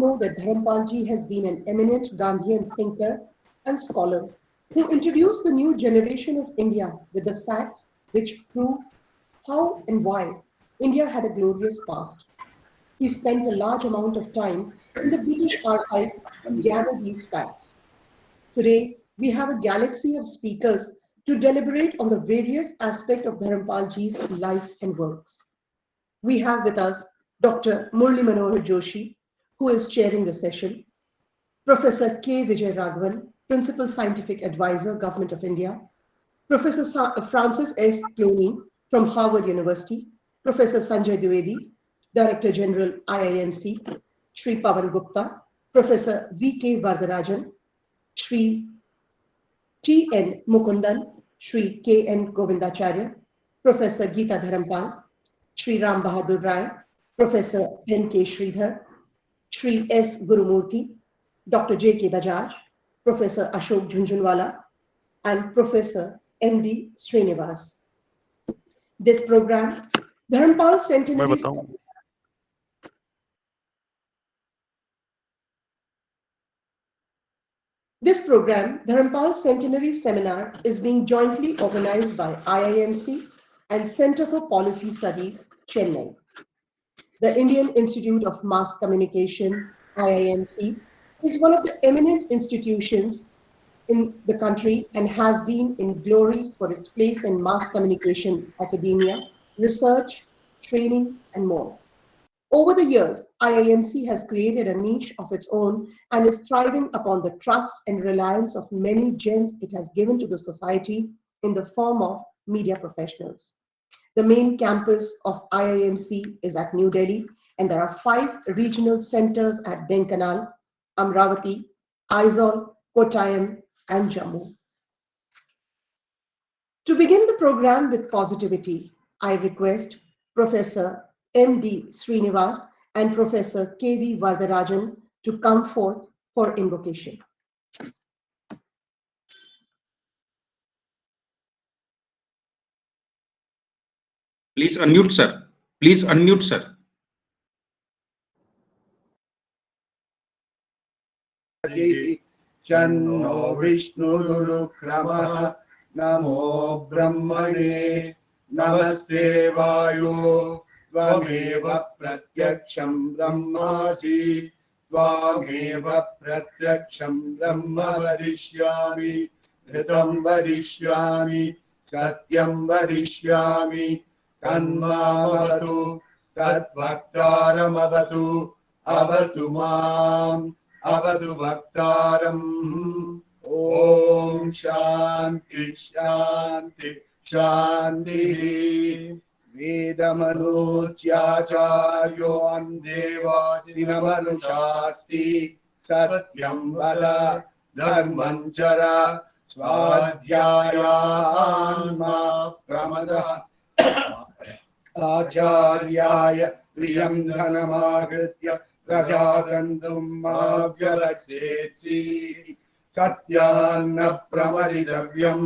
know that Dharampalji has been an eminent Gandhian thinker and scholar who introduced the new generation of India with the facts which prove how and why India had a glorious past. He spent a large amount of time in the British archives to gather these facts. Today, we have a galaxy of speakers to deliberate on the various aspects of Dharampalji's life and works. We have with us Dr. Murli Manohar Joshi, who is chairing the session, Professor K. Vijay Raghavan, Principal Scientific Advisor, Government of India, Professor Francis S. Clooney from Harvard University, Professor Sanjay Dwivedi, Director General IIMC, Shri Pavan Gupta, Professor V.K. Vardarajan, Shri T.N. Mukundan, Shri K.N. Govindacharya, Professor Geeta Dharampal, Shri Ram Bahadur Rai, Professor N.K. Sridhar, Shri S. Gurumurthy, Dr. J.K. Bajaj, Professor Ashok Jhunjhunwala, and Professor M.D. Srinivas. This program, Dharampal Centenary Seminar. This program, Dharampal Centenary Seminar, is being jointly organized by IIMC and Center for Policy Studies, Chennai. The Indian Institute of Mass Communication, IIMC, is one of the eminent institutions in the country and has been in glory for its place in mass communication, academia, research, training, and more. Over the years, IIMC has created a niche of its own and is thriving upon the trust and reliance of many gems it has given to the society in the form of media professionals. The main campus of IIMC is at New Delhi, and there are 5 regional centers at Dhenkanal, Amravati, Aizawl, Kottayam, and Jammu. To begin the program with positivity, I request Professor M.D. Srinivas and Professor K.V. Vardarajan to come forth for invocation. Please unmute, sir. Please unmute, sir. Channo Vishnurukrama Namo Brahmane Namaste Vayu Tvameva Pratyaksham Brahmasi Tvameva Pratyaksham Brahma Varishyami Dhritam Varishyami Satyam Varishyami Tanmavatu Tatvaktaram Avatu Avatu Mam Avadu Bhaktaram. Om Shanti Shanti Shanti. Vedamanujacharyo Andeva Sinamanushasti Satyam Vala Dharmanchara Swadhyayanma Pramada Acharyaya Priyam Dhanamagritya Rajagandhum Mavyalachetsi Satyanna Pramaridavyam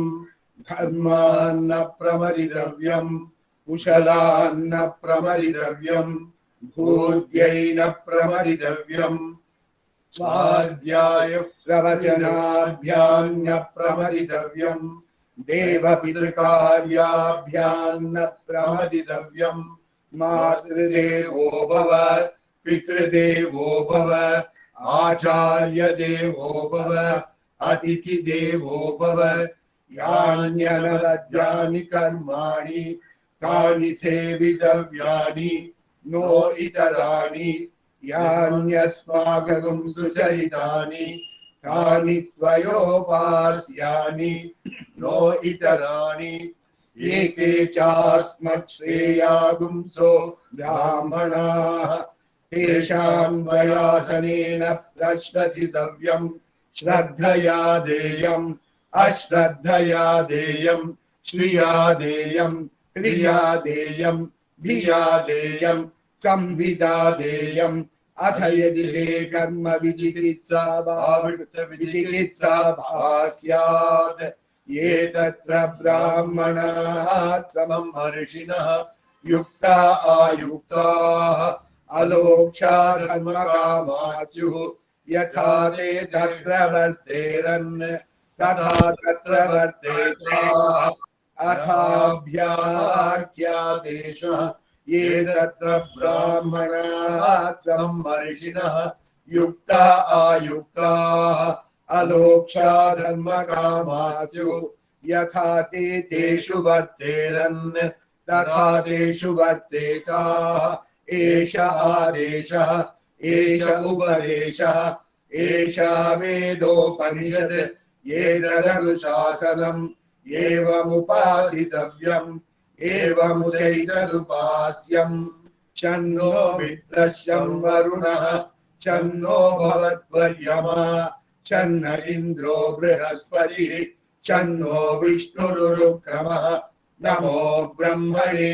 Dharmanna Pramaridavyam Kushalanna Pramaridavyam Bhudyaina Pramaridavyam Swadhyaya Pravachanabhyanya Pramaridavyam Deva Pitrikaryabhyanna Pramaridavyam Madridevo Bhava Pitradevo Bhava Acharya Devo Bhava Atiti Devo Bhava Yanyanadhyani Karmani Tani Sevidavyani No Itarani Yanyasmagagam Sucharitani Tani Tvayopasyani No Itarani Eke Chasmat Shreyagumso Brahmana Tesham Vayasanena Prashtasidavyam Shraddhaya Deyam Ashraddhaya Deyam Shriya Deyam Kriya Deyam Bhiya Deyam Samvida Deyam Athayadile Karma Vichikitsa Bhavita Vichikitsa Bhasyad Ye Tatra Brahmana Samam Harshina Yukta Ayukta अलोक्षा धर्मकामास्युः यथा ते तत्र वर्तेरन् तथा तत्र वर्तेताः अथाभ्याख्यातेषः ये तत्र ब्राह्मणाः सम्मर्षिणः युक्ता आयुक्ताः अलोक्षा धर्मकामास्युः यथा ते तेषु वर्तेरन् तथा तेषु वर्तेताः एष आदेशः एष उपदेशः एषा वेदोपनिषत् एतदनुशासनम् एवमुपासितव्यम् एवमुचैतदुपास्यम् शन्नो मित्रस्यं वरुणः शन्नो भवत्वर्यमा शन्न इन्द्रो बृहस्पतिः शन्नो विष्णुरुक्रमः नमो ब्रह्मणे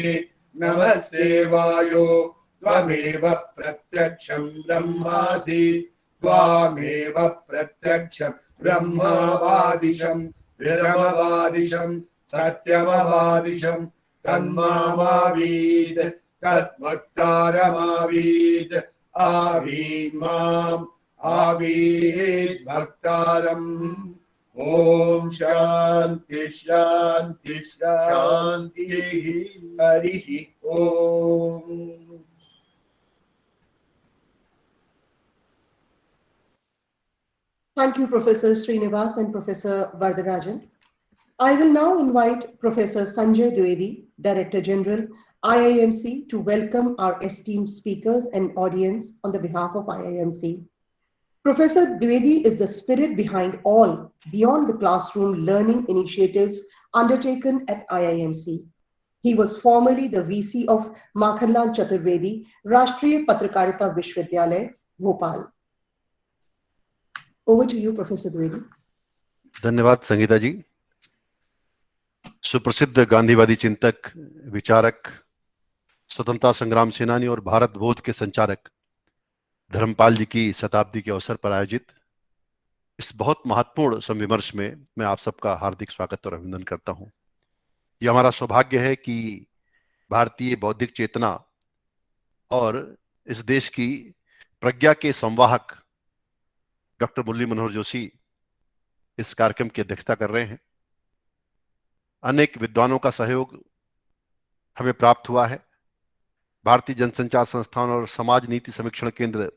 नमस्ते वायो त्वमेव प्रत्यक्षं ब्रह्मासि त्वामेव प्रत्यक्षं ब्रह्मावादिशं विरमवादिशं सत्यमवादिशं तन्मामावीत् तद्भक्तारमावीत् आवीन् माम् आवीत् भक्तारम् ओम शांति शांति शांति हरिः ओम। Thank you, Professor Srinivas and Professor Vardarajan. I will now invite Professor Sanjay Dwivedi, Director General, IIMC, to welcome our esteemed speakers and audience on the behalf of IIMC. Professor Dwivedi is the spirit behind all beyond the classroom learning initiatives undertaken at IIMC. He was formerly the VC of Makhanlal Chaturvedi, Rashtriya Patrakarita Vishwavidyalaya, Bhopal. Over to you, Professor Dwivedi. धन्यवाद संगीता जी। सुप्रसिद्ध गांधीवादी चिंतक, विचारक, स्वतंत्रता संग्राम सेनानी और भारत बोध के संचारक धर्मपाल जी की शताब्दी के अवसर पर आयोजित इस बहुत महत्वपूर्ण संविमर्श में मैं आप सबका हार्दिक स्वागत और अभिनंदन करता हूं। यह हमारा सौभाग्य है कि भारतीय बौद्धिक चेतना और इस देश की प्रज्ञा के संवाहक डॉक्टर मुरली मनोहर जोशी इस कार्यक्रम की अध्यक्षता कर रहे हैं। अनेक विद्वानों का सहयोग हमें प्राप्त हुआ है। भारतीय जनसंचार संस्थान और समाज नीति समीक्षण केंद्र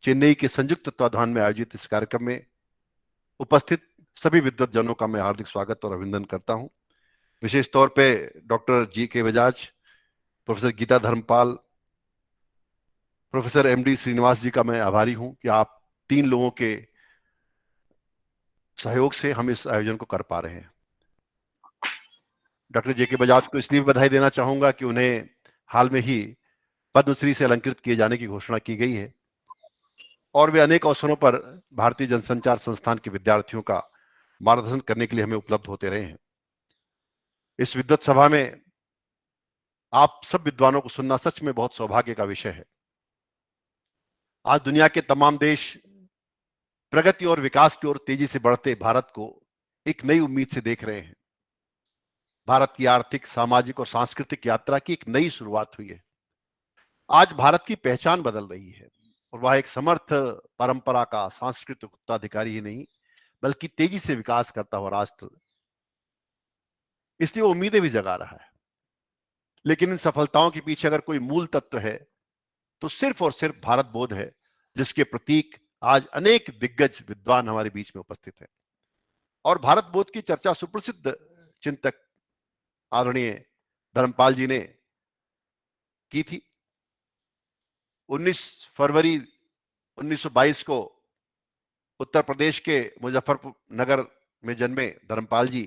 चेन्नई के संयुक्त तत्वाधान में आयोजित इस कार्यक्रम में उपस्थित सभी विद्वतजनों का मैं हार्दिक स्वागत और अभिनंदन करता हूं। विशेष तौर पे doctor G K. Bajaj, professor Geeta Dharampal, professor M D. Srinivas ji का मैं आभारी हूं कि आप तीन लोगों के सहयोग से हम इस आयोजन को कर पा रहे हैं। Doctor JK. बजाज को इसलिए बधाई देना चाहूंगा कि उन्हें हाल में ही पद्मश्री से अलंकृत किए जाने की घोषणा की गई है और वे अनेक अवसरों पर भारतीय जनसंचार संस्थान के विद्यार्थियों का मार्गदर्शन करने के लिए हमें उपलब्ध होते रहे हैं। इस विद्वत सभा में आप सब विद्वानों को सुनना सच में बहुत सौभाग्य का विषय है। आज दुनिया के तमाम देश प्रगति और विकास की ओर तेजी से बढ़ते भारत को एक नई उम्मीद से देख रहे हैं। भारत की आर्थिक, सामाजिक और सांस्कृतिक यात्रा की एक नई शुरुआत हुई है। आज भारत की पहचान बदल रही है और वह एक समर्थ परंपरा का सांस्कृतिक उत्तराधिकारी ही नहीं बल्कि तेजी से विकास करता हुआ राष्ट्र, इसलिए वो उम्मीदें भी जगा रहा है। लेकिन इन सफलताओं के पीछे अगर कोई मूल तत्व है तो सिर्फ और सिर्फ भारत बोध है, जिसके प्रतीक आज अनेक दिग्गज विद्वान हमारे बीच में उपस्थित हैं। और भारत बोध की चर्चा सुप्रसिद्ध चिंतक आदरणीय धर्मपाल जी ने की थी। 19 फरवरी 1922 को उत्तर प्रदेश के मुजफ्फरपुर नगर में जन्मे धर्मपाल जी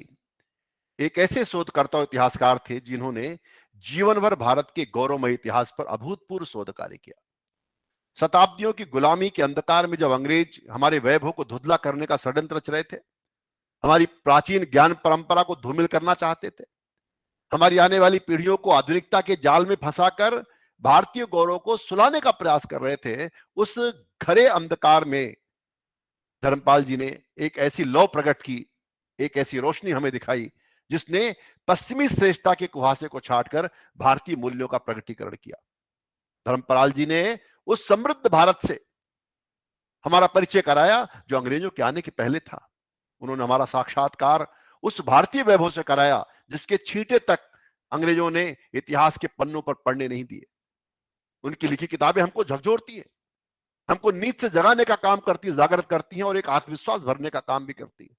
एक ऐसे शोधकर्ता और इतिहासकार थे जिन्होंने जीवन भर भारत के गौरवमय इतिहास पर अभूतपूर्व शोध कार्य किया। शताब्दियों की गुलामी के अंधकार में जब अंग्रेज हमारे वैभव को धुंधला करने का षड्यंत्र रच रहे थे, हमारी प्राचीन ज्ञान परंपरा को धूमिल करना चाहते थे, हमारी आने वाली पीढ़ियों को आधुनिकता के जाल में फंसाकर भारतीय गौरव को सुलाने का प्रयास कर रहे थे, उस घरे अंधकार में धर्मपाल जी ने एक ऐसी लौ प्रकट की, एक ऐसी रोशनी हमें दिखाई जिसने पश्चिमी श्रेष्ठता के कुहासे को छाटकर भारतीय मूल्यों का प्रकटीकरण किया। धर्मपाल जी ने उस समृद्ध भारत से हमारा परिचय कराया जो अंग्रेजों के आने के पहले था। उन्होंने हमारा साक्षात्कार उस भारतीय वैभव से कराया जिसके छींटे तक अंग्रेजों ने इतिहास के पन्नों पर पढ़ने नहीं दिए। उनकी लिखी किताबें हमको झकझोरती है, हमको नींद से जगाने का काम करती है, जागृत करती हैं और एक आत्मविश्वास भरने का काम भी करती है।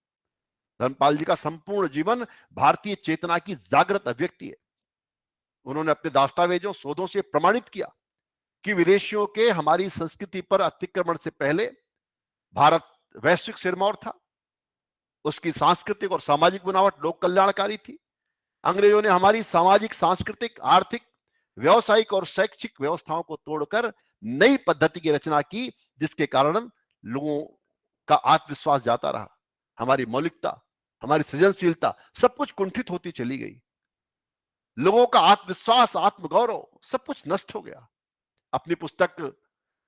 धर्मपाल जी का संपूर्ण जीवन भारतीय चेतना की जागृत अभिव्यक्ति है। उन्होंने अपने दस्तावेजों शोधों से प्रमाणित किया कि विदेशियों के हमारी संस्कृति पर अतिक्रमण से पहले भारत वैश्विक सिरमौर था। उसकी सांस्कृतिक और सामाजिक बनावट लोक कल्याणकारी थी। अंग्रेजों ने हमारी सामाजिक, सांस्कृतिक, आर्थिक, व्यावसायिक और शैक्षिक व्यवस्थाओं को तोड़कर नई पद्धति की रचना की, जिसके कारण लोगों का आत्मविश्वास जाता रहा। हमारी मौलिकता, हमारी सृजनशीलता सब कुछ कुंठित होती चली गई। लोगों का आत्मविश्वास, आत्मगौरव सब कुछ नष्ट हो गया। अपनी पुस्तक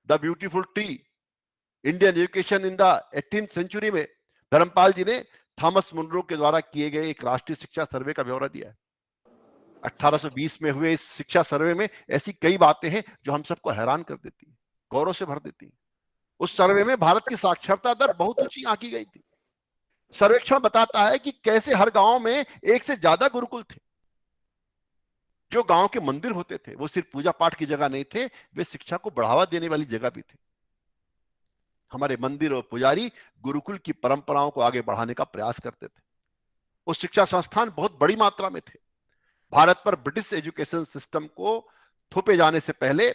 the beautiful tree, Indian education in the 18th century में धर्मपाल जी ने थॉमस मुनरो के द्वारा किए गए एक राष्ट्रीय शिक्षा सर्वे का ब्यौरा दिया है। 1820 में हुए इस शिक्षा सर्वे में ऐसी कई बातें हैं जो हम सबको हैरान कर देती है, गौरव से भर देती है। उस सर्वे में भारत की साक्षरता दर बहुत ऊंची आंकी गई थी। सर्वेक्षण बताता है कि कैसे हर गांव में एक से ज्यादा गुरुकुल थे। जो गांव के मंदिर होते थे वो सिर्फ पूजा पाठ की जगह नहीं थे, वे शिक्षा को बढ़ावा देने वाली जगह भी थे। हमारे मंदिर और पुजारी गुरुकुल की परंपराओं को आगे बढ़ाने का प्रयास करते थे। उस शिक्षा संस्थान बहुत बड़ी मात्रा में थे। भारत पर ब्रिटिश एजुकेशन सिस्टम को थोपे जाने से पहले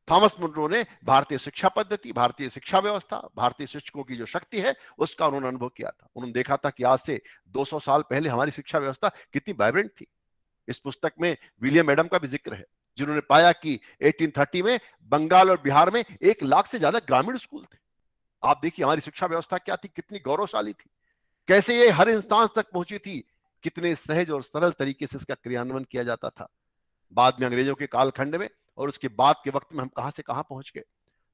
थॉमस मुनरो ने भारतीय शिक्षा पद्धति, भारतीय शिक्षा व्यवस्था, भारतीय शिक्षकों की जो शक्ति है उसका उन्होंने अनुभव किया था। उन्होंने देखा था कि आज से 200 साल पहले हमारी शिक्षा व्यवस्था कितनी वाइब्रेंट थी। इस पुस्तक में विलियम एडम का भी जिक्र है, जिन्होंने पाया कि 1830 में बंगाल और बिहार में 1 लाख से ज्यादा ग्रामीण स्कूल थे। आप देखिए हमारी शिक्षा व्यवस्था क्या थी, कितनी गौरवशाली थी, कैसे ये हर इंसान तक पहुंची थी, कितने सहज और सरल तरीके से इसका क्रियान्वयन किया जाता था। बाद में अंग्रेजों के कालखंड में और उसके बाद के वक्त में हम कहां से कहां पहुंच गए।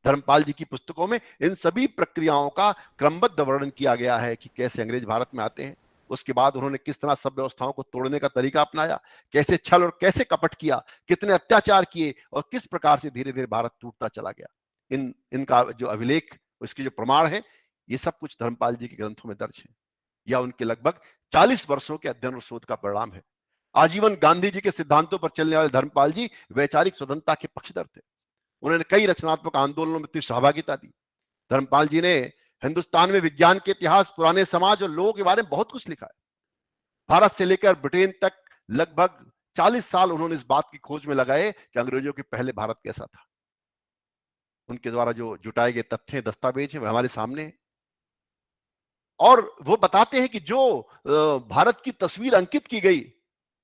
धर्मपाल जी की पुस्तकों में इन सभी प्रक्रियाओं का क्रमबद्ध वर्णन किया गया है कि कैसे अंग्रेज भारत में आते हैं, उसके बाद उन्होंने किस तरह सब व्यवस्थाओं को तोड़ने का तरीका अपनाया, कैसे छल और कैसे कपट किया, कितने अत्याचार किए और किस प्रकार से धीरे धीरे भारत टूटता चला गया। इनका जो अभिलेख, इसके जो प्रमाण है, ये सब कुछ धर्मपाल जी के ग्रंथों में दर्ज है या उनके लगभग 40 वर्षों के अध्ययन और शोध का परिणाम है। आजीवन गांधी जी के सिद्धांतों पर चलने वाले धर्मपाल जी वैचारिक स्वतंत्रता के पक्षधर थे। उन्होंने कई रचनात्मक आंदोलनों में अपनी सहभागिता दी। धर्मपाल जी ने हिंदुस्तान में विज्ञान के इतिहास, पुराने समाज और लोगों के बारे में बहुत कुछ लिखा है। भारत से लेकर ब्रिटेन तक लगभग 40 साल उन्होंने इस बात की खोज में लगाए कि अंग्रेजों के पहले भारत कैसा था। उनके द्वारा जो जुटाए गए तथ्य, दस्तावेज है, वह हमारे सामने है और वो बताते हैं कि जो भारत की तस्वीर अंकित की गई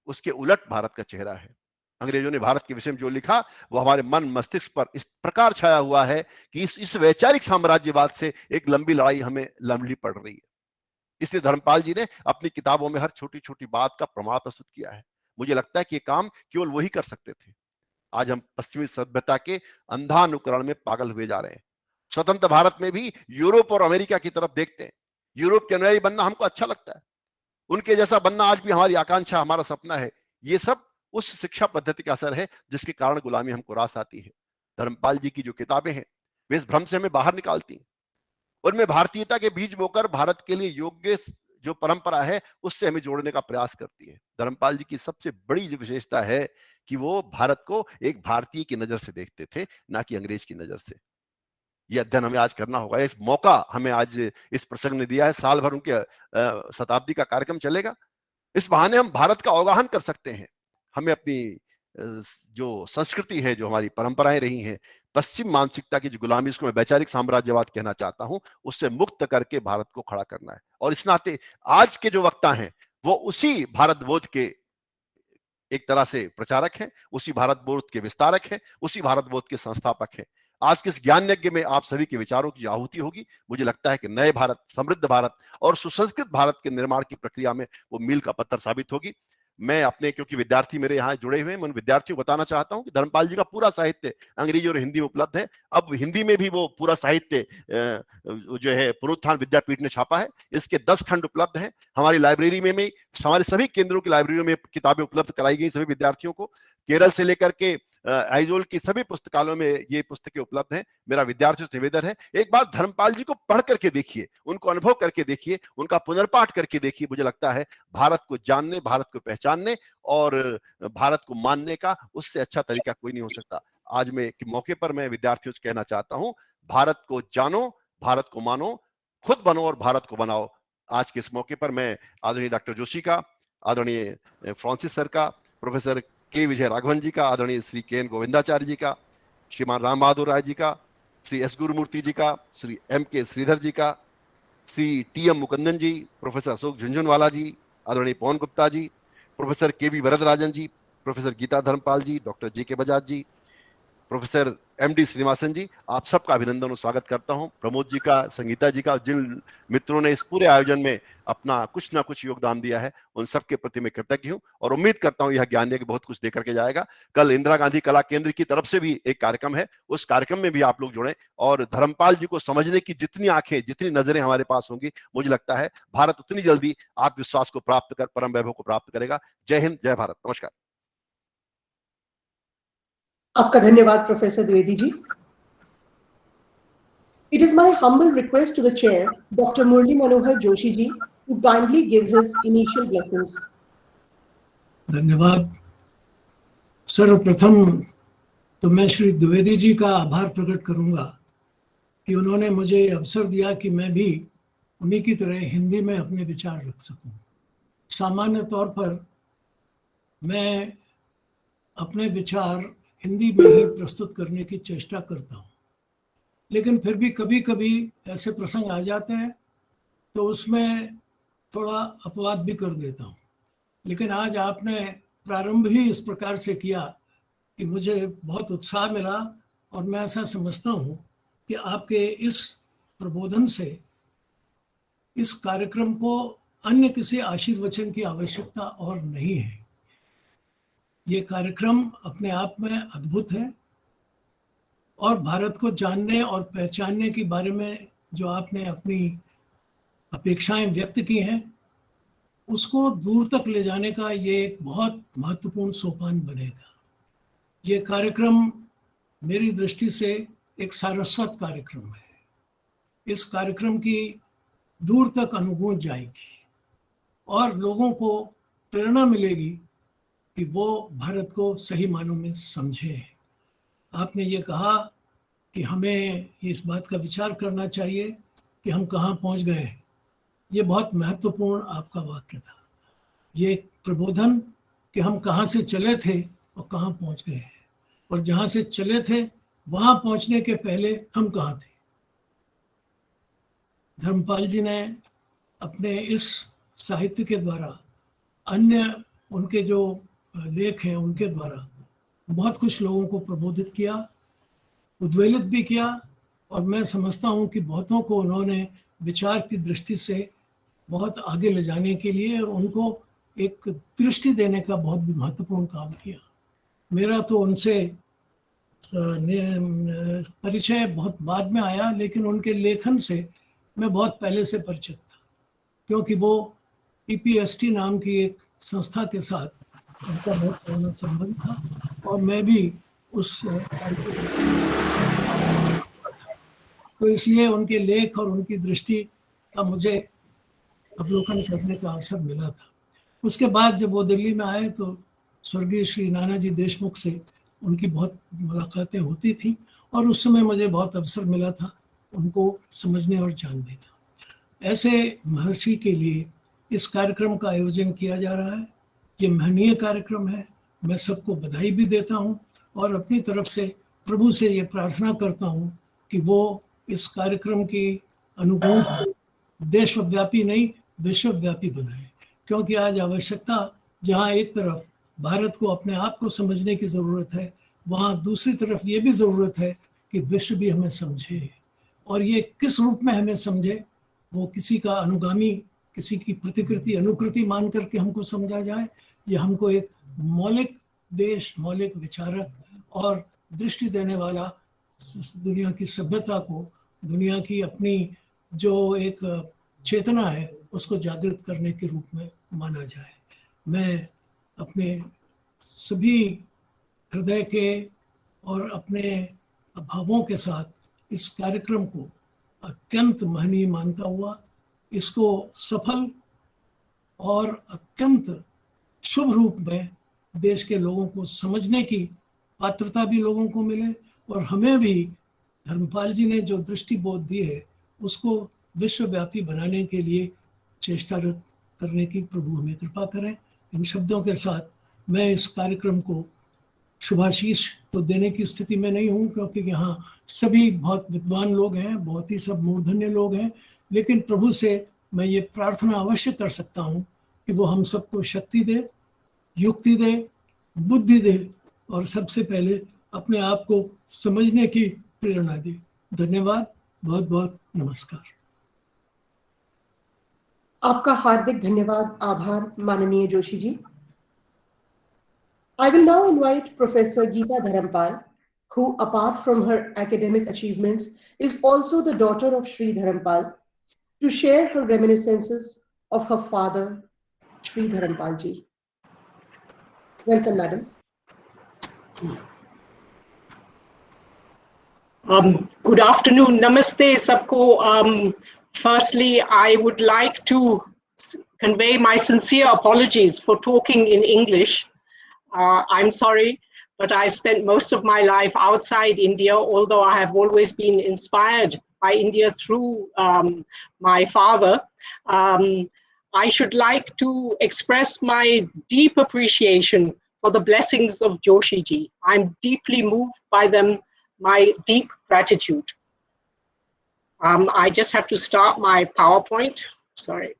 उसके उलट भारत का चेहरा है। अंग्रेजों ने भारत के विषय में जो लिखा वो हमारे मन मस्तिष्क पर इस प्रकार छाया हुआ है कि इस वैचारिक साम्राज्यवाद से एक लंबी लड़ाई हमें लड़नी पड़ रही है। इसलिए धर्मपाल जी ने अपनी किताबों में हर छोटी छोटी बात का प्रमाण प्रस्तुत किया है। मुझे लगता है कि ये काम केवल वही कर सकते थे। आज हम पश्चिमी सभ्यता के अंधानुकरण में पागल हुए जा रहे हैं। स्वतंत्र भारत में भी यूरोप और अमेरिका की तरफ देखते हैं। यूरोप के अनुयायी बनना हमको अच्छा लगता है, उनके जैसा बनना आज भी हमारी आकांक्षा, हमारा सपना है। ये सब उस शिक्षा पद्धति का असर है जिसके कारण गुलामी हमको रास आती है। धर्मपाल जी की जो किताबें हैं वे इस भ्रम से हमें बाहर निकालती हैं। उनमें भारतीयता के बीज बोकर भारत के लिए योग्य जो परंपरा है उससे हमें जोड़ने का प्रयास करती है। धर्मपाल जी की सबसे बड़ी जो विशेषता है कि वो भारत को एक भारतीय की नजर से देखते थे, ना कि अंग्रेज की नजर से। यह अध्ययन हमें आज करना होगा। इस मौका हमें आज इस प्रसंग ने दिया है। साल भर उनके शताब्दी का कार्यक्रम चलेगा। इस बहाने हम भारत का अवगाहन कर सकते हैं। हमें अपनी जो संस्कृति है, जो हमारी परंपराएं रही हैं, पश्चिम मानसिकता की जो गुलामी, इसको मैं वैचारिक साम्राज्यवाद कहना चाहता हूं, उससे मुक्त करके भारत को खड़ा करना है। और इस नाते आज के जो वक्ता हैं वो उसी भारत बोध के एक तरह से प्रचारक हैं, उसी भारत बोध के विस्तारक हैं, उसी भारत बोध के संस्थापक हैं। आज के इस ज्ञान यज्ञ में आप सभी के विचारों की आहुति होगी। मुझे लगता है कि नए भारत, समृद्ध भारत और सुसंस्कृत भारत के निर्माण की प्रक्रिया में वो मील का पत्थर साबित होगी। मैं अपने, क्योंकि विद्यार्थी मेरे यहाँ जुड़े हुए हैं, मैं उन विद्यार्थियों को बताना चाहता हूं कि धर्मपाल जी का पूरा साहित्य अंग्रेजी और हिंदी में उपलब्ध है। अब हिंदी में भी वो पूरा साहित्य जो है पुनरुत्थान विद्यापीठ ने छापा है। इसके 10 खंड उपलब्ध हैं। हमारी लाइब्रेरी में हमारे सभी केंद्रों की लाइब्रेरियों में किताबें उपलब्ध कराई गई सभी विद्यार्थियों को। केरल से लेकर के आइजोल की सभी पुस्तकालयों में ये पुस्तकें उपलब्ध हैं। मेरा विद्यार्थियों से निवेदन है, एक बार धर्मपाल जी को पढ़ करके देखिए, उनको अनुभव करके देखिए, उनका पुनर्पाठ करके देखिए। मुझे लगता है भारत को जानने, भारत को पहचानने और भारत को मानने का उससे अच्छा तरीका कोई नहीं हो सकता। आज में के मौके पर मैं विद्यार्थियों से कहना चाहता हूं, भारत को जानो, भारत को मानो, खुद बनो और भारत को बनाओ। आज के इस मौके पर मैं आदरणीय डॉक्टर जोशी का, आदरणीय फ्रांसिस सर का, प्रोफेसर के विजय राघवन जी का, आदरणीय श्री के एन गोविंदाचार्य जी का, श्रीमान राम बहादुर राय जी का, श्री एस गुरुमूर्ति जी का, श्री एम के श्रीधर जी का, Shri T M Mukundan ji, professor Ashok Jhunjhunwala ji, आदरणीय Pawan Gupta ji, professor K V Varadarajan ji, professor Geeta Dharampal ji, doctor G K Bajaj ji, professor M D Srinivasan ji, आप सबका अभिनंदन और स्वागत करता हूं। प्रमोद जी का, संगीता जी का, जिन मित्रों ने इस पूरे आयोजन में अपना कुछ ना कुछ योगदान दिया है, उन सबके प्रति मैं कृतज्ञ हूं और उम्मीद करता हूं यह ज्ञान कि बहुत कुछ देकर के जाएगा। कल इंदिरा गांधी कला केंद्र की तरफ से भी एक कार्यक्रम है, उस कार्यक्रम में भी आप लोग जुड़ें और धर्मपाल जी को समझने की जितनी आंखें, जितनी नजरें हमारे पास होंगी, मुझे लगता है भारत उतनी जल्दी आत्मविश्वास को प्राप्त कर परम वैभव को प्राप्त करेगा। जय हिंद, जय भारत, नमस्कार। आपका धन्यवाद professor Dwivedi ji. It is my humble request to the chair, Dr. Murli Manohar Joshi ji, to kindly give his initial blessings. धन्यवाद। सर्वप्रथम तो मैं श्री द्विवेदी जी का आभार प्रकट करूंगा कि उन्होंने मुझे अवसर दिया कि मैं भी उन्हीं की तरह हिंदी में अपने विचार रख सकूं। सामान्य तौर पर मैं अपने विचार हिंदी में ही प्रस्तुत करने की चेष्टा करता हूं, लेकिन फिर भी कभी कभी ऐसे प्रसंग आ जाते हैं तो उसमें थोड़ा अपवाद भी कर देता हूं। लेकिन आज आपने प्रारंभ ही इस प्रकार से किया कि मुझे बहुत उत्साह मिला और मैं ऐसा समझता हूं कि आपके इस प्रबोधन से इस कार्यक्रम को अन्य किसी आशीर्वचन की आवश्यकता और नहीं है। ये कार्यक्रम अपने आप में अद्भुत है और भारत को जानने और पहचानने के बारे में जो आपने अपनी अपेक्षाएं व्यक्त की हैं, उसको दूर तक ले जाने का ये एक बहुत महत्वपूर्ण सोपान बनेगा। ये कार्यक्रम मेरी दृष्टि से एक सारस्वत कार्यक्रम है। इस कार्यक्रम की दूर तक अनुभूति जाएगी और लोगों को प्रेरणा मिलेगी कि वो भारत को सही मानों में समझे। आपने ये कहा कि हमें इस बात का विचार करना चाहिए कि हम कहाँ पहुँच गए। ये बहुत महत्वपूर्ण आपका वाक्य था। ये प्रबोधन कि हम कहाँ से चले थे और कहाँ पहुँच गए हैं, और जहाँ से चले थे वहाँ पहुँचने के पहले हम कहाँ थे। धर्मपाल जी ने अपने इस साहित्य के द्वारा, अन्य उनके जो लेख हैं उनके द्वारा बहुत कुछ लोगों को प्रबोधित किया, उद्वेलित भी किया, और मैं समझता हूँ कि बहुतों को उन्होंने विचार की दृष्टि से बहुत आगे ले जाने के लिए उनको एक दृष्टि देने का बहुत भी महत्वपूर्ण काम किया। मेरा तो उनसे परिचय बहुत बाद में आया, लेकिन उनके लेखन से मैं बहुत पहले से परिचित था, क्योंकि वो ईपीएसटी नाम की एक संस्था के साथ उनका बहुत पुराना संबंध था और मैं भी उस तो इसलिए उनके लेख और उनकी दृष्टि का मुझे अवलोकन करने का अवसर मिला था। उसके बाद जब वो दिल्ली में आए तो स्वर्गीय श्री नानाजी देशमुख से उनकी बहुत मुलाकातें होती थी और उस समय मुझे बहुत अवसर मिला था उनको समझने और जानने का। ऐसे महर्षि के लिए इस कार्यक्रम का आयोजन किया जा रहा है। ये महनीय कार्यक्रम है। मैं सबको बधाई भी देता हूँ और अपनी तरफ से प्रभु से ये प्रार्थना करता हूँ कि वो इस कार्यक्रम की अनुकूल देशव्यापी नहीं विश्वव्यापी बनाए, क्योंकि आज आवश्यकता जहाँ एक तरफ भारत को अपने आप को समझने की ज़रूरत है, वहाँ दूसरी तरफ ये भी ज़रूरत है कि विश्व भी हमें समझे। और ये किस रूप में हमें समझे, वो किसी का अनुगामी, किसी की प्रतिकृति अनुकृति मान करके हमको समझा जाए, या हमको एक मौलिक देश, मौलिक विचारक और दृष्टि देने वाला दुनिया की सभ्यता को, दुनिया की अपनी जो एक चेतना है उसको जागृत करने के रूप में माना जाए। मैं अपने सभी हृदय के और अपने भावों के साथ इस कार्यक्रम को अत्यंत महनीय मानता हुआ इसको सफल और अत्यंत शुभ रूप में देश के लोगों को समझने की पात्रता भी लोगों को मिले और हमें भी धर्मपाल जी ने जो दृष्टिबोध दी है उसको विश्वव्यापी बनाने के लिए चेष्टारत करने की प्रभु हमें कृपा करें। इन शब्दों के साथ मैं इस कार्यक्रम को शुभाशीष तो देने की स्थिति में नहीं हूँ, क्योंकि यहाँ सभी बहुत विद्वान लोग हैं, बहुत ही सब मूर्धन्य लोग हैं, लेकिन प्रभु से मैं ये प्रार्थना अवश्य कर सकता हूँ कि वो हम सबको शक्ति दे, युक्ति दे, बुद्धि दे और सबसे पहले अपने आप को समझने की प्रेरणा दे। धन्यवाद, बहुत बहुत नमस्कार। आपका हार्दिक धन्यवाद, आभार माननीय Joshi ji. I will now invite Professor Geeta Dharampal, who apart from her academic achievements is also the daughter of Sri Dharampal, to share her reminiscences of her father, Sri Dharampal ji. Welcome, madam. Good afternoon. Namaste, sabko. Firstly, I would like to convey my sincere apologies for talking in English. I'm sorry, but I've spent most of my life outside India, although I have always been inspired by India through my father. I should like to express my deep appreciation for the blessings of Joshi ji. I'm deeply moved by them, my deep gratitude. I just have to start my PowerPoint. Sorry.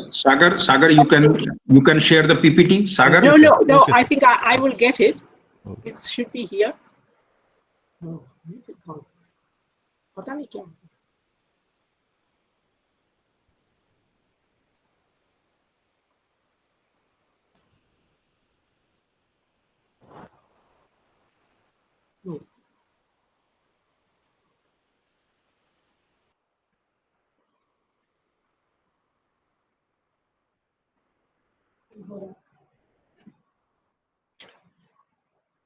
Sagar, you can share the PPT. Sagar. No. I think I will get it. It should be here. Oh, where is it gone? पता नहीं क्या.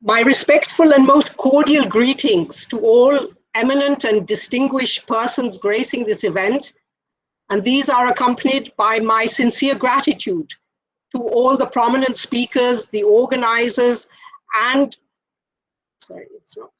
My respectful and most cordial greetings to all eminent and distinguished persons gracing this event, and these are accompanied by my sincere gratitude to all the prominent speakers, the organizers, and sorry, it's not.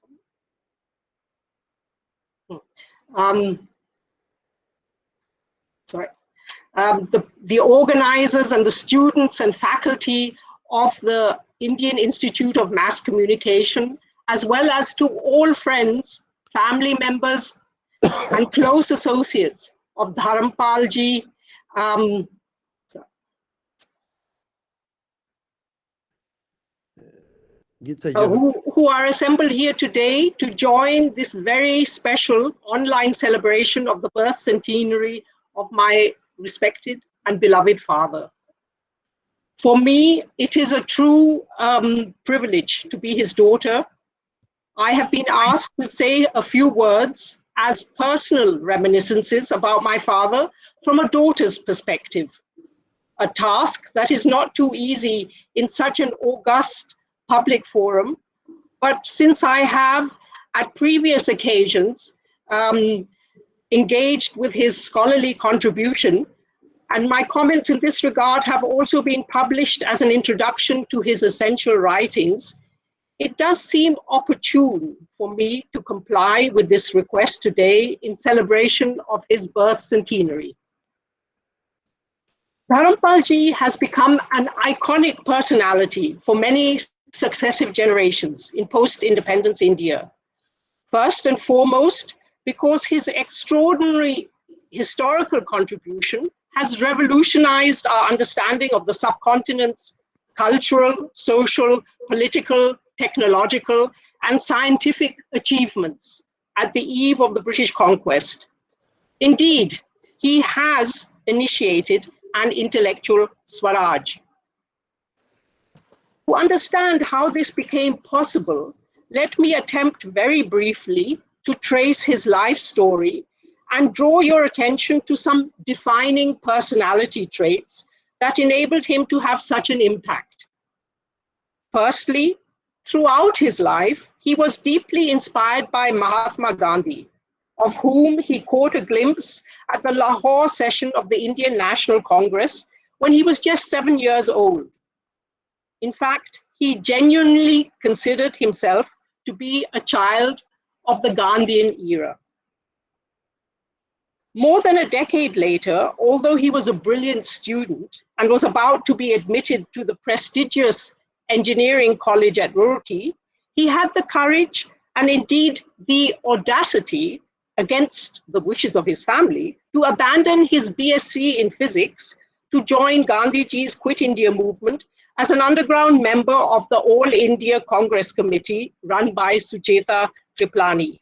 The organizers and the students and faculty of the Indian Institute of Mass Communication, as well as to all friends, family members, and close associates of Dharampal ji, who are assembled here today to join this very special online celebration of the birth centenary of my respected and beloved father. For me, it is a true privilege to be his daughter. I have been asked to say a few words as personal reminiscences about my father from a daughter's perspective, a task that is not too easy in such an august public forum. But since I have, at previous occasions, engaged with his scholarly contribution, and my comments in this regard have also been published as an introduction to his essential writings, it does seem opportune for me to comply with this request today in celebration of his birth centenary. Dharampal ji has become an iconic personality for many successive generations in post-independence India. First and foremost, because his extraordinary historical contribution has revolutionized our understanding of the subcontinent's cultural, social, political, technological, and scientific achievements at the eve of the British conquest. Indeed, he has initiated an intellectual Swaraj. To understand how this became possible, let me attempt very briefly to trace his life story and draw your attention to some defining personality traits that enabled him to have such an impact. Firstly, throughout his life, he was deeply inspired by Mahatma Gandhi, of whom he caught a glimpse at the Lahore session of the Indian National Congress when he was just 7 years old. In fact, he genuinely considered himself to be a child of the Gandhian era. More than a decade later, although he was a brilliant student and was about to be admitted to the prestigious engineering college at Roorkee, he had the courage and indeed the audacity, against the wishes of his family, to abandon his BSc in physics to join Gandhiji's Quit India movement as an underground member of the All India Congress Committee run by Sucheta Kriplani.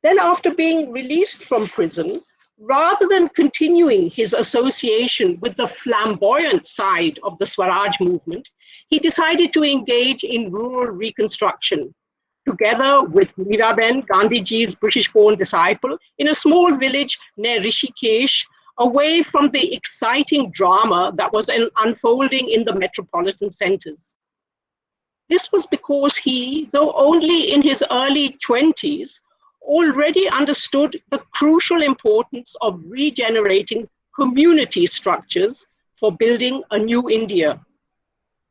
Then, after being released from prison, rather than continuing his association with the flamboyant side of the Swaraj movement, he decided to engage in rural reconstruction, together with Miraben, Gandhiji's British-born disciple, in a small village near Rishikesh, away from the exciting drama that was unfolding in the metropolitan centers. This was because he, though only in his early 20s, already understood the crucial importance of regenerating community structures for building a new India.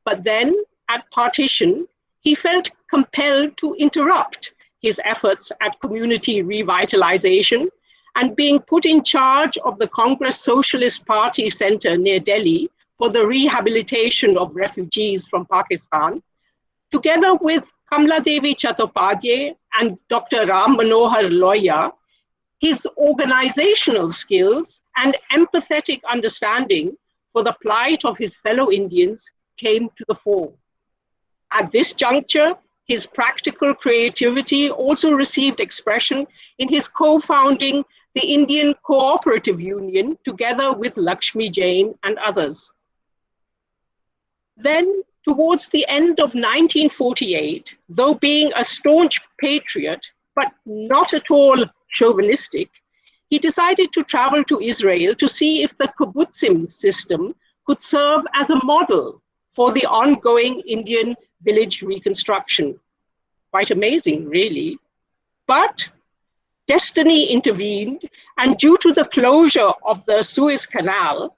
But then, at partition, he felt compelled to interrupt his efforts at community revitalization, and being put in charge of the Congress Socialist Party Center near Delhi for the rehabilitation of refugees from Pakistan, together with Kamla Devi Chattopadhyay and Dr. Ram Manohar Loya, his organizational skills and empathetic understanding for the plight of his fellow Indians came to the fore. At this juncture, his practical creativity also received expression in his co-founding the Indian Cooperative Union together with Lakshmi Jain and others. Then, towards the end of 1948, though being a staunch patriot, but not at all chauvinistic, he decided to travel to Israel to see if the kibbutzim system could serve as a model for the ongoing Indian village reconstruction. Quite amazing, really. But destiny intervened, and due to the closure of the Suez Canal,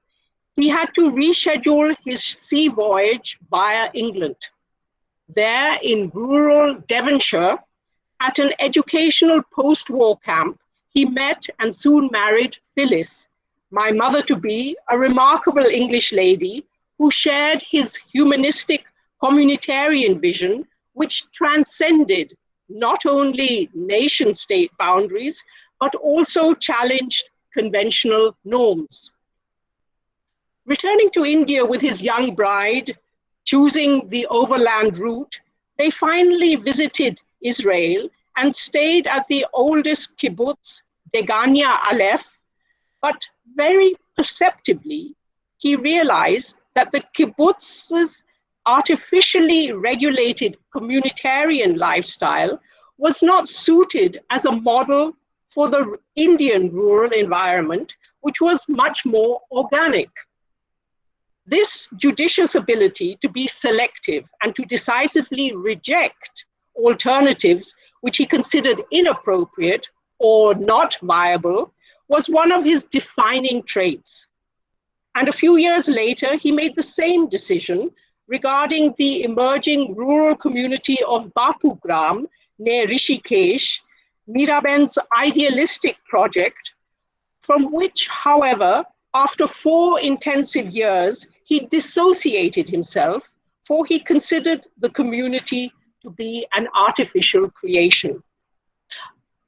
he had to reschedule his sea voyage via England. There in rural Devonshire, at an educational post-war camp, he met and soon married Phyllis, my mother-to-be, a remarkable English lady who shared his humanistic communitarian vision, which transcended not only nation-state boundaries, but also challenged conventional norms. Returning to India with his young bride, choosing the overland route, they finally visited Israel and stayed at the oldest kibbutz, Degania Aleph, but very perceptively, he realized that the kibbutz's artificially regulated communitarian lifestyle was not suited as a model for the Indian rural environment, which was much more organic. This judicious ability to be selective and to decisively reject alternatives which he considered inappropriate or not viable was one of his defining traits. And a few years later, he made the same decision regarding the emerging rural community of Bapugram near Rishikesh, Miraben's idealistic project, from which, however, after 4 intensive years, he dissociated himself, for he considered the community to be an artificial creation.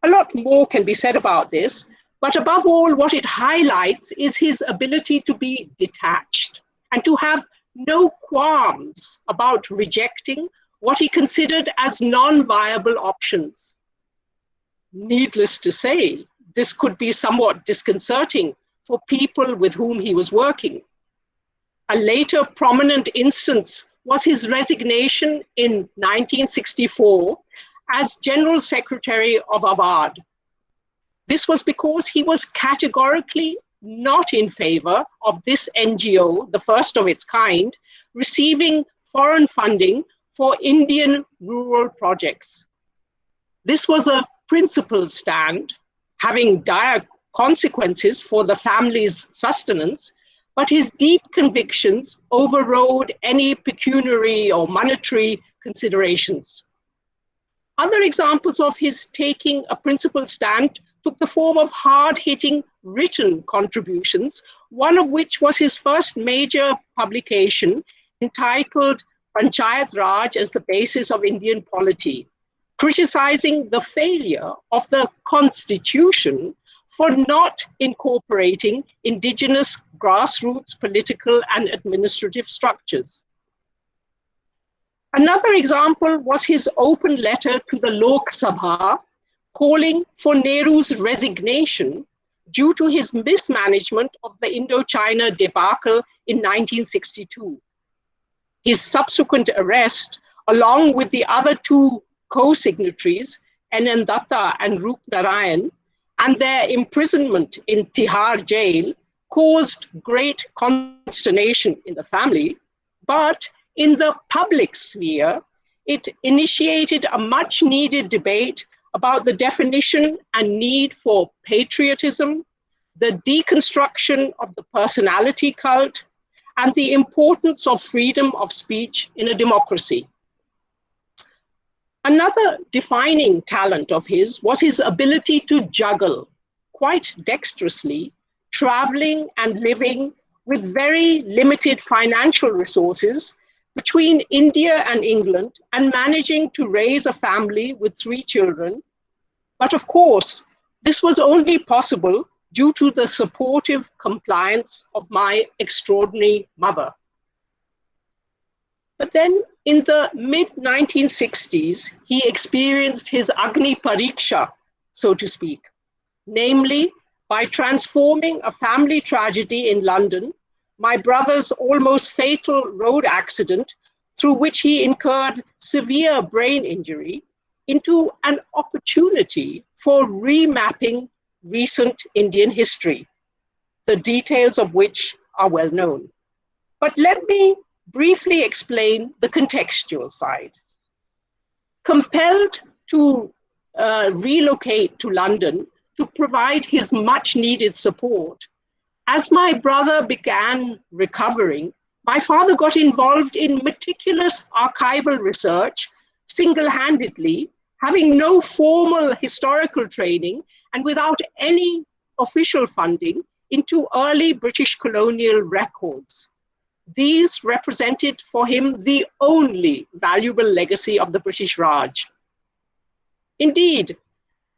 A lot more can be said about this, but above all, what it highlights is his ability to be detached and to have no qualms about rejecting what he considered as non-viable options. Needless to say, this could be somewhat disconcerting for people with whom he was working. A later prominent instance was his resignation in 1964 as General Secretary of Abad. This was because he was categorically not in favor of this NGO, the first of its kind, receiving foreign funding for Indian rural projects. This was a principled stand, having dire consequences for the family's sustenance, but his deep convictions overrode any pecuniary or monetary considerations. Other examples of his taking a principled stand took the form of hard-hitting written contributions, one of which was his first major publication entitled Panchayat Raj as the Basis of Indian Polity, criticizing the failure of the Constitution for not incorporating indigenous grassroots political and administrative structures. Another example was his open letter to the Lok Sabha calling for Nehru's resignation due to his mismanagement of the Indochina debacle in 1962. His subsequent arrest, along with the other two co-signatories, N.N. Datta and Roop Narayan, and their imprisonment in Tihar jail caused great consternation in the family, but in the public sphere, it initiated a much needed debate about the definition and need for patriotism, the deconstruction of the personality cult, and the importance of freedom of speech in a democracy. Another defining talent of his was his ability to juggle quite dexterously, traveling and living with very limited financial resources between India and England and managing to raise a family with 3 children. But of course, this was only possible due to the supportive compliance of my extraordinary mother. But then in the mid-1960s, he experienced his Agni Pariksha, so to speak, namely by transforming a family tragedy in London, my brother's almost fatal road accident, through which he incurred severe brain injury, into an opportunity for remapping recent Indian history, the details of which are well known. But let me briefly explain the contextual side. Compelled to relocate to London to provide his much needed support, as my brother began recovering, my father got involved in meticulous archival research single-handedly, having no formal historical training and without any official funding, into early British colonial records. These represented for him the only valuable legacy of the British Raj. Indeed,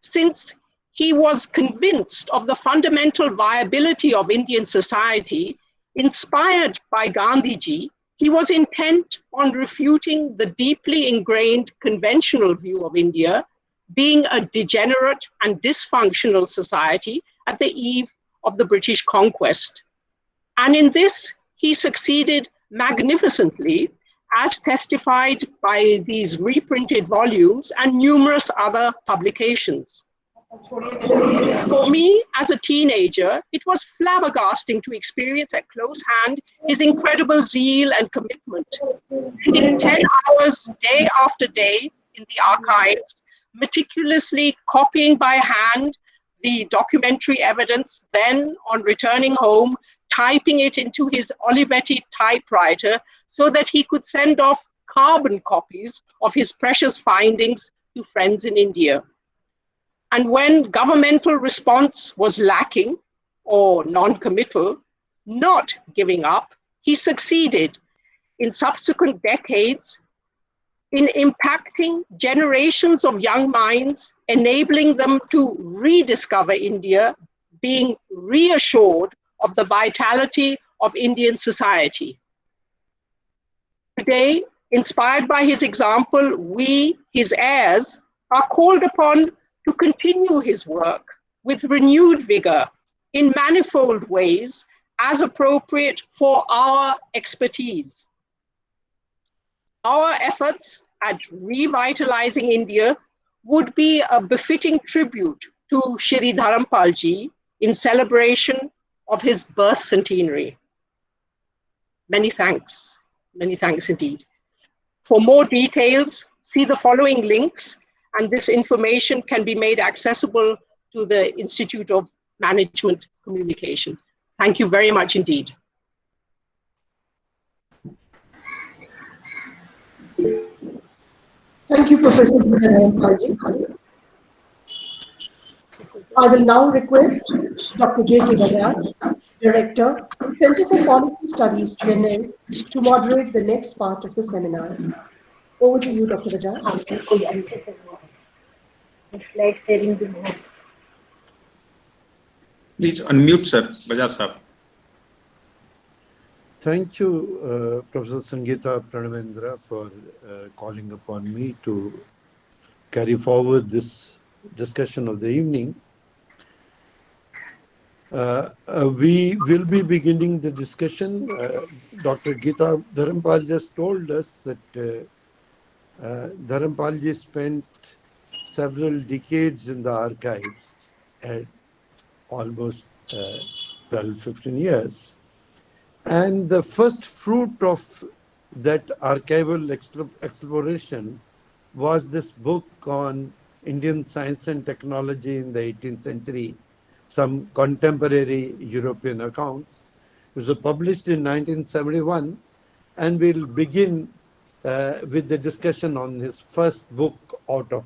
since he was convinced of the fundamental viability of Indian society, inspired by Gandhiji, he was intent on refuting the deeply ingrained conventional view of India being a degenerate and dysfunctional society at the eve of the British conquest. And in this, he succeeded magnificently, as testified by these reprinted volumes and numerous other publications. For me, as a teenager, it was flabbergasting to experience at close hand his incredible zeal and commitment. Spending 10 hours day after day in the archives, meticulously copying by hand the documentary evidence, then on returning home, typing it into his Olivetti typewriter so that he could send off carbon copies of his precious findings to friends in India. And when governmental response was lacking or non-committal, not giving up, he succeeded in subsequent decades in impacting generations of young minds, enabling them to rediscover India, being reassured of the vitality of Indian society. Today, inspired by his example, we, his heirs, are called upon to continue his work with renewed vigor in manifold ways as appropriate for our expertise. Our efforts at revitalizing India would be a befitting tribute to Shri Dharampal ji in celebration of his birth centenary. Many thanks indeed. For more details, see the following links, and this information can be made accessible to the Institute of Management Communication. Thank you very much indeed. Thank you, Professor Dharampal ji. I will now request Dr. J.K. Bajaj, Director, Center for Policy Studies, Chennai, to moderate the next part of the seminar. Over to you, Dr. Bajaj. Slide sharing भी है. Please unmute, sir. Bajaj sir. Thank you, Professor Sangeeta Pranavendra, for calling upon me to carry forward this discussion of the evening. We will be beginning the discussion. Dr. Geeta Dharampal just told us that Dharampal ji spent several decades in the archives, at almost 12-15 years. And the first fruit of that archival exploration was this book on Indian science and technology in the 18th century, some contemporary European accounts. It was published in 1971, and we'll begin with the discussion on his first book out of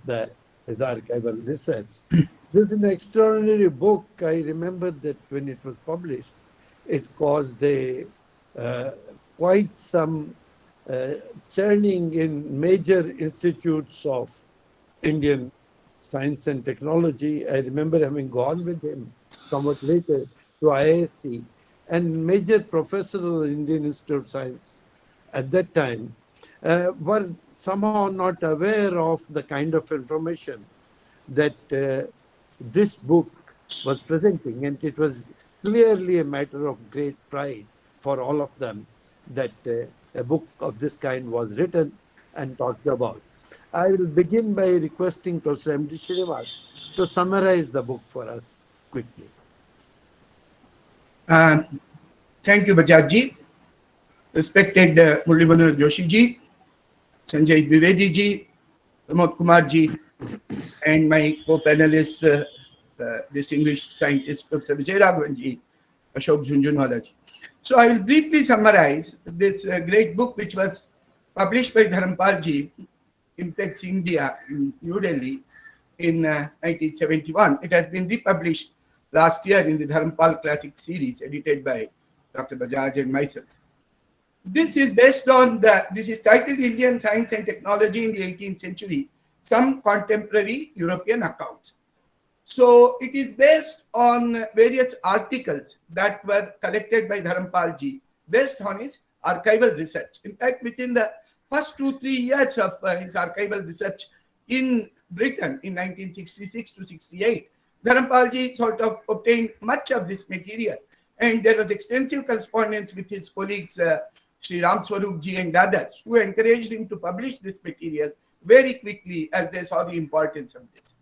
his archival research. This is an extraordinary book. I remember that when it was published, it caused quite some churning in major institutes of Indian science and technology. I remember having gone with him somewhat later to IISc, and major professors of the Indian Institute of Science at that time were somehow not aware of the kind of information that this book was presenting, and it was clearly a matter of great pride for all of them that a book of this kind was written and talked about. I will begin by requesting Professor M.D. Srinivas to summarize the book for us quickly. Thank you, Bajaj ji. Respected Murli Manohar Joshi ji, Sanjay Dwivedi ji, Pramod Kumar ji, and my co-panelists, distinguished scientist Professor Vijay Raghavan ji, Ashok Jhunjhunwala ji. So I will briefly summarize this great book which was published by Dharampal ji, Impacts India in New Delhi in 1971. It has been republished last year in the Dharampal Classic series edited by Dr. Bajaj and myself. This is based on this is titled Indian Science and Technology in the 18th Century, Some Contemporary European Accounts. So it is based on various articles that were collected by Dharampal ji based on his archival research. In fact, within the first 2-3 years of his archival research in Britain in 1966 to 68, Dharampal ji sort of obtained much of this material, and there was extensive correspondence with his colleagues Sri Ram Swarup ji and others, who encouraged him to publish this material very quickly as they saw the importance of this.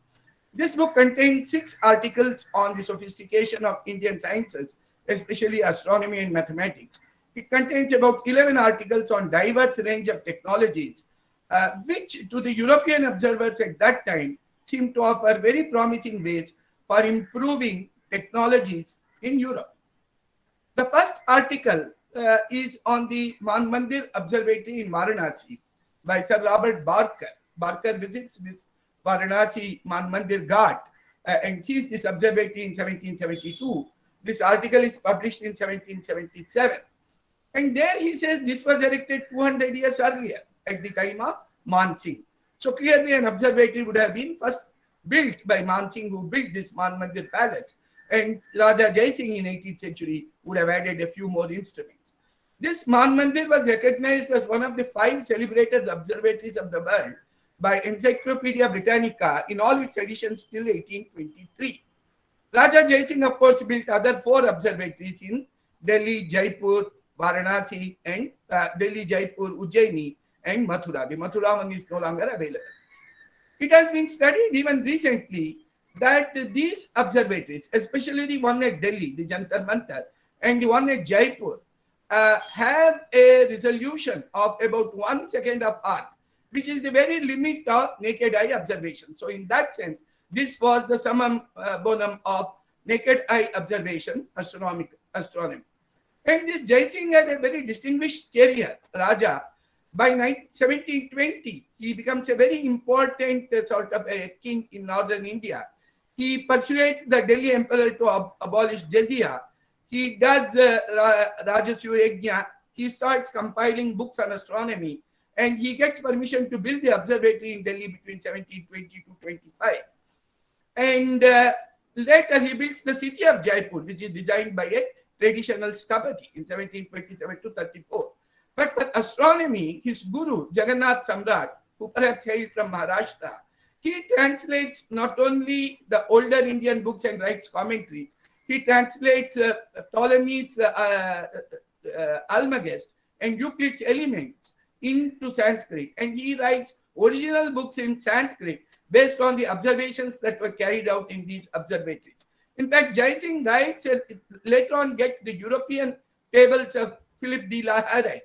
This book contains 6 articles on the sophistication of Indian sciences, especially astronomy and mathematics. It contains about 11 articles on diverse range of technologies, which to the European observers at that time seemed to offer very promising ways for improving technologies in Europe. The first article is on the Man Mandir Observatory in Varanasi by Sir Robert Barker. Barker visits this Varanasi Man Mandir Ghat and sees this observatory in 1772. This article is published in 1777. And there he says this was erected 200 years earlier at the time of Man Singh. So clearly an observatory would have been first built by Man Singh, who built this Man Mandir palace. And Raja Jai Singh in 18th century would have added a few more instruments. This Man Mandir was recognized as one of the 5 celebrated observatories of the world by Encyclopedia Britannica in all its editions till 1823. Raja Jai Singh, of course, built other 4 observatories in Delhi, Jaipur, Varanasi, and Delhi, Jaipur, Ujjaini, and Mathura. The Mathura one is no longer available. It has been studied even recently that these observatories, especially the one at Delhi, the Jantar Mantar, and the one at Jaipur, have a resolution of about 1 second of arc, which is the very limit of naked eye observation. So in that sense, this was the summum bonum of naked eye observation, astronomy. And this Jai Singh had a very distinguished career, Raja. By 1720, he becomes a very important sort of a king in northern India. He persuades the Delhi emperor to abolish jizya. He does Rajasya Yajna. He starts compiling books on astronomy, and he gets permission to build the observatory in Delhi between 1720 to 25. And later he builds the city of Jaipur, which is designed by a traditional Sthapati in 1727 to 34. But for astronomy, his guru, Jagannath Samrat, who perhaps hailed from Maharashtra, he translates not only the older Indian books and writes commentaries, he translates Ptolemy's Almagest and Euclid's Elements into Sanskrit, and he writes original books in Sanskrit based on the observations that were carried out in these observatories. In fact, Jai Singh writes, later on gets the European tables of Philip de la Harre,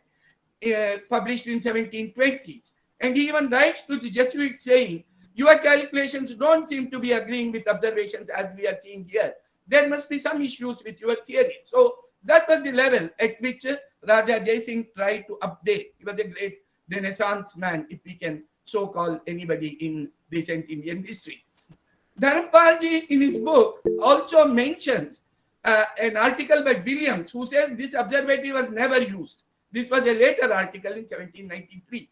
published in 1720s. And he even writes to the Jesuits saying, your calculations don't seem to be agreeing with observations as we are seeing here. There must be some issues with your theories. So that was the level at which Raja Jai Singh tried to update. He was a great Renaissance man, if we can so call anybody in recent Indian history. Dharampal ji in his book also mentions an article by Williams who says this observatory was never used. This was a later article in 1793.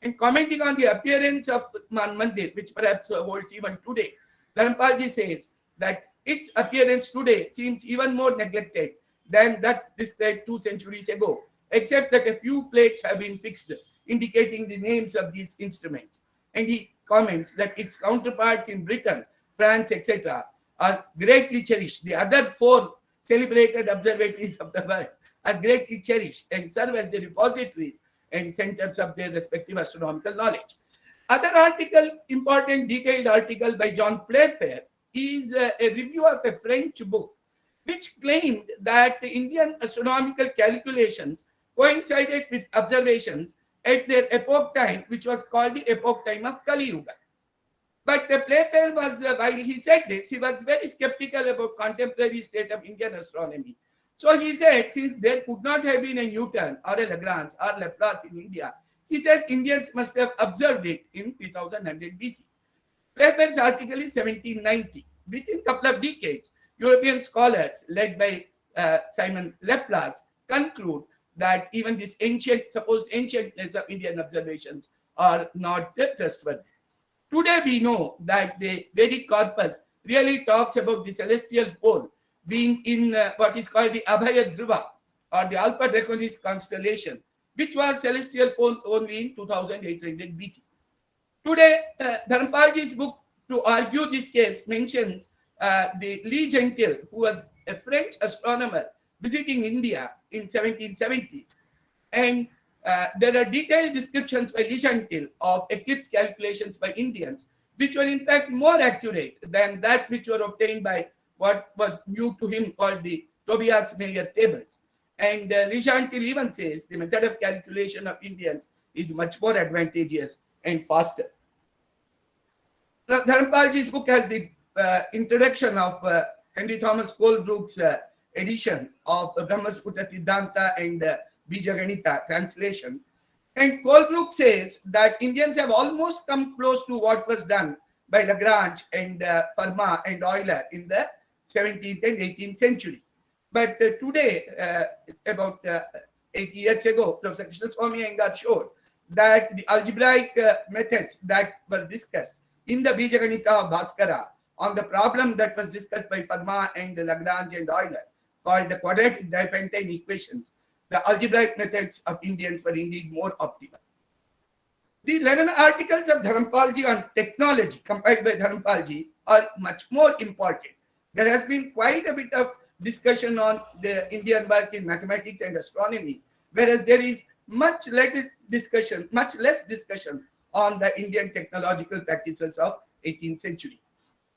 And commenting on the appearance of Man Mandir, which perhaps holds even today, Dharampal ji says that its appearance today seems even more neglected than that described 2 centuries ago, except that a few plates have been fixed, indicating the names of these instruments. And he comments that its counterparts in Britain, France, etc., are greatly cherished. The other 4 celebrated observatories of the world are greatly cherished and serve as the repositories and centers of their respective astronomical knowledge. Other article, important detailed article by John Playfair, is a review of a French book which claimed that the Indian astronomical calculations coincided with observations at their epoch time, which was called the epoch time of Kali Yuga. But Playfair was, while he said this, he was very skeptical about contemporary state of Indian astronomy. So he said, since there could not have been a Newton or a Lagrange or Laplace in India, he says Indians must have observed it in 3100 BC. Playfair's article is 1790. Within a couple of decades, European scholars led by Simon Laplace conclude that even this supposed ancientness of Indian observations are not trustworthy. Today we know that the Vedic corpus really talks about the celestial pole being in what is called the Abhaya Dhruva or the Alpha Draconis constellation, which was celestial pole only in 2800 BC. Today, Dharampalji's book to argue this case mentions the Lee Gentil, who was a French astronomer visiting India in 1770s. And there are detailed descriptions by Lee Gentil of eclipse calculations by Indians, which were in fact more accurate than that which were obtained by what was new to him called the Tobias-Mayer tables. And Lee Gentil even says the method of calculation of Indians is much more advantageous and faster. Dharampalji's book has the introduction of Henry Thomas Colebrook's edition of Brahmasputa Siddhanta and Bijaganita translation. And Colebrook says that Indians have almost come close to what was done by Lagrange and Fermat and Euler in the 17th and 18th century. But today, about 80 years ago, Professor Krishnaswamy Iyengar showed that the algebraic methods that were discussed in the Bijaganita of Bhaskara on the problem that was discussed by Fermat and Lagrange and Euler, called the quadratic Diophantine equations, the algebraic methods of Indians were indeed more optimal. The 11 articles of Dharampalji on technology compiled by Dharampalji are much more important. There has been quite a bit of discussion on the Indian work in mathematics and astronomy, whereas there is much less discussion on the Indian technological practices of 18th century.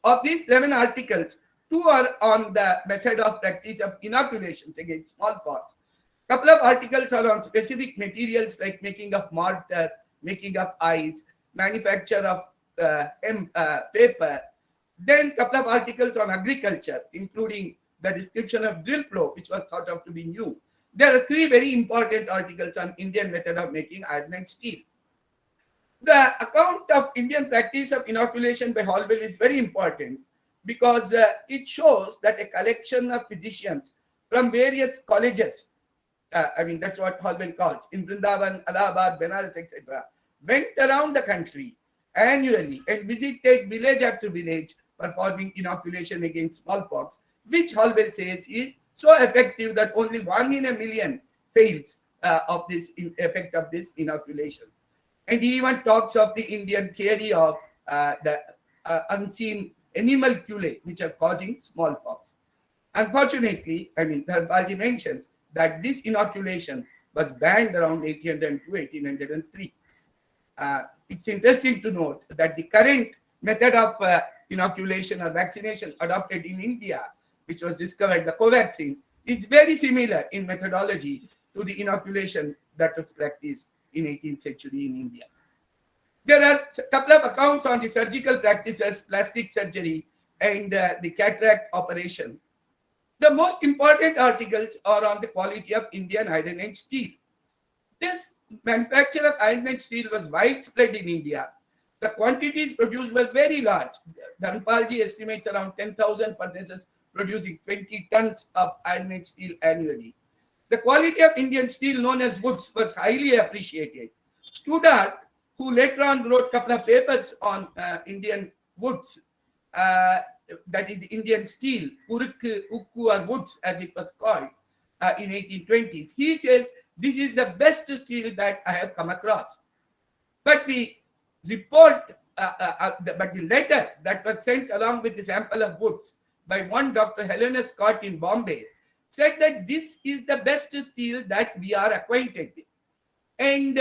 Of these 11 articles, 2 are on the method of practice of inoculations against smallpox. Couple of articles are on specific materials like making of mortar, making of ice, manufacture of paper. Then couple of articles on agriculture, including the description of drill plow, which was thought of to be new. There are 3 very important articles on Indian method of making iron and steel. The account of Indian practice of inoculation by Holwell is very important because it shows that a collection of physicians from various colleges, that's what Holwell calls, in Vrindavan, Allahabad, Benares, etc., went around the country annually and visited village after village performing inoculation against smallpox, which Holwell says is so effective that only 1 in a million fails of this effect of this inoculation. And he even talks of the Indian theory of the unseen animalculae which are causing smallpox. Unfortunately, Dharampal mentions that this inoculation was banned around 1802, 1803. It's interesting to note that the current method of inoculation or vaccination adopted in India, which was discovered, the Covaxin, is very similar in methodology to the inoculation that was practiced in 18th century in India. There are a couple of accounts on the surgical practices, plastic surgery, and the cataract operation. The most important articles are on the quality of Indian iron and steel. This manufacture of iron and steel was widespread in India. The quantities produced were very large. Dharampalji estimates around 10,000 furnaces producing 20 tons of iron and steel annually. The quality of Indian steel known as woods was highly appreciated. Studart, who later on wrote a couple of papers on Indian woods, that is the Indian steel, Uruk, Ukku or woods as it was called in 1820s, he says this is the best steel that I have come across. But the report, but the letter that was sent along with the sample of woods by one Dr. Helena Scott in Bombay said that this is the best steel that we are acquainted with. And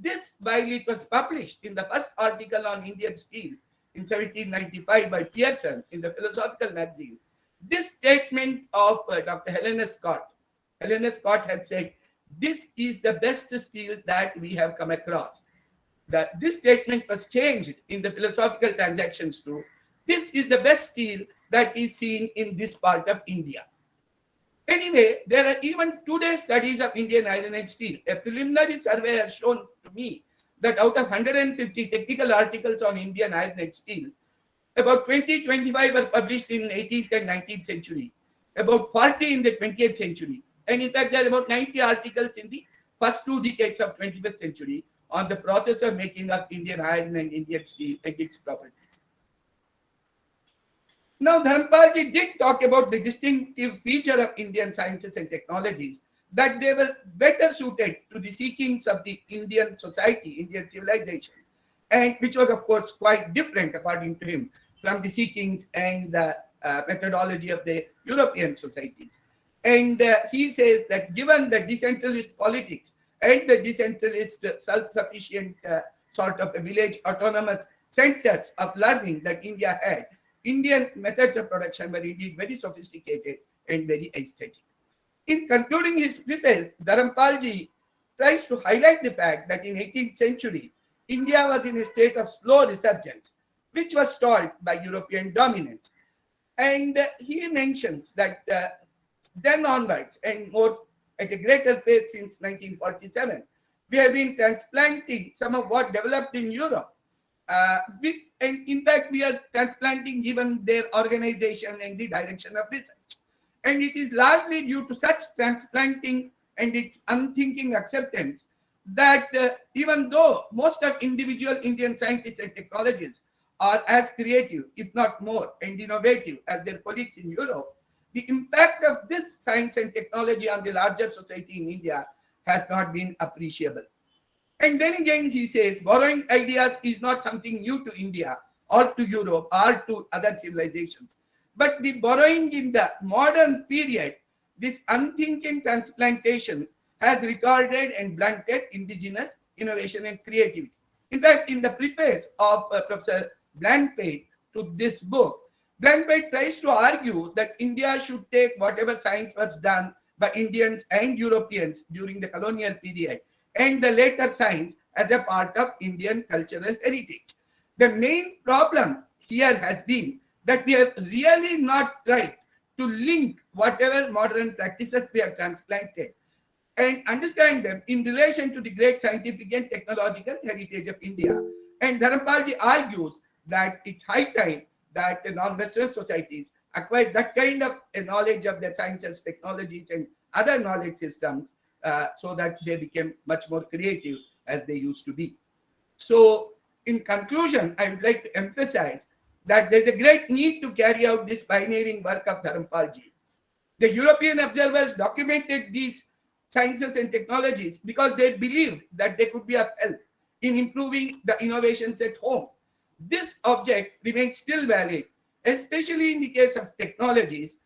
this, while it was published in the first article on Indian steel in 1795 by Pearson in the Philosophical Magazine, this statement of Dr. Helena Scott has said, this is the best steel that we have come across. This statement was changed in the Philosophical Transactions to, this is the best steel that is seen in this part of India. Anyway, there are even today's studies of Indian iron and steel. A preliminary survey has shown to me that out of 150 technical articles on Indian iron and steel, about 20-25 were published in 18th and 19th century, about 40 in the 20th century, and in fact there are about 90 articles in the first 2 decades of 21st century on the process of making up Indian iron and Indian steel and its properties. Now, Dharampalji did talk about the distinctive feature of Indian sciences and technologies, that they were better suited to the seekings of the Indian society, Indian civilization, and which was, of course, quite different, according to him, from the seekings and the methodology of the European societies. And he says that given the decentralist politics and the decentralist self-sufficient sort of a village autonomous centers of learning that India had, Indian methods of production were indeed very sophisticated and very aesthetic. In concluding his preface, Dharampalji tries to highlight the fact that in 18th century, India was in a state of slow resurgence, which was stalled by European dominance. And he mentions that then onwards, and more at a greater pace since 1947, we have been transplanting some of what developed in Europe. And in fact, we are transplanting given their organization and the direction of research. And it is largely due to such transplanting and its unthinking acceptance that even though most of individual Indian scientists and technologists are as creative, if not more, and innovative as their colleagues in Europe, the impact of this science and technology on the larger society in India has not been appreciable. And then again, he says, borrowing ideas is not something new to India or to Europe or to other civilizations. But the borrowing in the modern period, this unthinking transplantation has retarded and blunted indigenous innovation and creativity. In fact, in the preface of Professor Blandpate to this book, Blandpate tries to argue that India should take whatever science was done by Indians and Europeans during the colonial period and the later science as a part of Indian cultural heritage. The main problem here has been that we have really not tried to link whatever modern practices we have transplanted and understand them in relation to the great scientific and technological heritage of India. And Dharampalji argues that it's high time that the non-Western societies acquire that kind of a knowledge of their sciences, technologies, and other knowledge systems so that they become much more creative as they used to be. So, in conclusion, I would like to emphasize that there's a great need to carry out this pioneering work of Dharampalji. The European observers documented these sciences and technologies because they believed that they could be of help in improving the innovations at home. This object remains still valid, especially in the case of technologies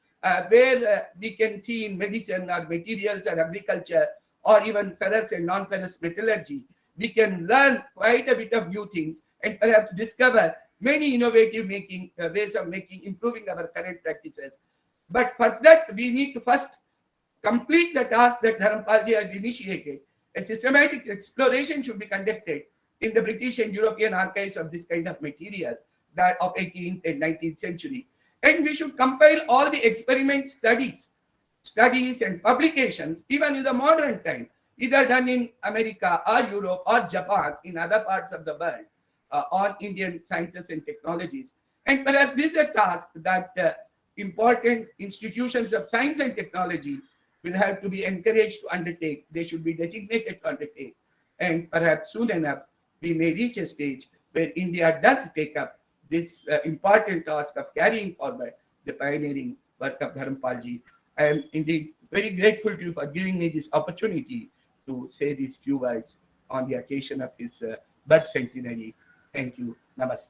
where we can see in medicine or materials or agriculture or even ferrous and non-ferrous metallurgy, we can learn quite a bit of new things and perhaps discover many innovative ways of improving our current practices. But for that, we need to first complete the task that Dharampalji has initiated. A systematic exploration should be conducted in the British and European archives of this kind of material that of 18th and 19th century. And we should compile all the experiment studies and publications, even in the modern time, either done in America or Europe or Japan, in other parts of the world, on Indian sciences and technologies. And perhaps this is a task that important institutions of science and technology will have to be encouraged to undertake. They should be designated to undertake. And perhaps soon enough, we may reach a stage where India does take up this important task of carrying forward the pioneering work of Dharampalji. I am indeed very grateful to you for giving me this opportunity to say these few words on the occasion of his birth centenary. Thank you. Namaste.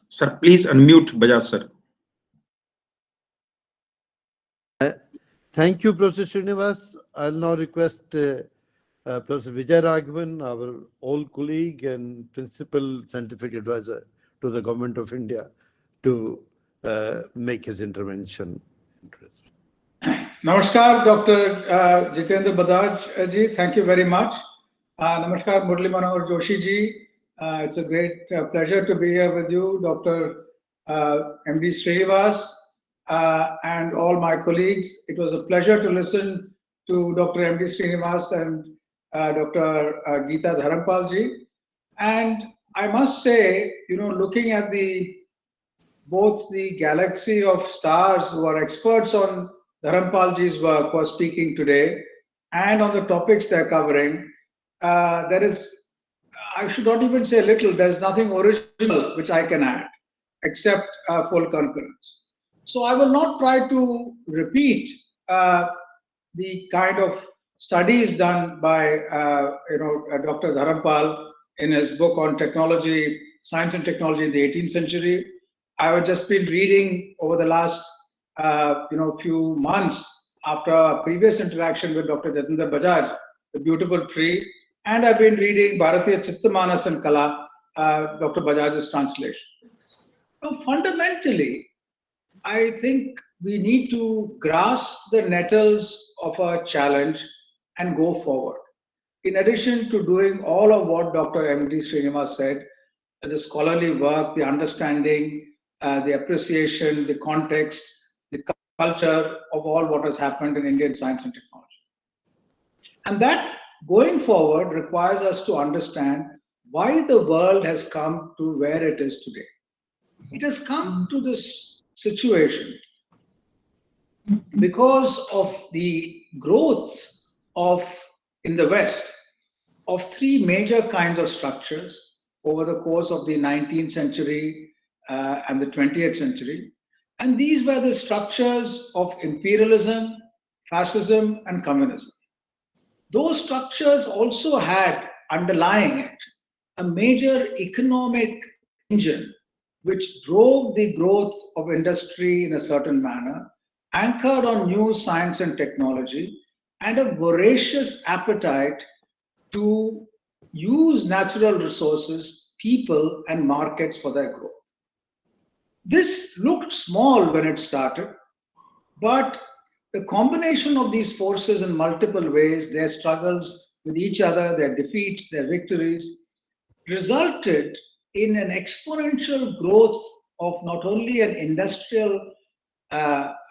Sir, please unmute Bajaj sir. Thank you, Professor Srinivas. I'll now request Professor Vijay Raghavan, our old colleague and principal scientific advisor to the Government of India, to make his intervention. Namaskar, Dr. Jitendra Bajaj ji. Thank you very much. Namaskar, Murli Manohar Joshi ji. It's a great pleasure to be here with you, Dr. MD Srinivas, and all my colleagues. It was a pleasure to listen to Dr. MD Srinivas and Dr. Geeta Dharampal ji. And I must say, looking at both the galaxy of stars who are experts on Dharampal ji's work who are speaking today, and on the topics they're covering, there is, I should not even say little, there's nothing original which I can add, except full concurrence. So I will not try to repeat the kind of studies done by Dr. Dharampal in his book on technology, science and technology in the 18th century. I have just been reading over the last few months after a previous interaction with Dr. Jitendra Bajaj, The Beautiful Tree, and I've been reading Bharatiya Chittamanas and Kala, Dr. Bajaj's translation. Now, fundamentally, I think we need to grasp the nettles of a challenge and go forward. In addition to doing all of what Dr. M.D. Srinivas said, the scholarly work, the understanding, the appreciation, the context, the culture of all what has happened in Indian science and technology. And that, going forward, requires us to understand why the world has come to where it is today. It has come to this situation because of the growth in the West of three major kinds of structures over the course of the 19th century and the 20th century. And these were the structures of imperialism, fascism, and communism. Those structures also had underlying it a major economic engine which drove the growth of industry in a certain manner anchored on new science and technology, and a voracious appetite to use natural resources, people, and markets for their growth. This looked small when it started, but the combination of these forces in multiple ways, their struggles with each other, their defeats, their victories, resulted in an exponential growth of not only an industrial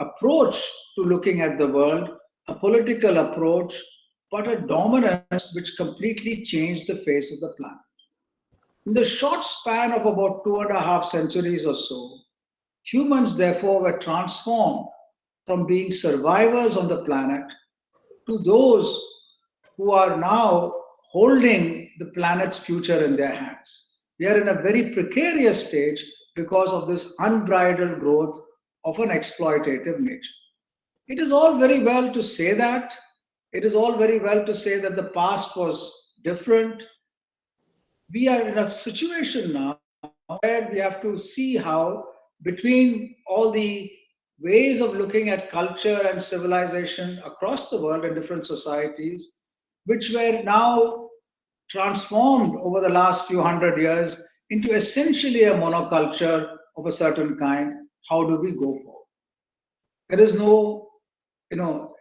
approach to looking at the world, a political approach, but a dominance which completely changed the face of the planet. In the short span of about 2.5 centuries or so, humans therefore were transformed from being survivors on the planet to those who are now holding the planet's future in their hands. We are in a very precarious stage because of this unbridled growth of an exploitative nature. It is all very well to say that. It is all very well to say that the past was different. We are in a situation now where we have to see how, between all the ways of looking at culture and civilization across the world in different societies, which were now transformed over the last few hundred years into essentially a monoculture of a certain kind, how do we go forward? There is no,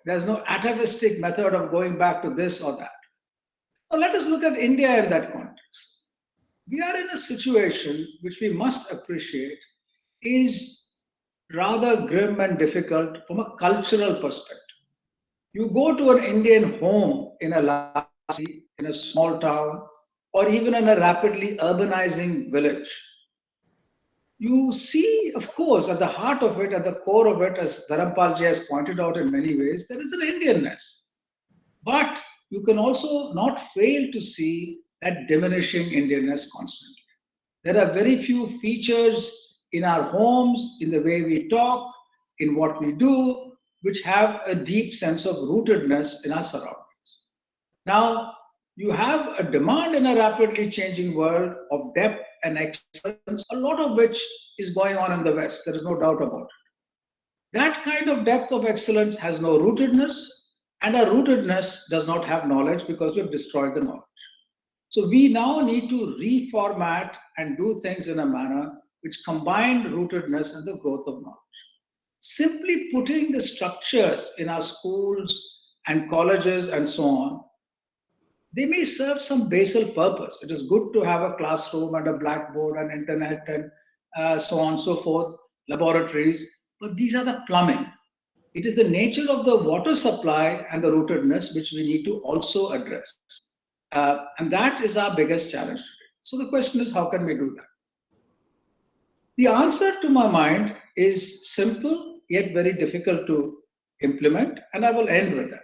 there's no atavistic method of going back to this or that. Now let us look at India in that context. We are in a situation which we must appreciate is rather grim and difficult from a cultural perspective. You go to an Indian home in a large city, in a small town, or even in a rapidly urbanizing village. You see, of course, at the heart of it, at the core of it, as Dharampal ji has pointed out in many ways, there is an Indianness. But you can also not fail to see that diminishing Indianness constantly. There are very few features in our homes, in the way we talk, in what we do, which have a deep sense of rootedness in our surroundings. Now, you have a demand in a rapidly changing world of depth and excellence, a lot of which is going on in the West. There is no doubt about it. That kind of depth of excellence has no rootedness, and our rootedness does not have knowledge because we've destroyed the knowledge. So we now need to reformat and do things in a manner which combine rootedness and the growth of knowledge. Simply putting the structures in our schools and colleges and so on, they may serve some basal purpose. It is good to have a classroom and a blackboard and internet and so on and so forth, laboratories, but these are the plumbing. It is the nature of the water supply and the rootedness which we need to also address. And that is our biggest challenge today. So the question is, how can we do that? The answer to my mind is simple, yet very difficult to implement, and I will end with that.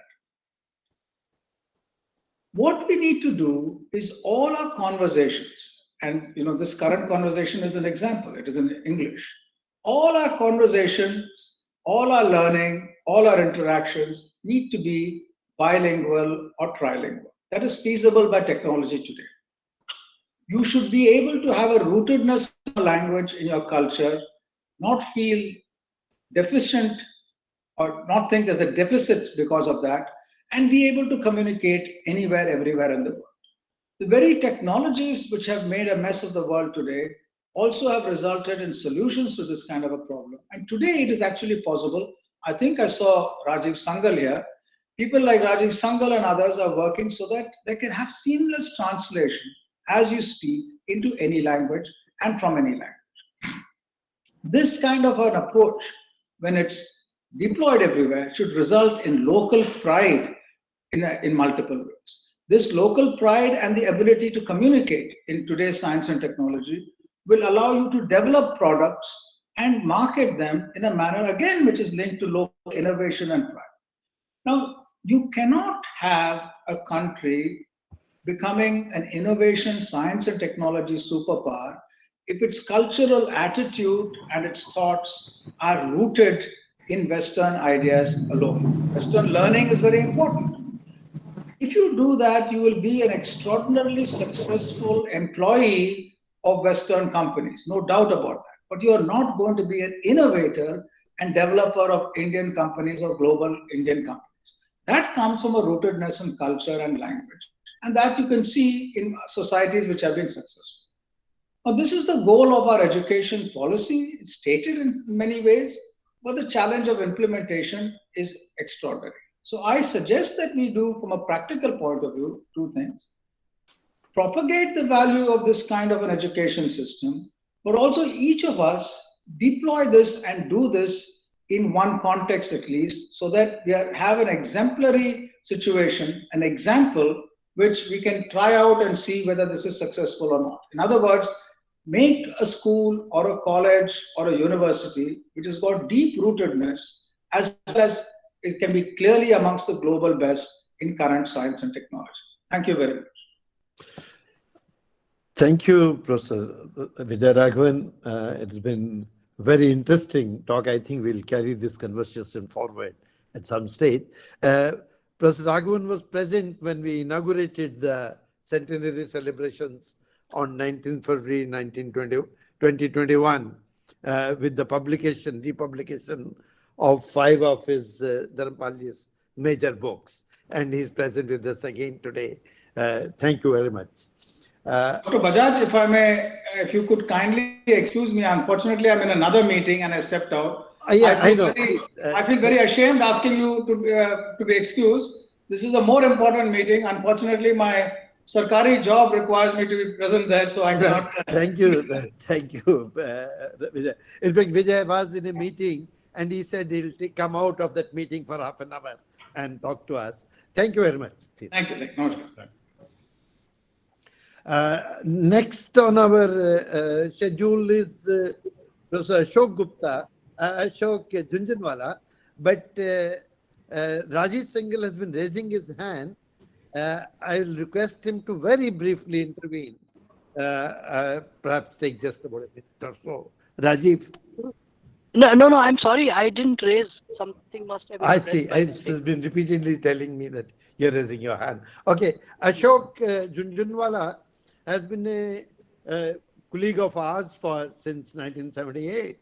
What we need to do is all our conversations, and this current conversation is an example, it is in English. All our conversations, all our learning, all our interactions need to be bilingual or trilingual. That is feasible by technology today. You should be able to have a rootedness in a language in your culture, not feel deficient or not think there's a deficit because of that, and be able to communicate anywhere, everywhere in the world. The very technologies which have made a mess of the world today also have resulted in solutions to this kind of a problem. And today it is actually possible. I think I saw Rajiv Sangal here. People like Rajiv Sangal and others are working so that they can have seamless translation as you speak into any language and from any language. This kind of an approach, when it's deployed everywhere, should result in local pride in multiple ways. This local pride and the ability to communicate in today's science and technology will allow you to develop products and market them in a manner, again, which is linked to local innovation and pride. Now, you cannot have a country becoming an innovation, science and technology superpower if its cultural attitude and its thoughts are rooted in Western ideas alone. Western learning is very important. If you do that, you will be an extraordinarily successful employee of Western companies, no doubt about that. But you are not going to be an innovator and developer of Indian companies or global Indian companies. That comes from a rootedness in culture and language. And that you can see in societies which have been successful. Now, this is the goal of our education policy. It's stated in many ways, but the challenge of implementation is extraordinary. So I suggest that we do, from a practical point of view, two things. Propagate the value of this kind of an education system, but also each of us deploy this and do this in one context at least, so that we have an exemplary situation, an example which we can try out and see whether this is successful or not. In other words, make a school or a college or a university which has got deep rootedness, as well as it can be clearly amongst the global best in current science and technology. Thank you very much. Thank you, Professor Vijay Raghavan. It's been very interesting talk. I think we'll carry this conversation forward at some stage. Professor Raghavan was present when we inaugurated the centenary celebrations on 19th February 2021 with the republication of 5 of his Dharampalji's major books. And he's present with us again today. Thank you very much. Dr. Bajaj, if you could kindly excuse me, unfortunately I'm in another meeting and I stepped out. I feel very ashamed asking you to be excused. This is a more important meeting. Unfortunately, my Sarkari job requires me to be present there, so I cannot. Thank you. Thank you. In fact, Vijay was in a meeting and he said he'll come out of that meeting for half an hour and talk to us. Thank you very much. Please. Thank you. Next on our schedule is Professor Ashok Gupta, Ashok Jhunjhunwala, but Rajiv Singhal has been raising his hand. I will request him to very briefly intervene, perhaps take just about a minute or so. Rajiv. No, I'm sorry, I didn't raise. Something must have been I see. It's been repeatedly telling me that you're raising your hand. Okay, Ashok Jhunjhunwala has been a colleague of ours since 1978.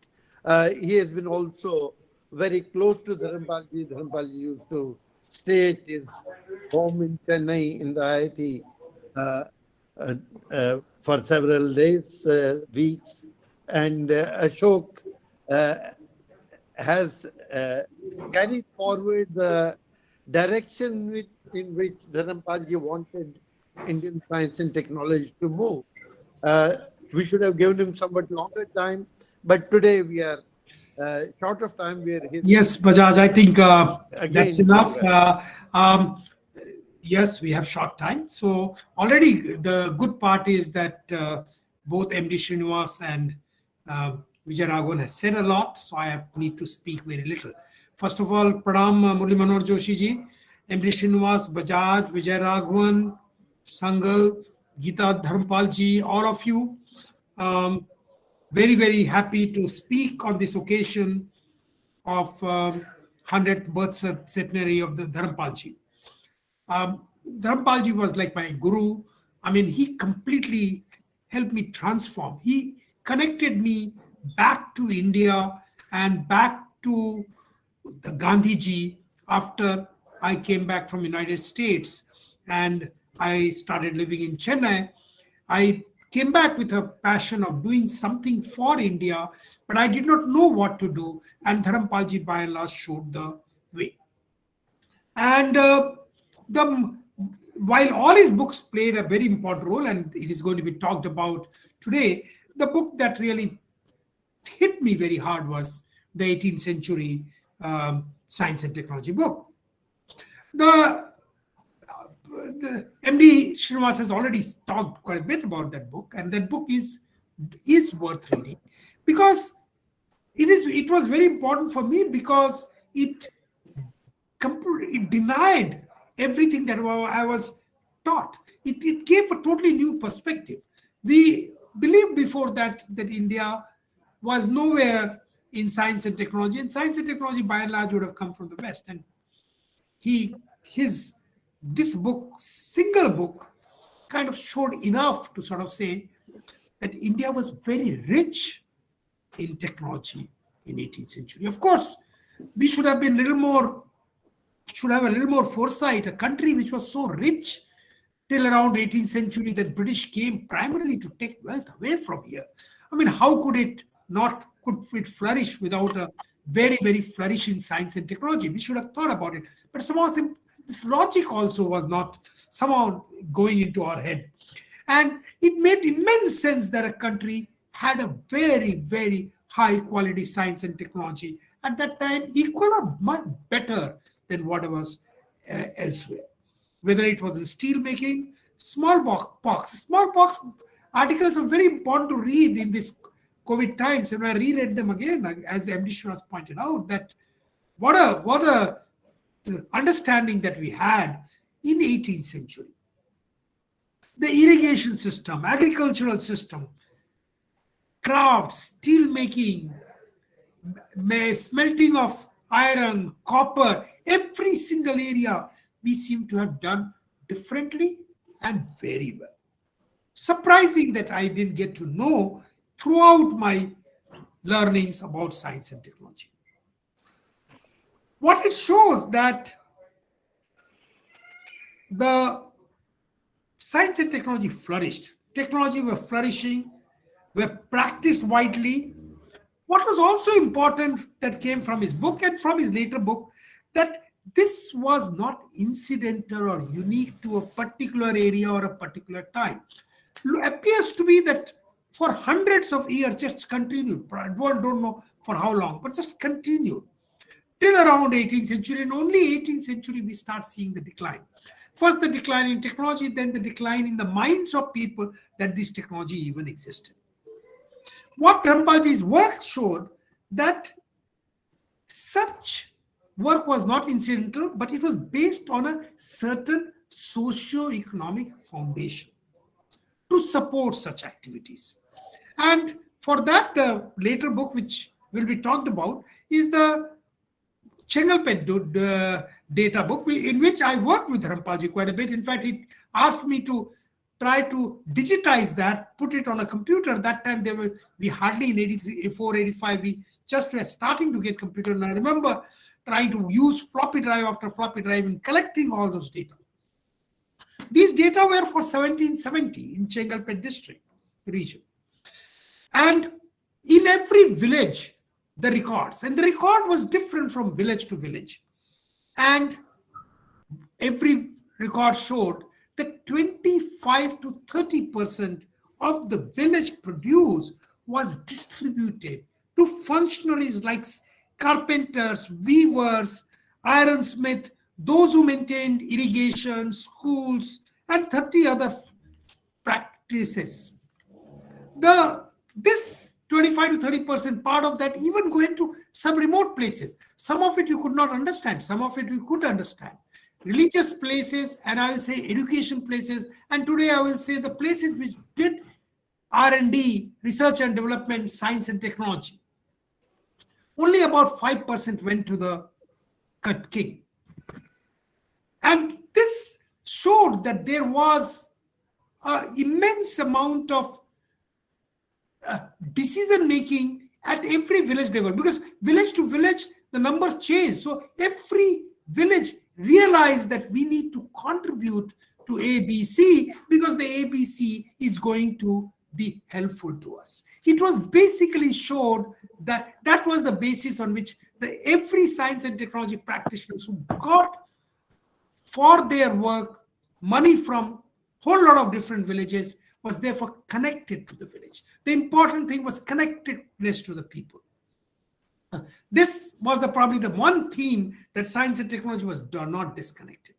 He has been also very close to Dharampalji. Dharampalji used to stay at his home in Chennai in the IIT for several days, weeks. And Ashok has carried forward the direction in which Dharampalji wanted Indian science and technology to move. We should have given him somewhat longer time, but today we are short of time. We are here. Yes, Bajaj, I think that's enough. Yes, we have short time. So already the good part is that both MD Srinivas and Vijay Raghavan has said a lot, so I need to speak very little. First of all, Pranam Murli Manohar Joshi ji, MD Srinivas, Bajaj, Vijay Raghavan, Sangal, Geeta Dharampal ji, all of you. Very, very happy to speak on this occasion of 100th birth centenary of the Dharampal ji. Dharampal ji was like my guru. I mean, he completely helped me transform. He connected me back to India and back to the Gandhi ji after I came back from United States and I started living in Chennai. I came back with a passion of doing something for India, but I did not know what to do. And Dharampal ji by and large showed the way. And while all his books played a very important role, and it is going to be talked about today, the book that really hit me very hard was the 18th century science and technology book. The MD Srinivas has already talked quite a bit about that book, and that book is worth reading because it was very important for me because it denied everything that I was taught. It gave a totally new perspective. We believed before that India was nowhere in science and technology, and science and technology by and large would have come from the West. And this book, single book, kind of showed enough to sort of say that India was very rich in technology. in 18th century. Of course, we should have been a little more foresight. A country which was so rich till around 18th century that British came primarily to take wealth away from here. I mean, how could it flourish without a very, very flourishing science and technology? We should have thought about it. But somehow this logic also was not somehow going into our head. And it made immense sense that a country had a very, very high quality science and technology at that time, equal or much better than what was elsewhere. Whether it was in steel making, smallpox articles are very important to read in this COVID times. And I reread them again, as MD Srinivas pointed out, that what a understanding that we had in the 18th century. The irrigation system, agricultural system, crafts, steel making, smelting of iron, copper, every single area we seem to have done differently and very well. Surprising that I didn't get to know throughout my learnings about science and technology. What it shows that the science and technology flourished. Technology were flourishing, were practiced widely. What was also important that came from his book and from his later book, that this was not incidental or unique to a particular area or a particular time. It appears to be that for hundreds of years just continued. I don't know for how long, but just continued. Till around 18th century, and only 18th century we start seeing the decline. First the decline in technology, then the decline in the minds of people that this technology even existed. What Dharampalji's work showed that such work was not incidental, but it was based on a certain socio-economic foundation to support such activities. And for that, the later book which will be talked about is the Chengalpet data book, in which I worked with Dharampalji quite a bit. In fact, he asked me to try to digitize that, put it on a computer. That time we hardly in 84, 85, we just were starting to get computer. And I remember trying to use floppy drive after floppy drive and collecting all those data. These data were for 1770 in Chengalpet district region. And in every village, the records, and the record was different from village to village. And every record showed that 25 to 30% of the village produce was distributed to functionaries like carpenters, weavers, ironsmith, those who maintained irrigation, schools, and 30 other practices. This 25 to 30% part of that even going to some remote places. Some of it you could not understand, some of it you could understand. Religious places, and I will say education places, and today I will say the places which did R&D, research and development, science and technology. Only about 5% went to the king. And this showed that there was an immense amount of decision making at every village level, because village to village the numbers change. So every village realized that we need to contribute to ABC because the ABC is going to be helpful to us. It was basically showed that that was the basis on which every science and technology practitioners who got for their work money from a whole lot of different villages was therefore connected to the village. The important thing was connectedness to the people. This was probably the one theme that science and technology was not disconnected.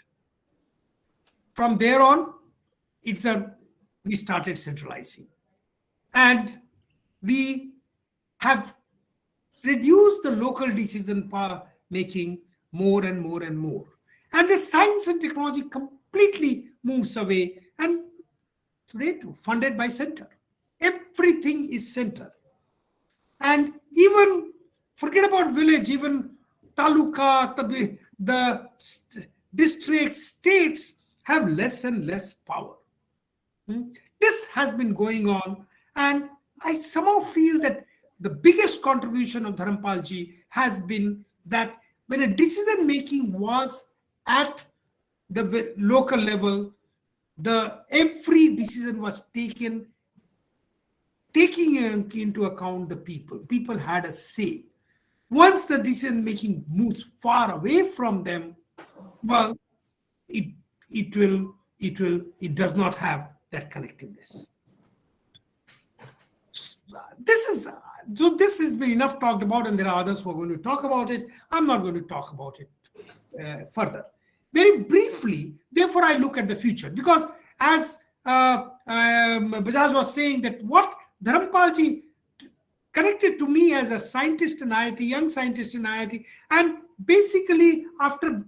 From there on, we started centralizing. And we have reduced the local decision power making more and more and more. And the science and technology completely moves away, and today too, funded by center. Everything is center. And even, forget about village, even taluka, the district, states have less and less power. This has been going on, and I somehow feel that the biggest contribution of Dharampal ji has been that when a decision making was at the local level, every decision was taking into account the people. People had a say. Once the decision making moves far away from them, well, it does not have that connectiveness. This has been enough talked about, and there are others who are going to talk about it. I'm not going to talk about it further. Very briefly, therefore, I look at the future, because as Bajaj was saying, that what Dharampal ji connected to me as a scientist in IIT, young scientist in IIT, and basically after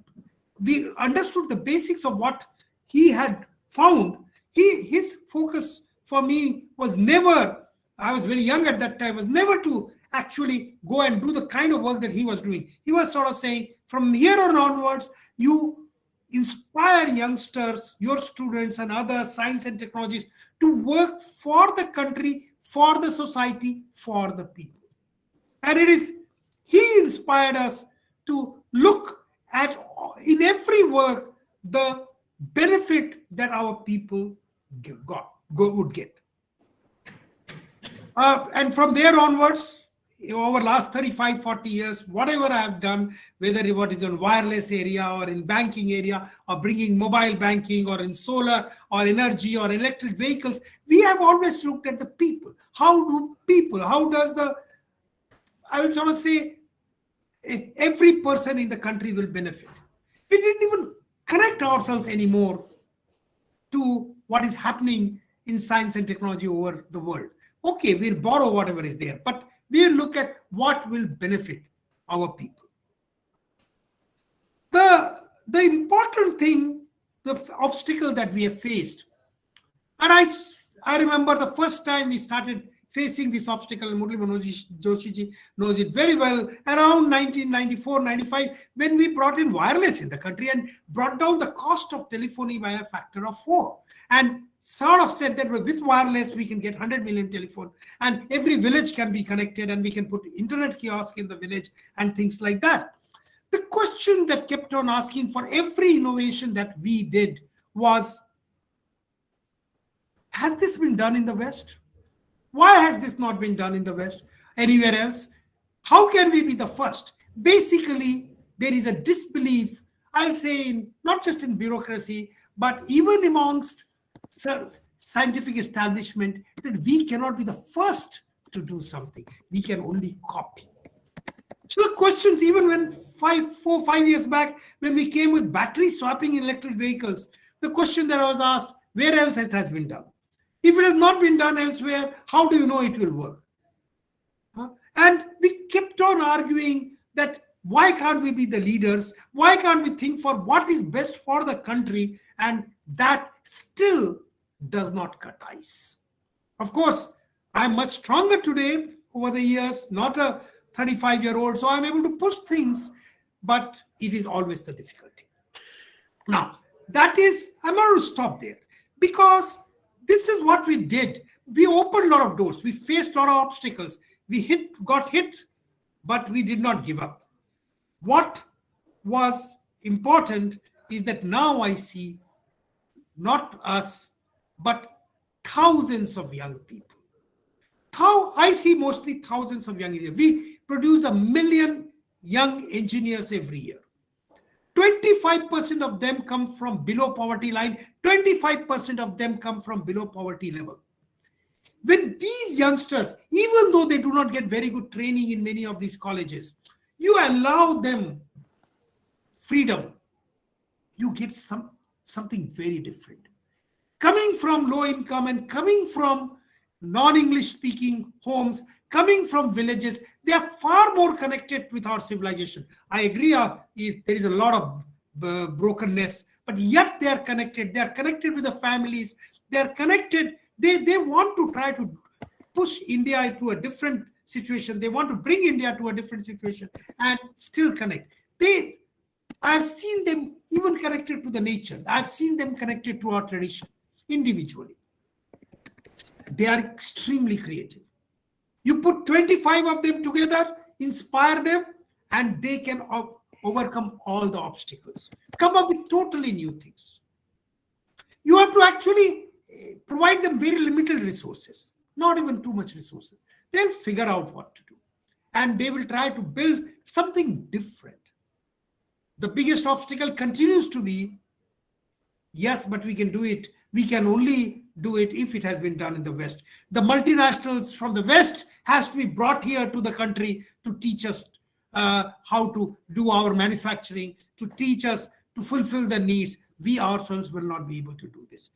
we understood the basics of what he had found, his focus for me was never, I was very young at that time, was never to actually go and do the kind of work that he was doing. He was sort of saying, from here on onwards, you inspire youngsters, your students and other science and technologies to work for the country, for the society, for the people. And he inspired us to look at, in every work, the benefit that our people would get. And from there onwards, over last 35, 40 years, whatever I have done, whether it is in wireless area or in banking area or bringing mobile banking or in solar or energy or electric vehicles, we have always looked at the people. How does I would sort of say, every person in the country will benefit. We didn't even connect ourselves anymore to what is happening in science and technology over the world. Okay, we'll borrow whatever is there, but we'll look at what will benefit our people. The important thing, the obstacle that we have faced, and I remember the first time we started facing this obstacle, and Murli Manoj Joshi ji knows it very well, around 1994-95, when we brought in wireless in the country and brought down the cost of telephony by a factor of 4. And sort of said that with wireless, we can get 100 million telephone, and every village can be connected, and we can put internet kiosk in the village and things like that. The question that kept on asking for every innovation that we did was, has this been done in the West? Why has this not been done in the West? Anywhere else? How can we be the first? Basically, there is a disbelief, I'll say, not just in bureaucracy, but even amongst scientific establishment, that we cannot be the first to do something. We can only copy. So the questions, even when 4 or 5 years back, when we came with battery swapping in electric vehicles, the question that I was asked, where else it has been done? If it has not been done elsewhere, how do you know it will work? And we kept on arguing that why can't we be the leaders? Why can't we think for what is best for the country? And that still does not cut ice. Of course, I'm much stronger today over the years, not a 35-year-old, so I'm able to push things, but it is always the difficulty. Now, I'm going to stop there, because this is what we did. We opened a lot of doors. We faced a lot of obstacles. We got hit, but we did not give up. What was important is that now I see not us, but thousands of young people. I see mostly thousands of young engineers. We produce 1 million young engineers every year. 25% of them come from below poverty line. 25% of them come from below poverty level. When these youngsters, even though they do not get very good training in many of these colleges, you allow them freedom, you get something very different. Coming from low income and coming from non-English speaking homes, coming from villages, they are far more connected with our civilization. I agree, there is a lot of brokenness, but yet they are connected. They are connected with the families. They are connected. They want to try to push India to a different situation. They want to bring India to a different situation and still connect. I've seen them even connected to the nature. I've seen them connected to our tradition individually. They are extremely creative. You put 25 of them together, inspire them, and they can overcome all the obstacles, come up with totally new things. You have to actually provide them very limited resources, not even too much resources. They'll figure out what to do, and they will try to build something different. The biggest obstacle continues to be, yes, but we can do it. We can only do it if it has been done in the West. The multinationals from the West has to be brought here to the country to teach us how to do our manufacturing, to teach us to fulfill the needs. We ourselves will not be able to do this.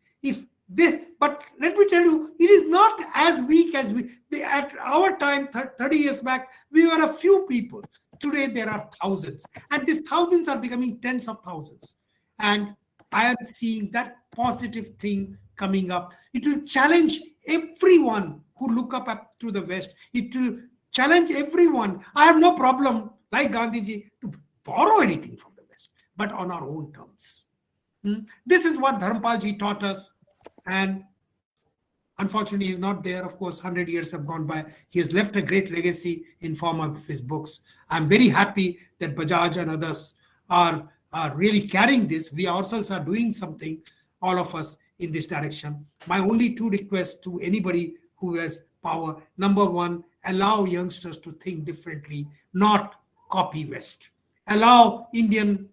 But let me tell you, it is not as weak as at our time, 30 years back, we were a few people. Today there are thousands, and these thousands are becoming tens of thousands. And I am seeing that positive thing coming up. It will challenge everyone who look up to the West. It will challenge everyone. I have no problem, like Gandhiji, to borrow anything from the West, but on our own terms. This is what Dharampalji taught us. And unfortunately, he's not there. Of course, 100 years have gone by. He has left a great legacy in form of his books. I'm very happy that Bajaj and others are really carrying this. We ourselves are doing something, all of us, in this direction. My only two requests to anybody who has power: number one, allow youngsters to think differently, not copy West. Allow Indian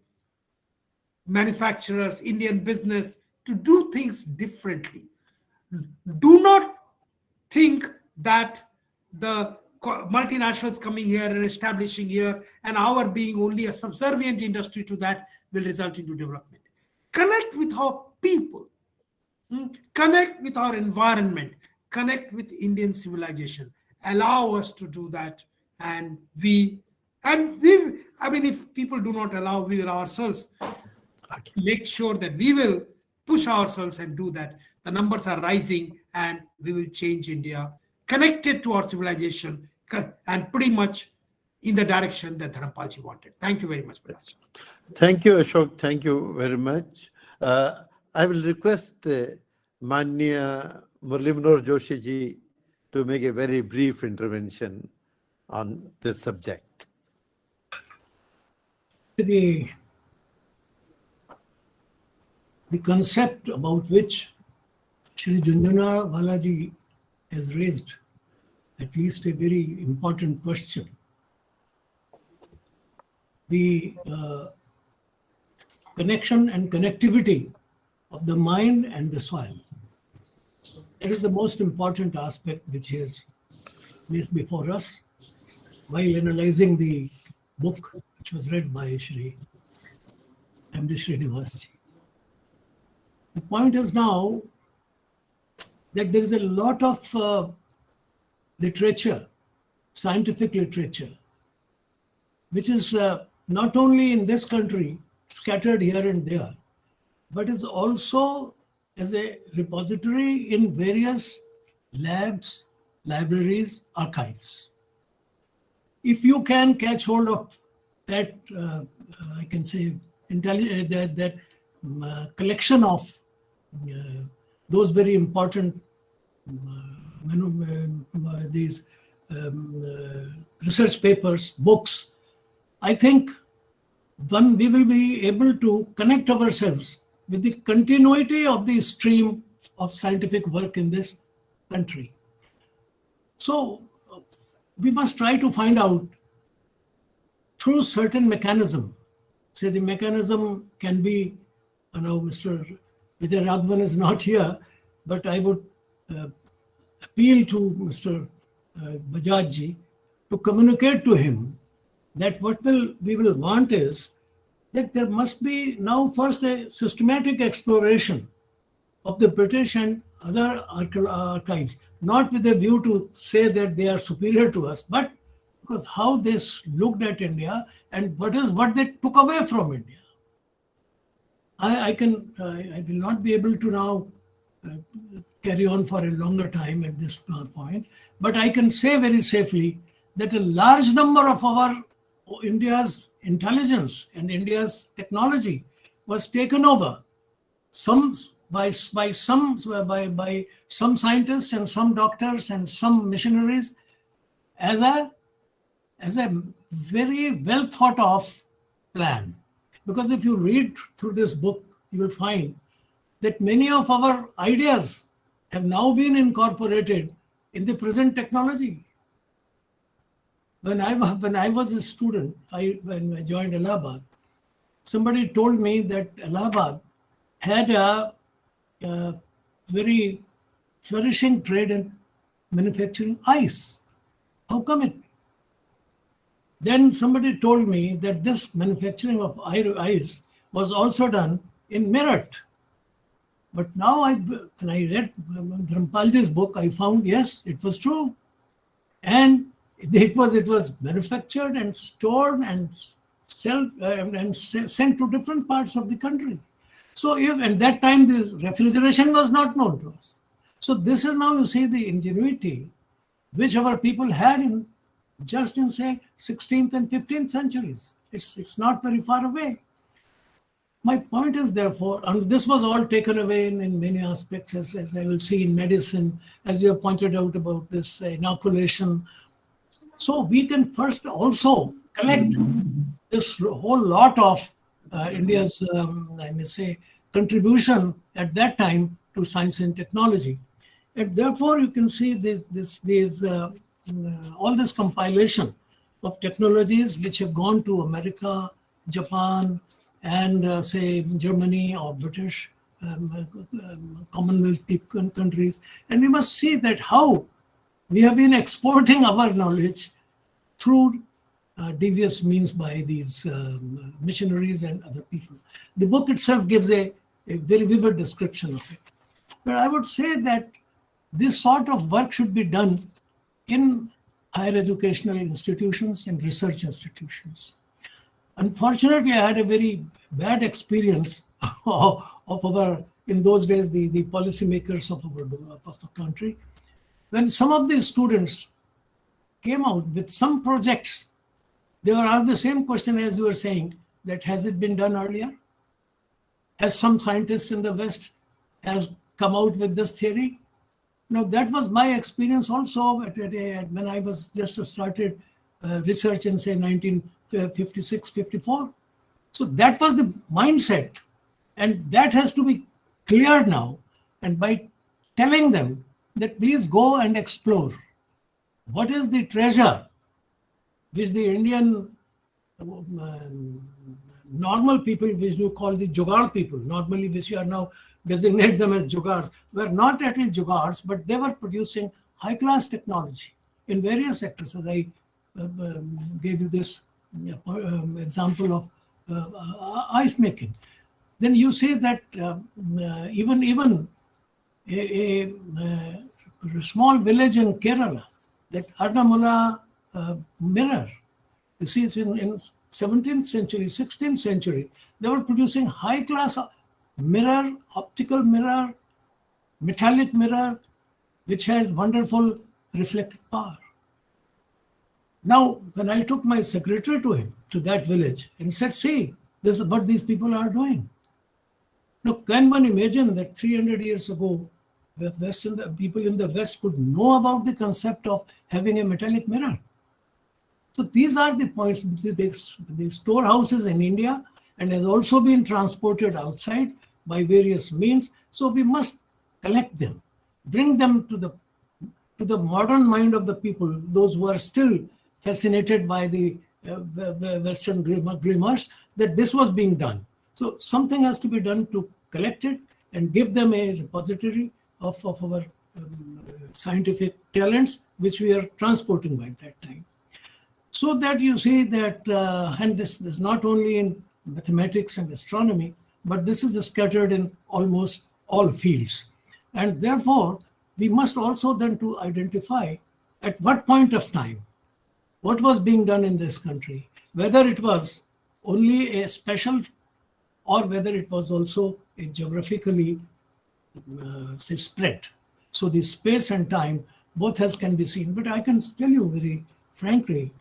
manufacturers, Indian business to do things differently. Do not think that the multinationals coming here and establishing here and our being only a subservient industry to that will result into development. Connect with our people, connect with our environment, connect with Indian civilization. Allow us to do that, and if people do not allow, we will ourselves make sure that we will push ourselves and do that. The numbers are rising, and we will change India, connected to our civilization, and pretty much in the direction that Dharampalji wanted. Thank you very much, Bajaj. Thank you, Ashok. Thank you very much. I will request Manya Murli Manohar Joshi ji to make a very brief intervention on this subject. The concept about which Shri Jhunjhunwala ji has raised at least a very important question. The connection and connectivity of the mind and the soil. That is the most important aspect which he has placed before us while analyzing the book which was read by Shri M.D. Srinivas ji. The point is now that there is a lot of literature, scientific literature, which is not only in this country, scattered here and there, but is also as a repository in various labs, libraries, archives. If you can catch hold of that, I can say, that collection of those very important these research papers, books, I think we will be able to connect ourselves with the continuity of the stream of scientific work in this country. So we must try to find out through certain mechanism. Say the mechanism can be, Mr. Vijay Raghavan is not here, but I would appeal to Mr. Bajaj ji to communicate to him that what we will want is that there must be now first a systematic exploration of the British and other archives, not with a view to say that they are superior to us, but because how they looked at India and what they took away from India. I will not be able to now carry on for a longer time at this point, but I can say very safely that a large number of our India's intelligence and India's technology was taken over, by some scientists and some doctors and some missionaries, as a very well thought of plan. Because if you read through this book, you will find that many of our ideas have now been incorporated in the present technology. When I was a student, when I joined Allahabad, somebody told me that Allahabad had a very flourishing trade in manufacturing ice. How come it? Then somebody told me that this manufacturing of ice was also done in Meerut. But now when I read Dharampalji's book, I found, yes, it was true. And it was manufactured and stored and sent to different parts of the country. So at that time, the refrigeration was not known to us. So this is now, you see, the ingenuity which our people had in say 16th and 15th centuries. It's not very far away. My point is, therefore, and this was all taken away in many aspects, as I will see in medicine, as you have pointed out about this inoculation. So we can first also collect this whole lot of India's, I may say, contribution at that time to science and technology. And therefore, you can see all this compilation of technologies which have gone to America, Japan, and say Germany or British Commonwealth countries. And we must see that how we have been exporting our knowledge through devious means by these missionaries and other people. The book itself gives a very vivid description of it. But I would say that this sort of work should be done in higher educational institutions and research institutions. Unfortunately, I had a very bad experience of our, in those days, the policymakers of the country. When some of these students came out with some projects, they were asked the same question as you were saying, that has it been done earlier? Has some scientist in the West has come out with this theory? Now, that was my experience also when I was just started research in, say, 1956, 54. So that was the mindset. And that has to be cleared now. And by telling them that please go and explore what is the treasure which the Indian normal people, which you call the Jugaad people, normally which you are now designate them as Jugads, were not at least Jugads, but they were producing high-class technology in various sectors. As I gave you this example of ice making. Then you say that even a small village in Kerala, that Arnamula mirror, you see it in 17th century, 16th century, they were producing high-class mirror, optical mirror, metallic mirror, which has wonderful reflective power. Now, when I took my secretary to him, to that village, and said, see, this is what these people are doing. Now, can one imagine that 300 years ago, the people in the West could know about the concept of having a metallic mirror? So these are the points, the storehouses in India, and has also been transported outside by various means. So we must collect them, bring them to the modern mind of the people, those who are still fascinated by the Western glimmers, that this was being done. So something has to be done to collect it and give them a repository of our scientific talents, which we are transporting by that time. So that you see that, and this is not only in mathematics and astronomy, but this is scattered in almost all fields. And therefore, we must also then to identify at what point of time, what was being done in this country, whether it was only a special or whether it was also a geographically say spread. So the space and time, both can be seen. But I can tell you very frankly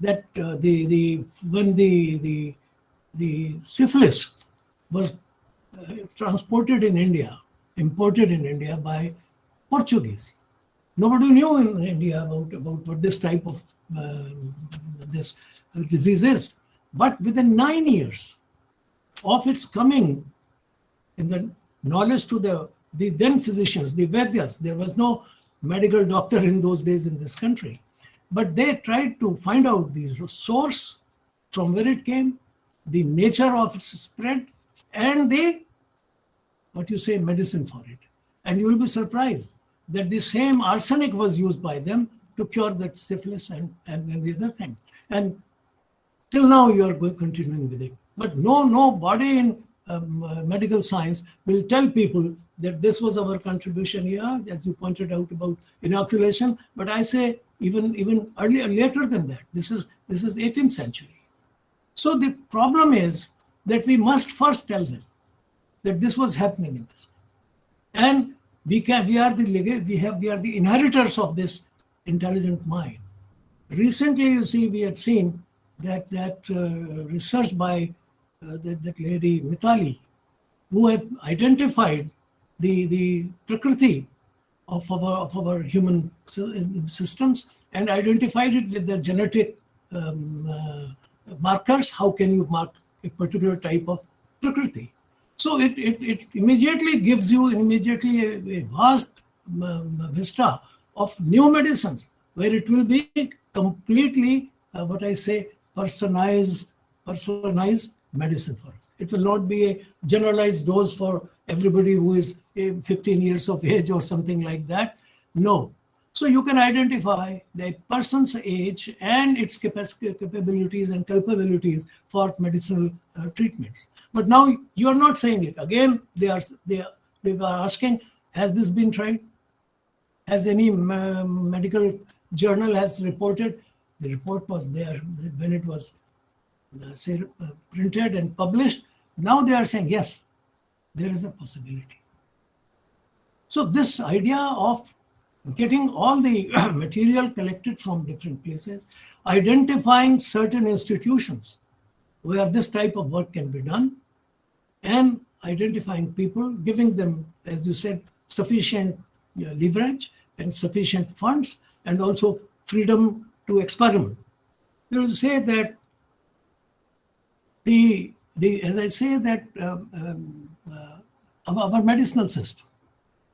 that when the syphilis was transported in India, imported in India by Portuguese. Nobody knew in India about what this type of this disease is. But within 9 years of its coming in the knowledge to the then physicians, the Vaidyas, there was no medical doctor in those days in this country. But they tried to find out the source from where it came, the nature of its spread, and medicine for it. And you will be surprised that the same arsenic was used by them to cure that syphilis and the other thing. And till now you are continuing with it. But no body in medical science will tell people that this was our contribution here, as you pointed out about inoculation. But I say even earlier, later than that. This is 18th century. So the problem is that we must first tell them that this was happening in this, and we are the inheritors of this intelligent mind. Recently, you see, we had seen that research by that lady Mitali, who had identified the prakriti of our human systems and identified it with the genetic markers. How can you mark a particular type of prakriti? So it immediately gives you a vast vista of new medicines, where it will be completely personalized medicine for us. It will not be a generalized dose for everybody who is 15 years of age or something like that. No. So you can identify the person's age and its capabilities and capabilities for medicinal treatments. But now you are not saying it. Again, they are asking, has this been tried? Has any medical journal has reported? The report was there when it was printed and published. Now they are saying, yes, there is a possibility. So this idea of getting all the material collected from different places, identifying certain institutions where this type of work can be done, and identifying people, giving them, as you said, sufficient leverage and sufficient funds, and also freedom to experiment. You will say that our medicinal system,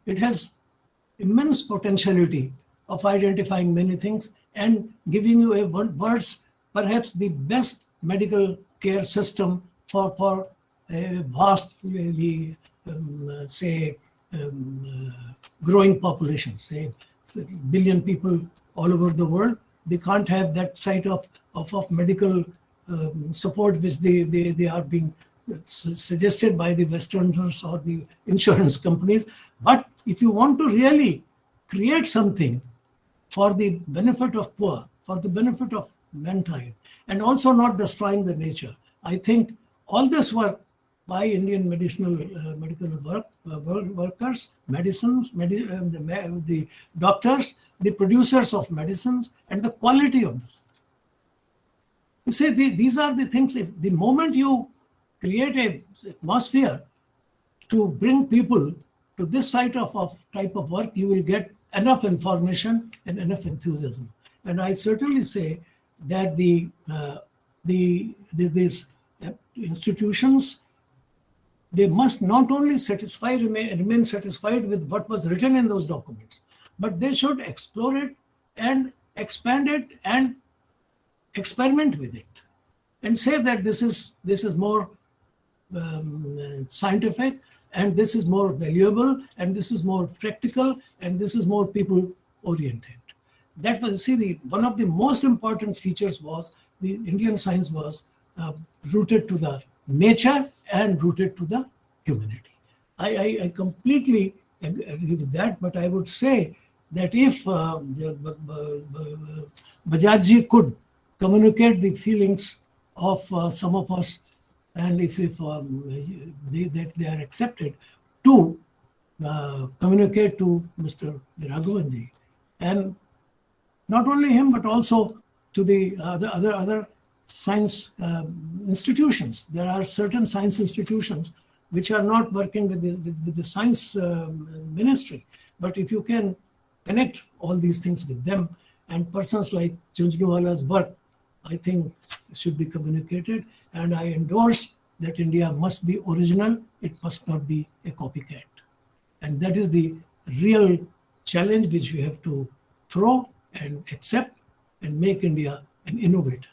it has immense potentiality of identifying many things and giving you perhaps the best medical care system for a vast, growing population, say billion people all over the world. They can't have that side of medical support which they are being suggested by the Westerners or the insurance companies. But if you want to really create something for the benefit of poor, for the benefit of mankind, and also not destroying the nature, I think all this work by Indian medical workers, the doctors, the producers of medicines, and the quality of this. You say these are the things. If the moment you create an atmosphere to bring people to this type of work, you will get enough information and enough enthusiasm. And I certainly say that these institutions, they must not only remain satisfied with what was written in those documents, but they should explore it and expand it and experiment with it, and say that this is more scientific, and this is more valuable, and this is more practical, and this is more people oriented. That was, one of the most important features was the Indian science was rooted to the nature and rooted to the humanity. I completely agree with that, but I would say that if Bajajji could communicate the feelings of some of us, and if they are accepted, to communicate to Mr. Raghavanji, and not only him, but also to the other science institutions. There are certain science institutions which are not working with the science ministry. But if you can connect all these things with them. And persons like Jhunjhunwala's work, I think, should be communicated. And I endorse that India must be original. It must not be a copycat. And that is the real challenge which we have to throw and accept and make India an innovator.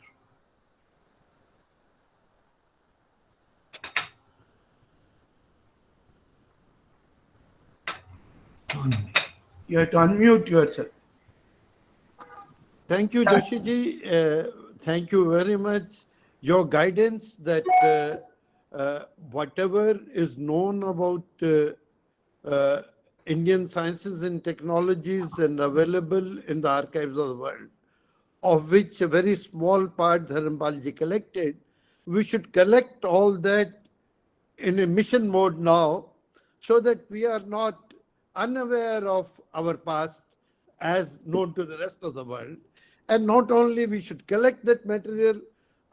You have to unmute yourself. Thank you, Joshiji. Thank you very much. Your guidance that whatever is known about Indian sciences and technologies and available in the archives of the world, of which a very small part Dharampalji collected, we should collect all that in a mission mode now, so that we are not unaware of our past as known to the rest of the world. And not only we should collect that material,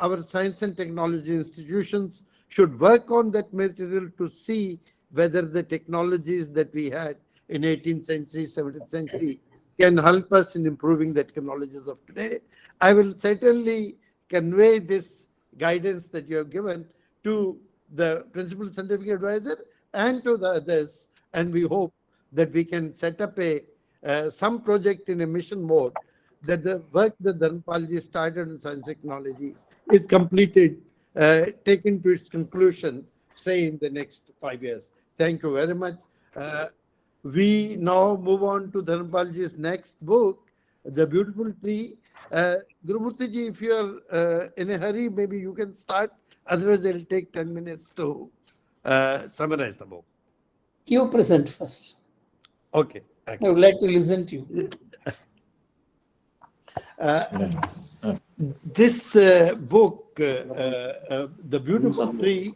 our science and technology institutions should work on that material to see whether the technologies that we had in 18th century, 17th century can help us in improving the technologies of today. I will certainly convey this guidance that you have given to the principal scientific advisor and to the others, and we hope that we can set up some project in a mission mode, that the work that Dharampalji started in science technology is completed, taken to its conclusion, say in the next 5 years. Thank you very much. We now move on to Dharampalji's next book, The Beautiful Tree. Gurumurthy ji, if you are in a hurry, maybe you can start. Otherwise, it will take 10 minutes to summarize the book. You present first. Okay. I would like to listen to you. This book, The Beautiful Tree,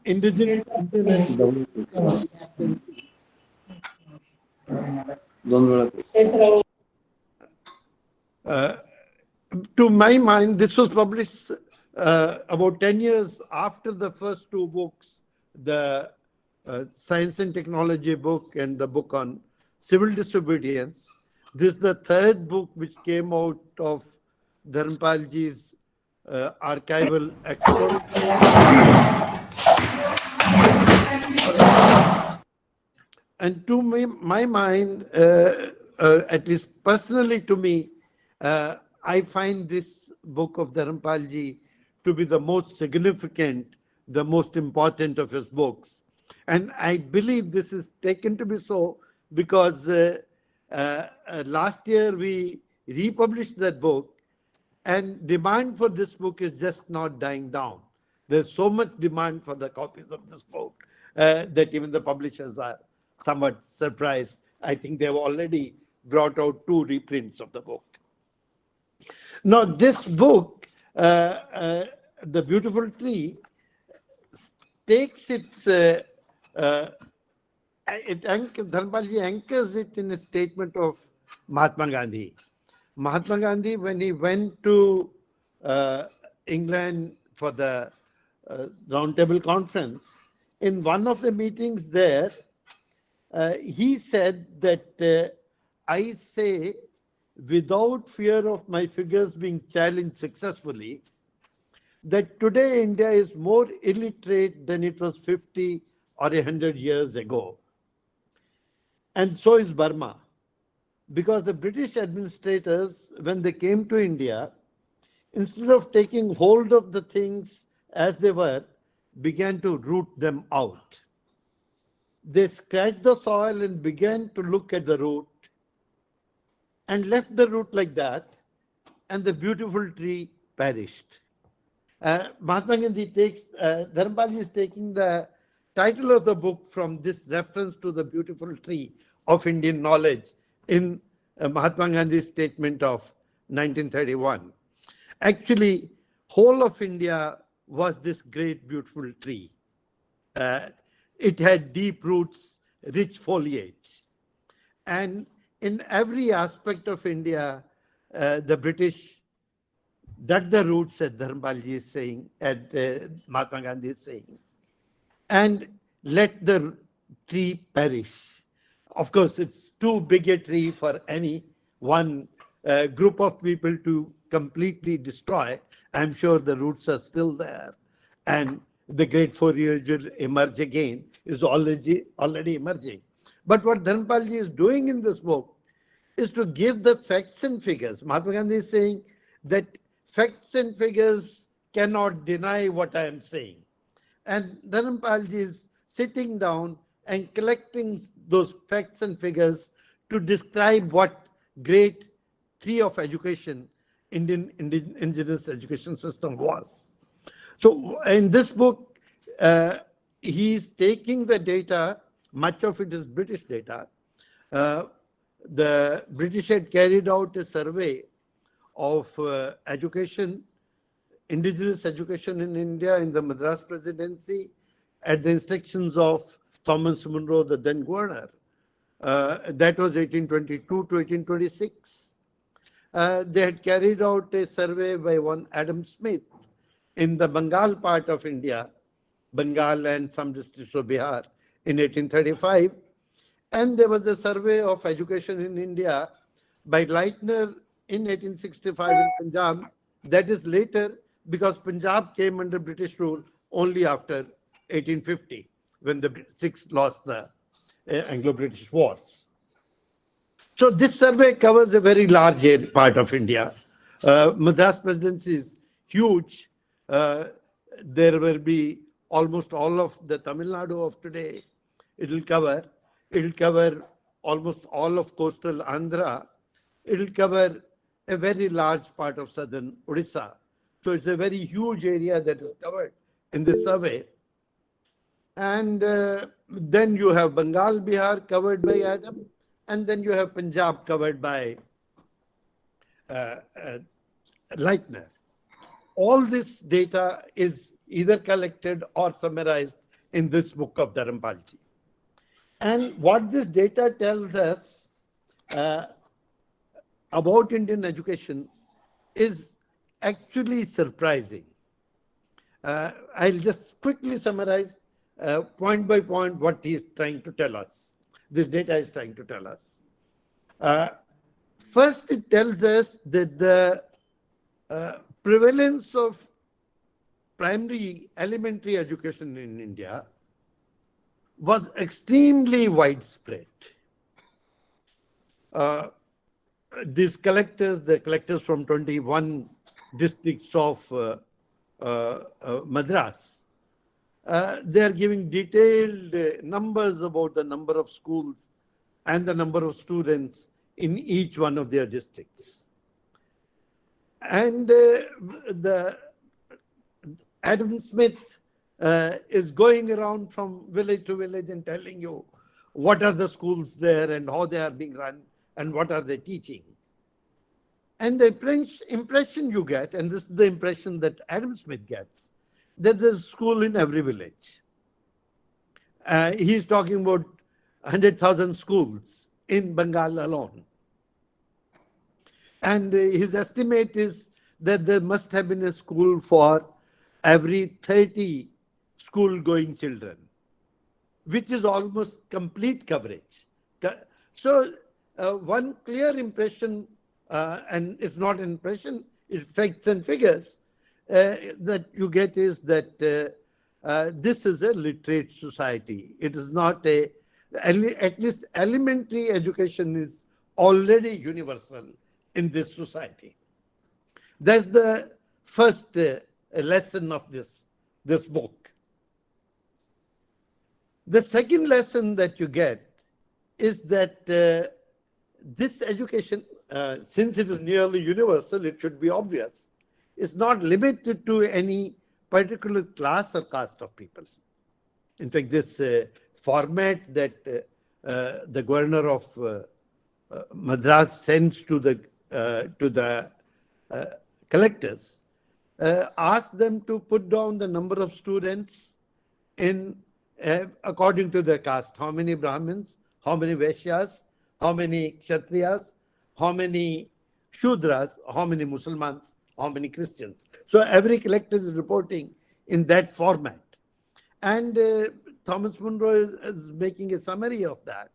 indigenous to my mind, this was published about 10 years after the first two books, the Science and Technology book and the book on civil disobedience. This is the third book which came out of Dharampalji's archival exploration. And to my mind, at least personally to me, I find this book of Dharampalji to be the most significant, the most important of his books. And I believe this is taken to be so because last year we republished that book, and demand for this book is just not dying down. There's so much demand for the copies of this book that even the publishers are somewhat surprised. I think they've already brought out 2 reprints of the book. Now, this book, The Beautiful Tree, takes its Dharampalji anchors it in a statement of Mahatma Gandhi. Mahatma Gandhi, when he went to England for the Roundtable Conference, in one of the meetings there, he said that I say, without fear of my figures being challenged successfully, that today India is more illiterate than it was 50 or 100 years ago. And so is Burma. Because the British administrators, when they came to India, instead of taking hold of the things as they were, began to root them out. They scratched the soil and began to look at the root and left the root like that, and the beautiful tree perished. Mahatma Gandhi takes, Dharampalji is taking the title of the book from this reference to the beautiful tree of Indian knowledge in Mahatma Gandhi's statement of 1931. Actually, whole of India was this great beautiful tree. It had deep roots, rich foliage. And in every aspect of India, the British dug the roots, as Dharampalji is saying, and Mahatma Gandhi is saying, and let the tree perish. Of course, it's too big a tree for any one group of people to completely destroy. I'm sure the roots are still there, and the great foliage will emerge again, is already emerging. But what Dharampalji is doing in this book is to give the facts and figures. Mahatma Gandhi is saying that facts and figures cannot deny what I am saying. And Dharampalji is sitting down and collecting those facts and figures to describe what great tree of education Indian indigenous education system was. So in this book, he is taking the data, much of it is British data. The British had carried out a survey of education, indigenous education in India in the Madras Presidency at the instructions of Thomas Munro, the then governor. That was 1822 to 1826. They had carried out a survey by one Adam Smith in the Bengal part of India, Bengal and some districts of Bihar in 1835. And there was a survey of education in India by Leitner in 1865 in Punjab. That is later, because Punjab came under British rule only after 1850, when the Sikhs lost the Anglo-British wars. So this survey covers a very large part of India. Madras Presidency is huge. There will be almost all of the Tamil Nadu of today. It will cover almost all of coastal Andhra. It will cover a very large part of southern Odisha. So it's a very huge area that is covered in this survey. And then you have Bengal, Bihar covered by Adam, and then you have Punjab covered by Leitner. All this data is either collected or summarized in this book of Dharampalji. And what this data tells us about Indian education is actually surprising. I'll just quickly summarize point by point what he is trying to tell us. This data is trying to tell us. First, it tells us that the prevalence of primary elementary education in India was extremely widespread. These collectors, the collectors from 21 districts of Madras, they are giving detailed numbers about the number of schools and the number of students in each one of their districts. And the Adam Smith is going around from village to village and telling you what are the schools there and how they are being run and what are they teaching. And the impression you get, and this is the impression that Adam Smith gets, that there's a school in every village. He's talking about 100,000 schools in Bengal alone. And his estimate is that there must have been a school for every 30 school-going children, which is almost complete coverage. So one clear impression, and it's not an impression, it's facts and figures, that you get is that this is a literate society. It is not at least elementary education is already universal in this society. That's the first lesson of this book. The second lesson that you get is that this education, since it is nearly universal, it should be obvious, is not limited to any particular class or caste of people. In fact, this format that the governor of Madras sends to the collectors asks them to put down the number of students in according to their caste. How many Brahmins, how many Vaishyas, how many Kshatriyas, how many Shudras, how many Muslims, how many Christians. So every collector is reporting in that format. And Thomas Munro is making a summary of that.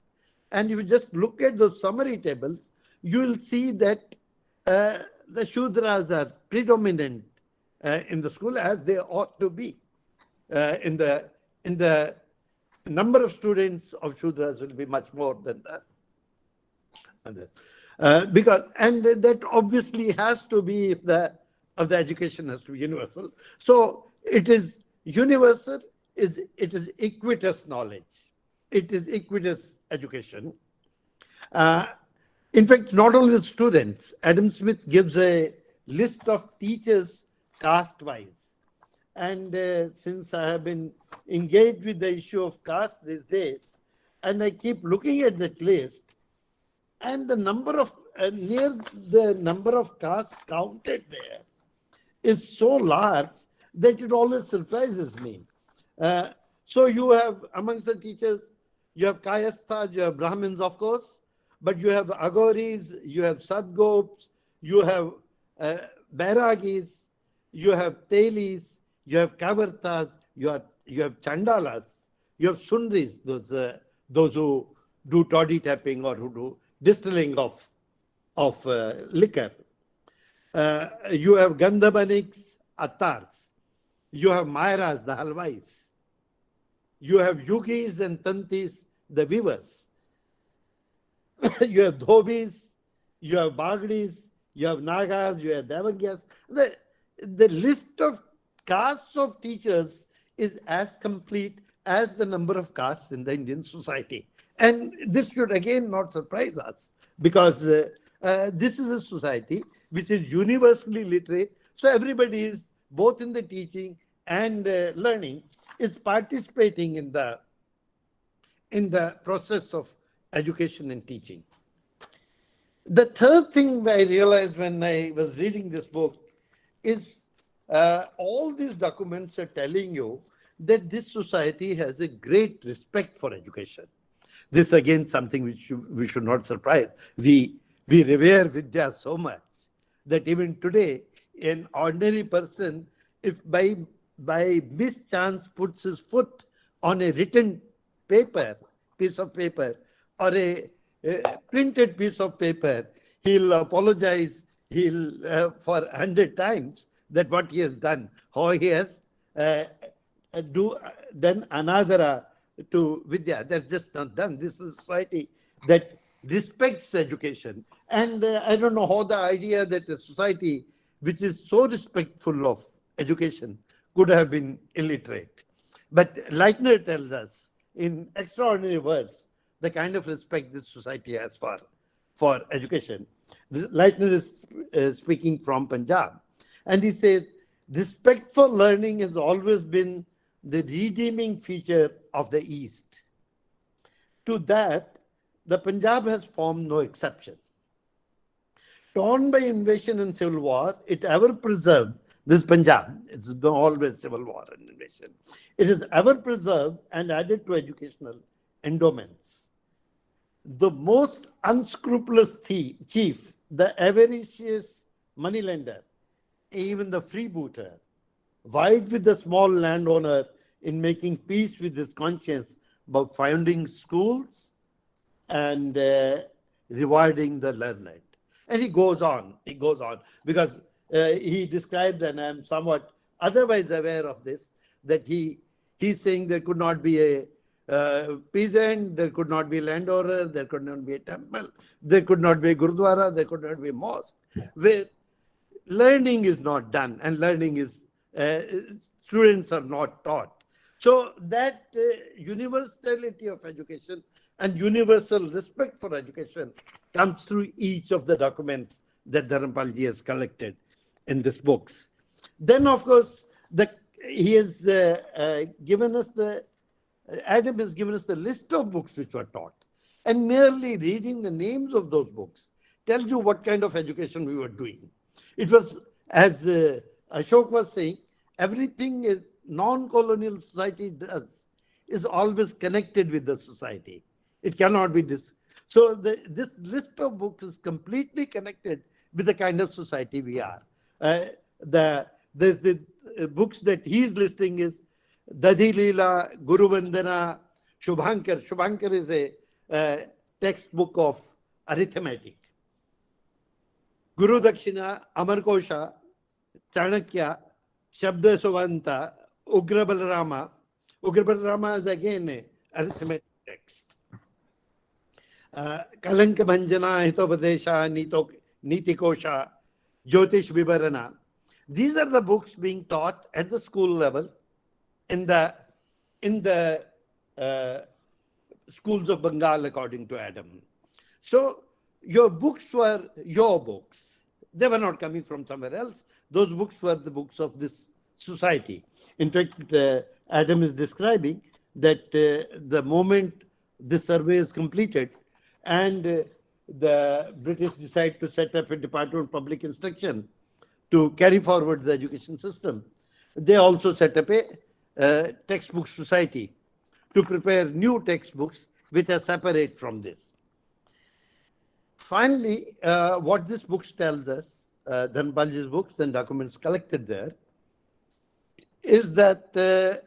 And if you just look at those summary tables, you will see that the Shudras are predominant in the school, as they ought to be. In the number of students of Shudras will be much more than that. Because that obviously has to be if the education has to be universal. So it is universal. It is equitous knowledge. It is equitous education. In fact, not only the students. Adam Smith gives a list of teachers caste-wise. And since I have been engaged with the issue of caste these days, and I keep looking at that list, and the number of near the number of castes counted there is so large that it always surprises me. So you have amongst the teachers, you have Kayasthas, you have Brahmins, of course, but you have Aghoris, you have Sadgops, you have Bairagis, you have Telis, you have Kavartas, you have Chandalas, you have Sundris, those who do toddy tapping or who do distilling of liquor. You have Gandhabaniks, Attars. You have Mairas, the Halwais. You have Yugis and Tantis, the weavers. You have Dhobis, you have Bagdis, you have Nagas, you have Devangyas. The list of castes of teachers is as complete as the number of castes in the Indian society. And this should again not surprise us, because this is a society which is universally literate. So everybody is, both in the teaching and learning, is participating in the process of education and teaching. The third thing I realized when I was reading this book is all these documents are telling you that this society has a great respect for education. This again something which we should not surprise. We revere Vidya so much that even today, an ordinary person, if by mischance puts his foot on a written piece of paper, or a printed piece of paper, he'll apologize for 100 times that what he has done, how he has done anadara to Vidya. That's just not done. This is a society that respects education. And I don't know how the idea that a society which is so respectful of education could have been illiterate. But Leitner tells us in extraordinary words the kind of respect this society has for education. Leitner is speaking from Punjab, and he says, respect for learning has always been the redeeming feature of the East. To that, the Punjab has formed no exception. Torn by invasion and civil war, it ever preserved, this Punjab, it's always civil war and invasion, it is ever preserved and added to educational endowments. The most unscrupulous chief, the avaricious moneylender, even the freebooter, vied with the small landowner in making peace with his conscience by founding schools and rewarding the learned. And he goes on, because he describes, and I'm somewhat otherwise aware of this, that he's saying there could not be a peasant, there could not be a landowner, there could not be a temple, there could not be a gurdwara, there could not be a mosque, where learning is not done and learning is, students are not taught. So that universality of education and universal respect for education comes through each of the documents that Dharampalji has collected in these books. Then, of course, he has given us Adam has given us the list of books which were taught. And merely reading the names of those books tells you what kind of education we were doing. It was, as Ashok was saying, everything a non-colonial society does is always connected with the society. It cannot be this. So this list of books is completely connected with the kind of society we are. There's the books that he's listing is Dadhi Leela, Guru Vandana, Shubhankar. Shubhankar is a textbook of arithmetic. Guru Dakshina, Amarkosha, Chanakya, Shabda Suvanta, Ugra Balarama. Ugra Balarama is again a arithmetic text. Kalanka Bhanjana, Hitopadesha, Niti Kosha, Jyotish Vivarana. These are the books being taught at the school level in the schools of Bengal, according to Adam. So your books were your books. They were not coming from somewhere else. Those books were the books of this society. In fact, Adam is describing that the moment this survey is completed and the British decide to set up a Department of Public Instruction to carry forward the education system, they also set up a textbook society to prepare new textbooks which are separate from this. Finally, what this book tells us, Dharampalji's books and documents collected there, is that the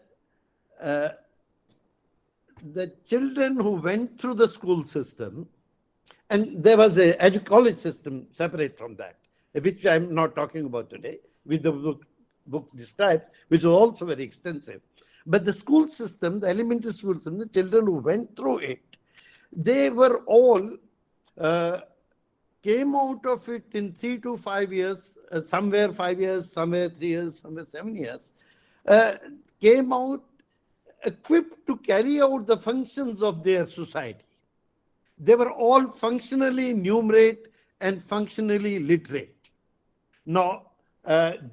children who went through the school system, and there was a college system separate from that, which I'm not talking about today, with the book described, which was also very extensive. But the school system, the elementary school system, the children who went through it, they were all came out of it in 3 to 5 years, somewhere 5 years, somewhere 3 years, somewhere 7 years, came out equipped to carry out the functions of their society. They were all functionally numerate and functionally literate. Now,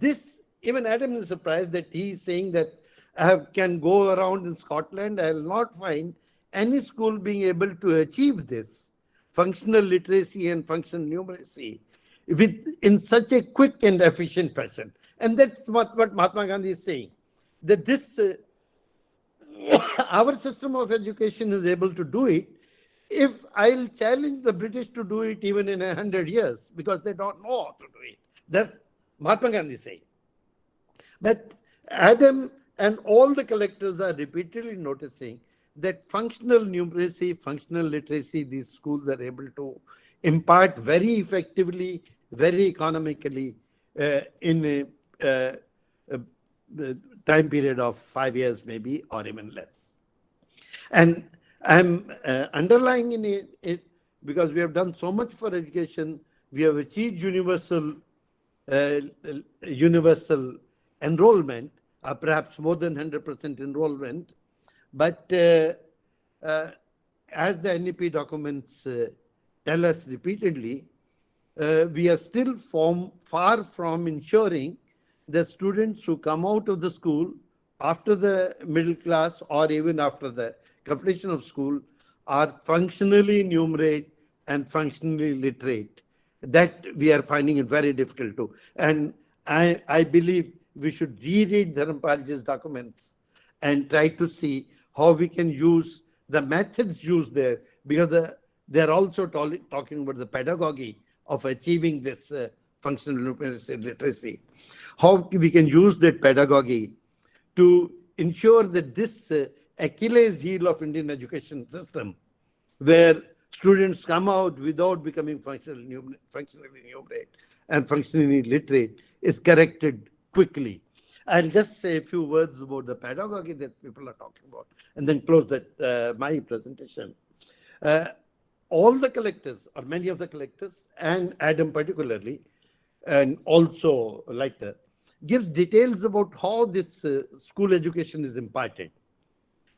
this, even Adam is surprised that he is saying that I can go around in Scotland, I will not find any school being able to achieve this functional literacy and functional numeracy in such a quick and efficient fashion. And that's what Mahatma Gandhi is saying, that this, our system of education is able to do it if I'll challenge the British to do it even in 100 years, because they don't know how to do it. That's Mahatma Gandhi saying. But Adam and all the collectors are repeatedly noticing that functional numeracy, functional literacy, these schools are able to impart very effectively, very economically in a time period of 5 years maybe, or even less. And I'm underlying in it because we have done so much for education. We have achieved universal enrollment, perhaps more than 100% enrollment. But as the NEP documents tell us repeatedly, we are still far from ensuring that students who come out of the school after the middle class or even after the completion of school are functionally numerate and functionally literate. That we are finding it very difficult to. And I believe we should reread Dharampalji's documents and try to see how we can use the methods used there, because they're also talking about the pedagogy of achieving this functional numeracy literacy. How we can use that pedagogy to ensure that this Achilles heel of Indian education system, where students come out without becoming functionally numerate and functionally literate, is corrected quickly. I'll just say a few words about the pedagogy that people are talking about and then close my presentation. All the collectors, or many of the collectors, and Adam particularly, and also Leiter, gives details about how this school education is imparted.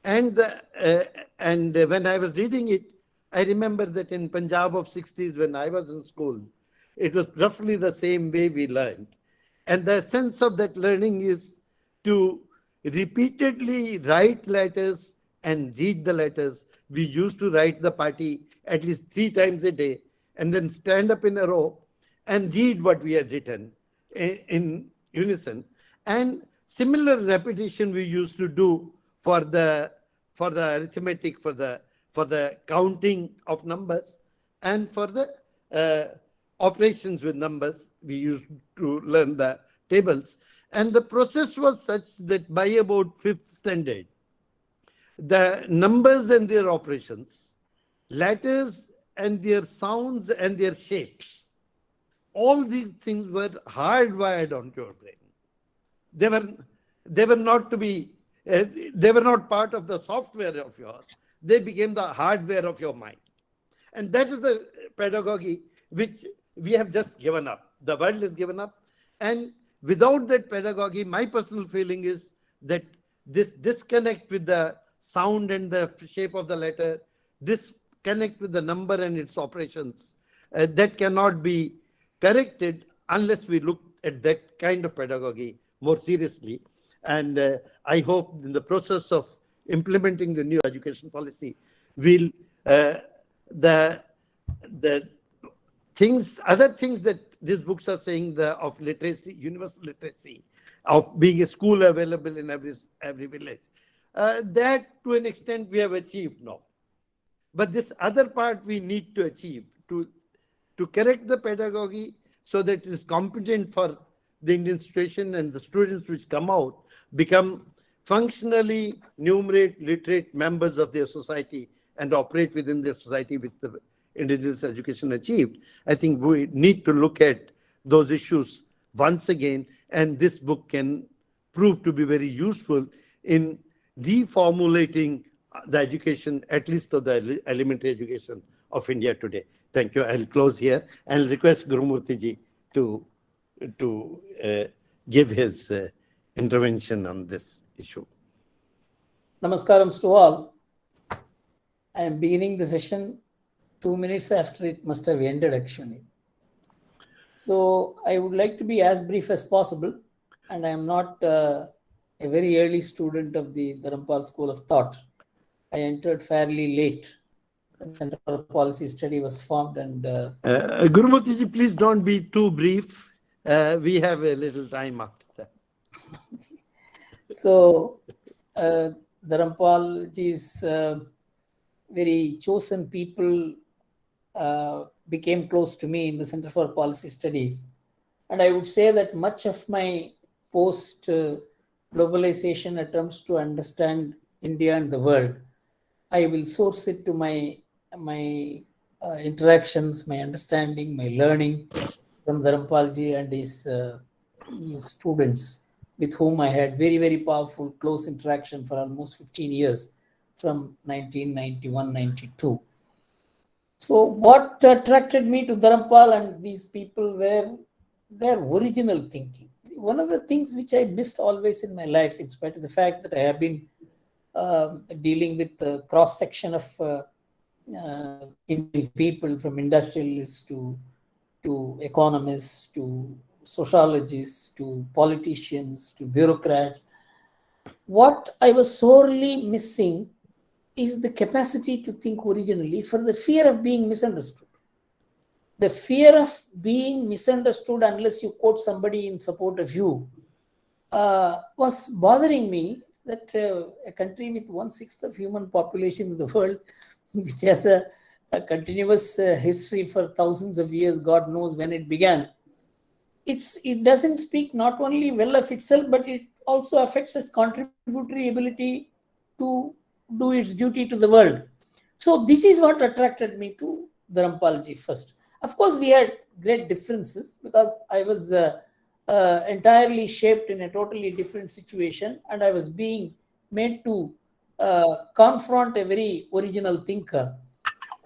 And when I was reading it, I remember that in Punjab of 60s, when I was in school, it was roughly the same way we learned. And the sense of that learning is to repeatedly write letters and read the letters. We used to write the party at least 3 times a day and then stand up in a row and read what we had written in unison. And similar repetition we used to do for the arithmetic, for the counting of numbers, and for the operations with numbers. We used to learn the tables. And the process was such that by about 5th standard, the numbers and their operations, letters and their sounds and their shapes, all these things were hardwired onto your brain. They were not to be, they were not part of the software of yours. They became the hardware of your mind. And that is the pedagogy which we have just given up. The world has given up. And without that pedagogy, my personal feeling is that this disconnect with the sound and the shape of the letter, disconnect with the number and its operations, that cannot be corrected unless we look at that kind of pedagogy more seriously. And I hope in the process of implementing the new education policy, we'll the things, other things that these books are saying, of literacy, universal literacy, of being a school available in every village, that to an extent we have achieved now. But this other part we need to achieve to correct the pedagogy so that it is competent for the Indian situation, and the students which come out become functionally literate members of their society and operate within their society which the indigenous education achieved. I think we need to look at those issues once again, and this book can prove to be very useful in reformulating the education, at least of the elementary education of India today. Thank you. I'll close here and request Gurumurthy ji to give his intervention on this issue. Namaskaram to all. I am beginning the session 2 minutes after it must have ended, actually. So I would like to be as brief as possible, and I am not a very early student of the Dharampal School of Thought. I entered fairly late. The Center for Policy Study was formed, and Gurumurthy ji, please don't be too brief. We have a little time after that. So Dharampal ji's very chosen people became close to me in the Center for Policy Studies. And I would say that much of my post-globalization attempts to understand India and the world, I will source it to my interactions, my understanding, my learning from Dharampal ji and his students, with whom I had very, very powerful, close interaction for almost 15 years, from 1991-92. So what attracted me to Dharampal and these people were their original thinking. One of the things which I missed always in my life, in spite of the fact that I have been dealing with a cross-section of Indian people, from industrialists to economists, to sociologists, to politicians, to bureaucrats. What I was sorely missing is the capacity to think originally, for the fear of being misunderstood. The fear of being misunderstood unless you quote somebody in support of you was bothering me, that a country with 1/6 of human population in the world, which has a continuous history for thousands of years, God knows when it began, it doesn't speak not only well of itself, but it also affects its contributory ability to do its duty to the world. So this is what attracted me to Dharampal ji first. Of course, we had great differences because I was entirely shaped in a totally different situation, and I was being made to confront a very original thinker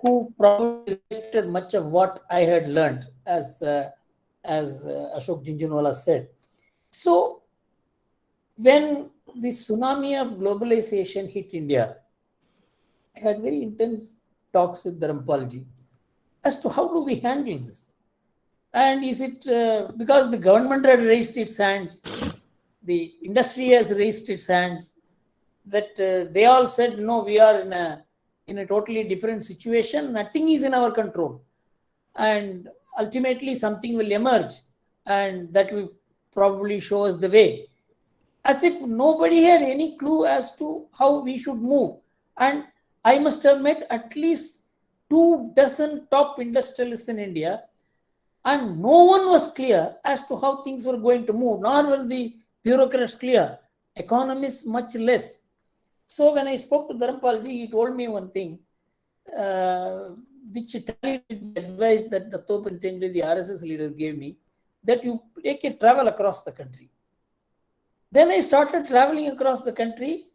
who probably reflected much of what I had learned, as Ashok Jhunjhunwala said. So when the tsunami of globalization hit India, I had very intense talks with Dharampal ji as to how do we handle this. And is it because the government had raised its hands, the industry has raised its hands, that they all said, no, we are in a totally different situation, nothing is in our control, and ultimately something will emerge and that will probably show us the way. As if nobody had any clue as to how we should move. And I must have met at least 24 top industrialists in India, and no one was clear as to how things were going to move, nor were the bureaucrats clear, economists much less. So when I spoke to Dharampal ji, he told me one thing, which tallied with the advice that the the RSS leader gave me, that you take a travel across the country. Then I started traveling across the country,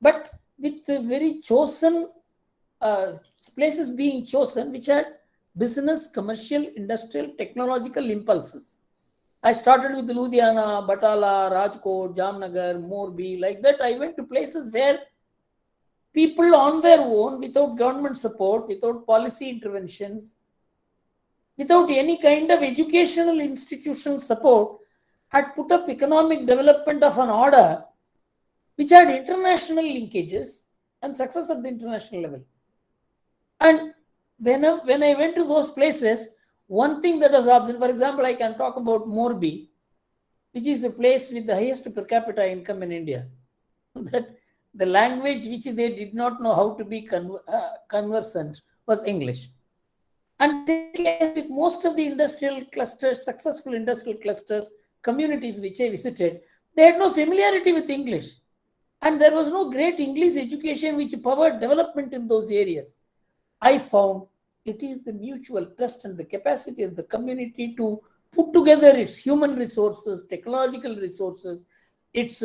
but with very chosen places being chosen, which had business, commercial, industrial, technological impulses. I started with Ludhiana, Batala, Rajkot, Jamnagar, Morbi. Like that, I went to places where people on their own, without government support, without policy interventions, without any kind of educational institutional support, had put up economic development of an order which had international linkages and success at the international level. And when I went to those places, one thing that was observed, for example, I can talk about Morbi, which is a place with the highest per capita income in India. That the language which they did not know how to be conversant was English. And with most of the industrial clusters, successful industrial clusters, communities which I visited, they had no familiarity with English. And there was no great English education which powered development in those areas. I found it is the mutual trust and the capacity of the community to put together its human resources, technological resources, its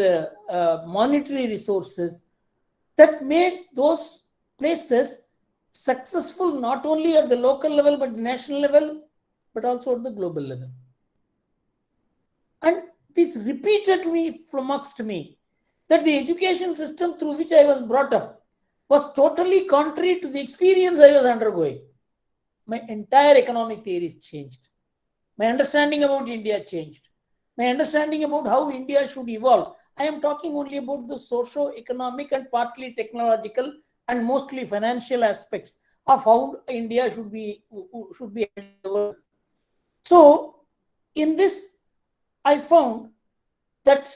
monetary resources, that made those places successful not only at the local level, but the national level, but also at the global level. And this repeatedly flummoxed me that the education system through which I was brought up was totally contrary to the experience I was undergoing. My entire economic theories changed. My understanding about India changed. My understanding about how India should evolve. I am talking only about the socio-economic and partly technological and mostly financial aspects of how India should be. So, in this, I found that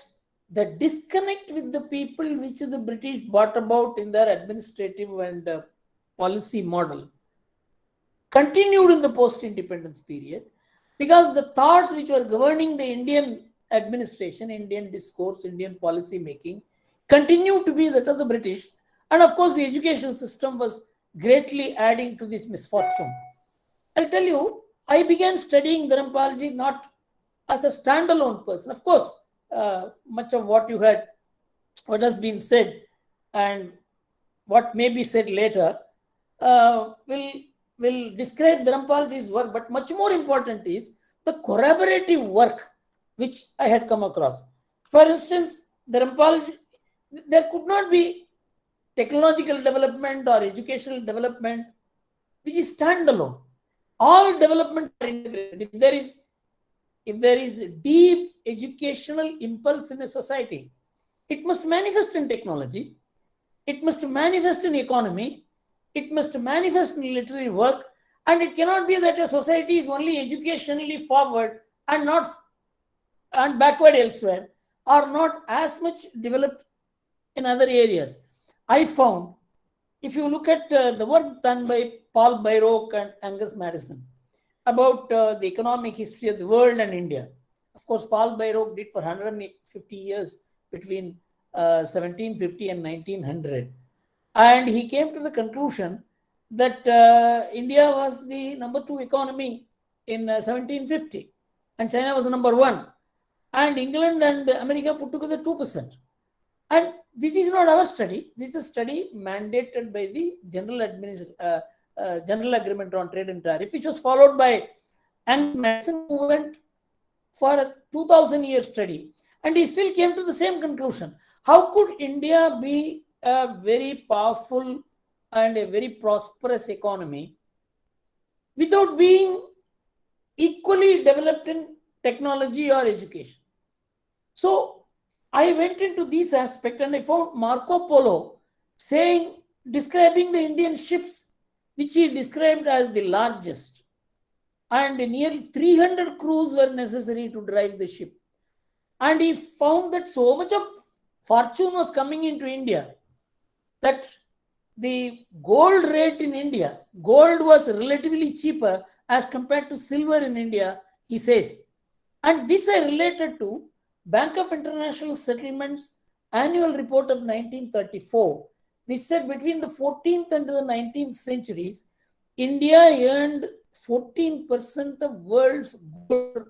the disconnect with the people which the British brought about in their administrative and policy model continued in the post-independence period, because the thoughts which were governing the Indian administration, Indian discourse, Indian policy making continued to be that of the British. And of course, the education system was greatly adding to this misfortune. I'll tell you, I began studying Dharampalji not as a standalone person. Of course, much of what has been said and what may be said later will describe Dharampalji's work, but much more important is the corroborative work which I had come across. For instance, Dharampalji, there could not be technological development or educational development which is standalone. All development are integrated. If there is a deep educational impulse in a society, it must manifest in technology, it must manifest in economy, it must manifest in literary work, and it cannot be that a society is only educationally forward and backward elsewhere, or not as much developed in other areas. I found, if you look at the work done by Paul Bayrock and Angus Madison about the economic history of the world and India. Of course, Paul Bayrock did for 150 years between 1750 and 1900. And he came to the conclusion that India was the number 2 economy in 1750 and China was the number 1. And England and America put together 2%. And this is not our study. This is a study mandated by the General Agreement on Trade and Tariff, which was followed by Angus Madison, who went for a 2,000-year study. And he still came to the same conclusion. How could India be a very powerful and a very prosperous economy without being equally developed in technology or education? So I went into this aspect and I found Marco Polo describing the Indian ships, which he described as the largest, and nearly 300 crews were necessary to drive the ship. And he found that so much of fortune was coming into India that the gold rate in India, gold was relatively cheaper as compared to silver in India, he says. And this I related to Bank of International Settlements annual report of 1934, which said between the 14th and the 19th centuries, India earned 14% of world's gold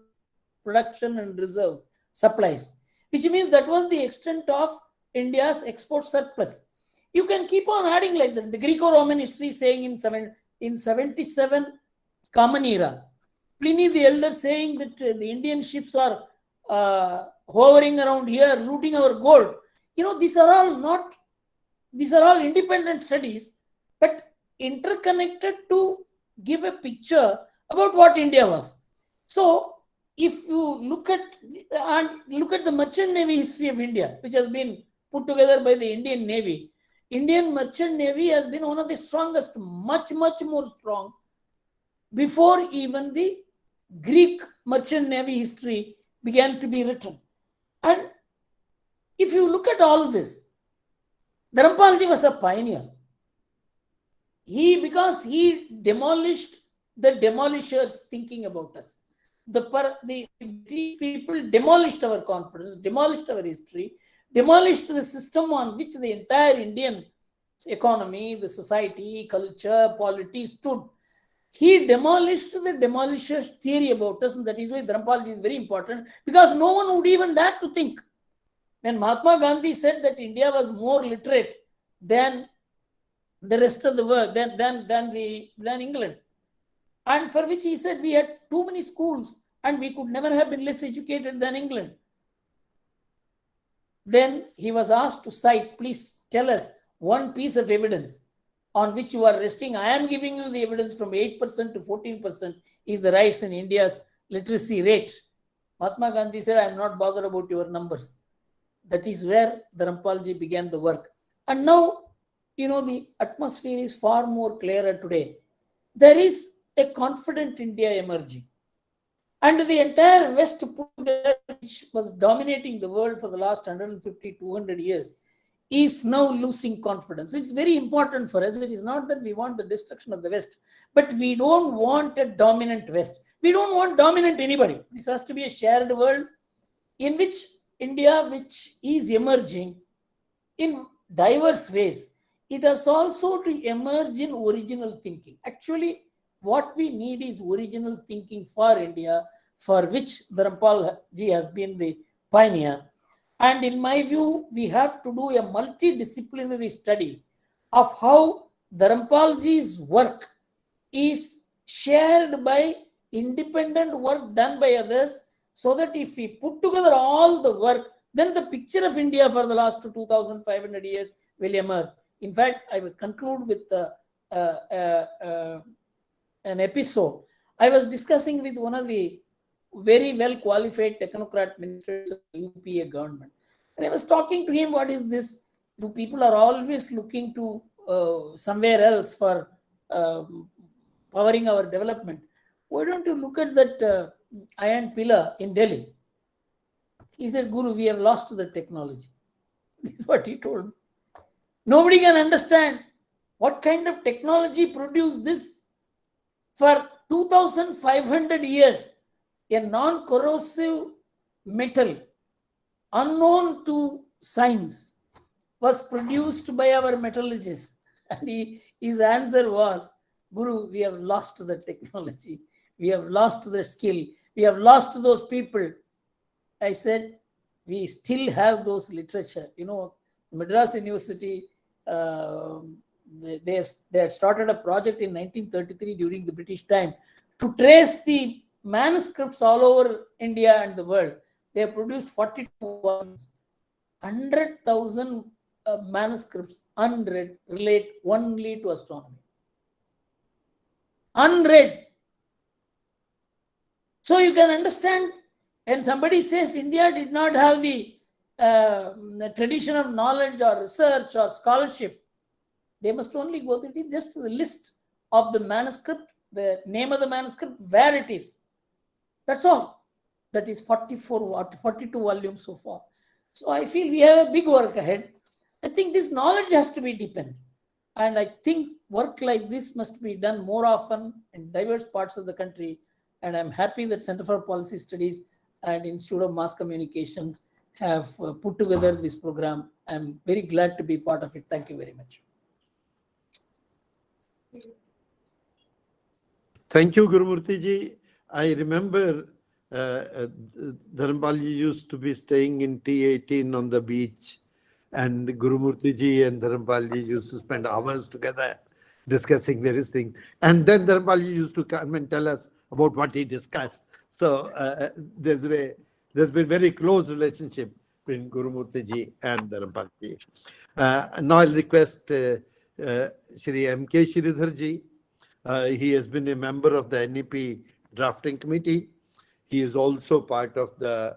production and reserves, supplies, which means that was the extent of India's export surplus. You can keep on adding like that. The Greco-Roman history saying in 77 Common Era, Pliny the Elder saying that the Indian ships are hovering around here, looting our gold. These are all independent studies, but interconnected to give a picture about what India was. So, if you look at the merchant navy history of India, which has been put together by the Indian Navy, Indian merchant navy has been one of the strongest, much more strong, before even the Greek merchant navy history began to be written. And if you look at all this, Dharampalji was a pioneer. Because he demolished the demolishers thinking about us. The people demolished our confidence, demolished our history, demolished the system on which the entire Indian economy, the society, culture, polity stood. He demolished the demolishers' theory about us, and that is why Dharampalji is very important, because no one would even dare to think. When Mahatma Gandhi said that India was more literate than the rest of the world, than England, and for which he said we had too many schools and we could never have been less educated than England. Then he was asked to cite, please tell us one piece of evidence on which you are resting. I am giving you the evidence from 8% to 14% is the rise in India's literacy rate. Mahatma Gandhi said, I am not bothered about your numbers. That is where Dharampalji began the work. And now, the atmosphere is far more clearer today. There is a confident India emerging. And the entire West, which was dominating the world for the last 150, 200 years, is now losing confidence. It's very important for us. It is not that we want the destruction of the West, but we don't want a dominant West. We don't want dominant anybody. This has to be a shared world in which India, which is emerging in diverse ways, it has also to emerge in original thinking. Actually, what we need is original thinking for India, for which Dharampalji has been the pioneer. And in my view, we have to do a multidisciplinary study of how Dharampalji's work is shared by independent work done by others, so that if we put together all the work, then the picture of India for the last 2,500 years will emerge. In fact, I will conclude with an episode. I was discussing with one of the very well qualified technocrat ministers of the UPA government. And I was talking to him, what is this? The people are always looking to somewhere else for powering our development. Why don't you look at that iron pillar in Delhi? He said, Guru, we have lost the technology. This is what he told me. Nobody can understand what kind of technology produced this. For 2,500 years, a non-corrosive metal unknown to science was produced by our metallurgists. And his answer was, Guru, we have lost the technology. We have lost the skill. We have lost those people. I said, we still have those literature. Madras University, they had started a project in 1933 during the British time to trace the manuscripts all over India and the world. They have produced 42 volumes. 100,000 manuscripts unread relate only to astronomy. Unread. So you can understand when somebody says India did not have the tradition of knowledge or research or scholarship, they must only go through just the list of the manuscript, the name of the manuscript, where it is. That's all. That is 42 volumes so far. So I feel we have a big work ahead. I think this knowledge has to be deepened. And I think work like this must be done more often in diverse parts of the country. And I'm happy that Center for Policy Studies and Institute of Mass Communication have put together this program. I'm very glad to be part of it. Thank you very much. Thank you, Gurumurthy ji. I remember Dharampal ji used to be staying in T18 on the beach, and Gurumurthy ji and Dharampal ji used to spend hours together discussing various things. And then Dharampal ji used to come and tell us about what he discussed. So there's been very close relationship between Gurumurthy ji and Dharampal ji. Now I'll request Shri M.K. Sridhar ji. He has been a member of the NEP drafting committee. He is also part of the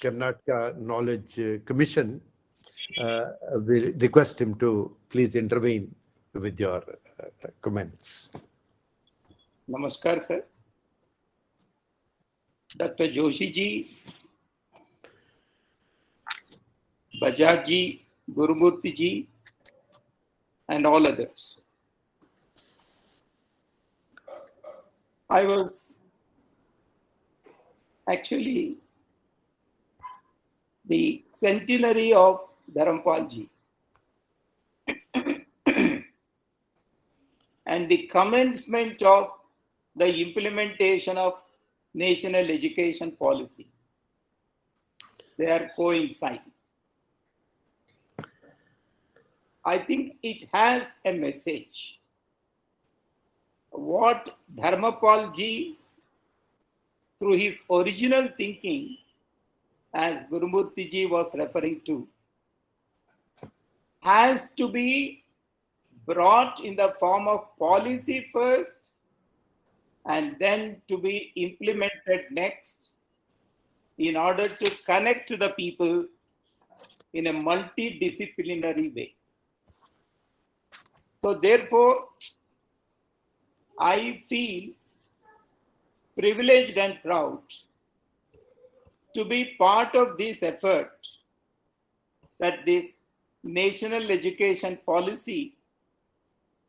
Karnataka Knowledge Commission. We request him to please intervene with your comments. Namaskar, sir. Dr. Joshi ji, Bajaj ji, Gurumurthy ji, and all others. I was actually the centenary of Dharampal ji and the commencement of the implementation of national education policy. They are coinciding. I think it has a message. What Dharampal ji, through his original thinking, as Gurumurthy ji was referring to, has to be brought in the form of policy first and then to be implemented next in order to connect to the people in a multidisciplinary way. So therefore, I feel privileged and proud to be part of this effort that this national education policy,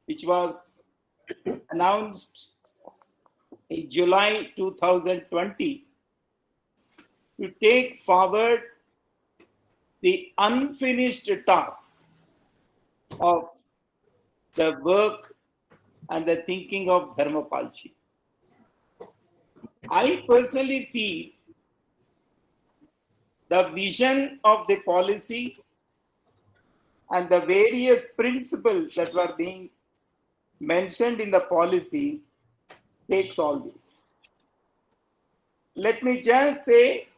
which was announced in July 2020, to take forward the unfinished task of the work and the thinking of Dharampal ji. I personally feel the vision of the policy and the various principles that were being mentioned in the policy takes all this. Let me just say,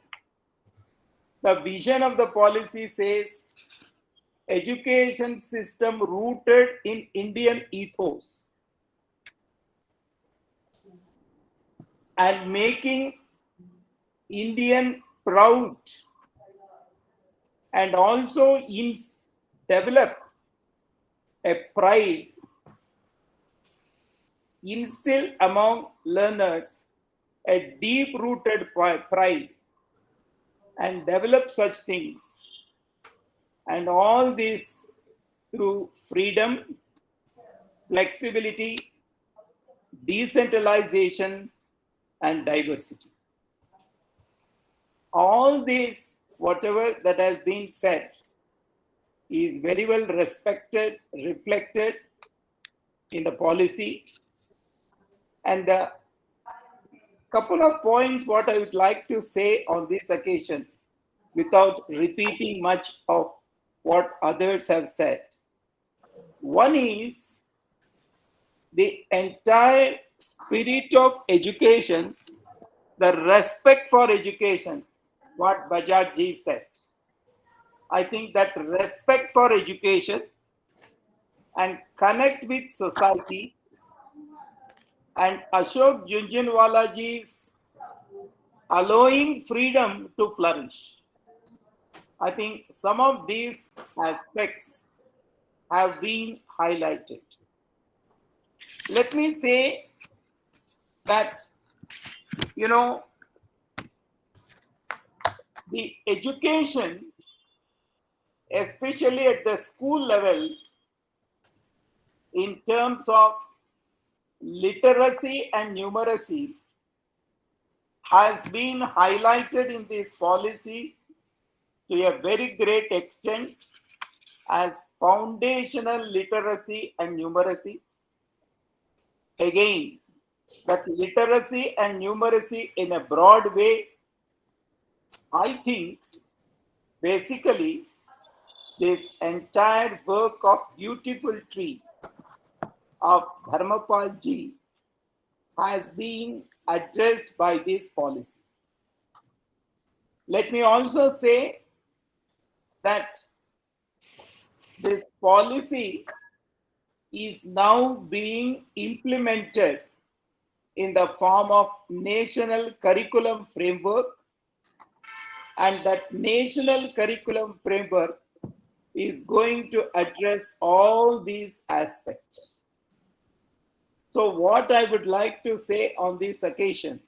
the vision of the policy says education system rooted in Indian ethos and making Indian proud, and also develop a pride, instill among learners a deep-rooted pride, and develop such things. And all this through freedom, flexibility, decentralization, and diversity. All this, whatever that has been said, is very well respected, reflected in the policy. And a couple of points what I would like to say on this occasion without repeating much of what others have said. One is the entire spirit of education, the respect for education, what Bajaj ji said. I think that respect for education and connect with society, and Ashok Jhunjhunwala ji's allowing freedom to flourish. I think some of these aspects have been highlighted. Let me say that, the education, especially at the school level, in terms of literacy and numeracy, has been highlighted in this policy to a very great extent as foundational literacy and numeracy. Again, that literacy and numeracy in a broad way, I think basically this entire work of beautiful tree of Dharampal ji has been addressed by this policy. Let me also say that this policy is now being implemented in the form of national curriculum framework, and that national curriculum framework is going to address all these aspects. So what I would like to say on this occasion,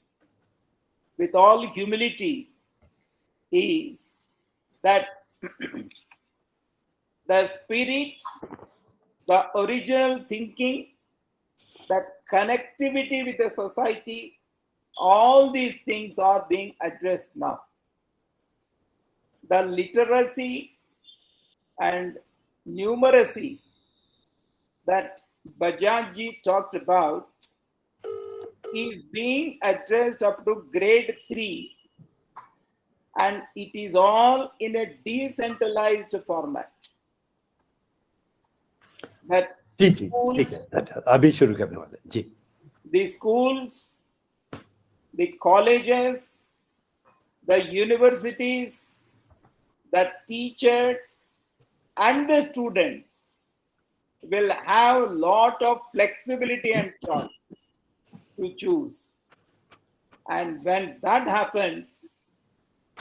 with all humility, is that the spirit, the original thinking, that connectivity with the society, all these things are being addressed now. The literacy and numeracy that Bajaj talked about is being addressed up to grade 3, and it is all in a decentralized format. That अभी शुरू करने वाले जी. The schools, the colleges, the universities, the teachers and the students will have a lot of flexibility and choice to choose. And when that happens,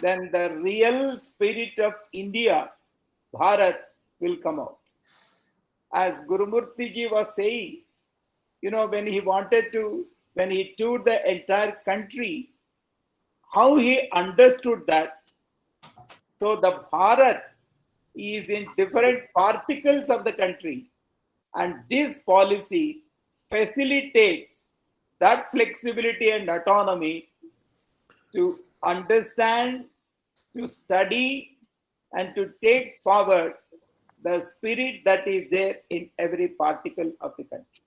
then the real spirit of India, Bharat, will come out. As Gurumurti ji was saying, you know, when he toured the entire country, how he understood that. So the Bharat is in different particles of the country, and this policy facilitates that flexibility and autonomy to understand, to study, and to take forward the spirit that is there in every particle of the country.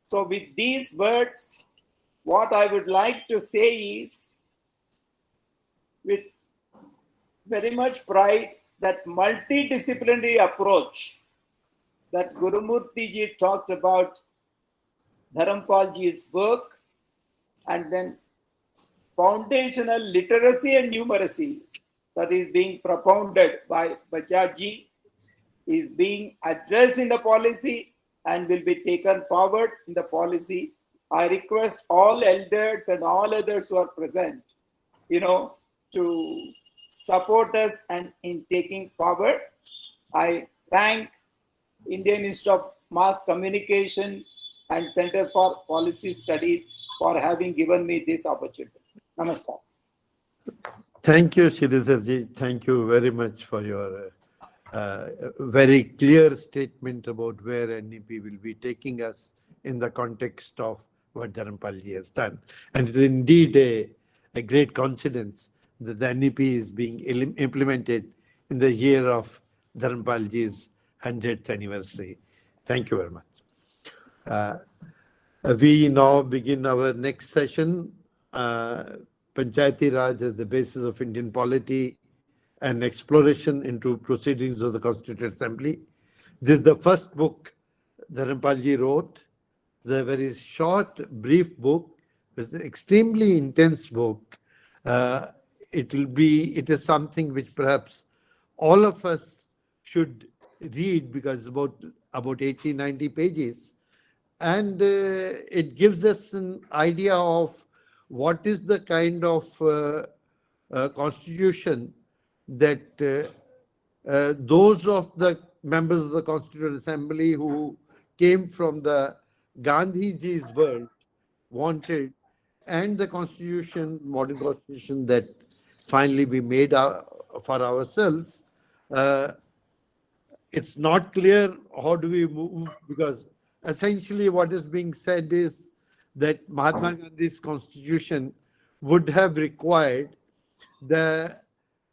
So with these words, what I would like to say is, with very much pride, that multidisciplinary approach that Gurumurti ji talked about, Dharampal ji's work, and then foundational literacy and numeracy that is being propounded by Bajaj ji is being addressed in the policy and will be taken forward in the policy. I request all elders and all others who are present, you know, to support us and in taking forward. I thank Indian Institute of Mass Communication and Center for Policy Studies for having given me this opportunity. Namaskar. Thank you, Sridhar ji. Thank you very much for your very clear statement about where NEP will be taking us in the context of what Dharampal ji has done. And it is indeed a great coincidence that the NEP is being implemented in the year of Dharampal ji's 100th anniversary. Thank you very much. We now begin our next session, Panchayati Raj as the basis of Indian polity, an exploration into proceedings of the Constituent Assembly. This is the first book Dharampal ji wrote. The very short, brief book. It's an extremely intense book. It is something which perhaps all of us should read because it's about 80, 90 pages. And it gives us an idea of what is the kind of constitution that those of the members of the Constituent Assembly who came from the Gandhiji's world wanted, and the constitution, modern constitution that finally we made for ourselves. It's not clear how do we move, because essentially what is being said is that Mahatma Gandhi's constitution would have required the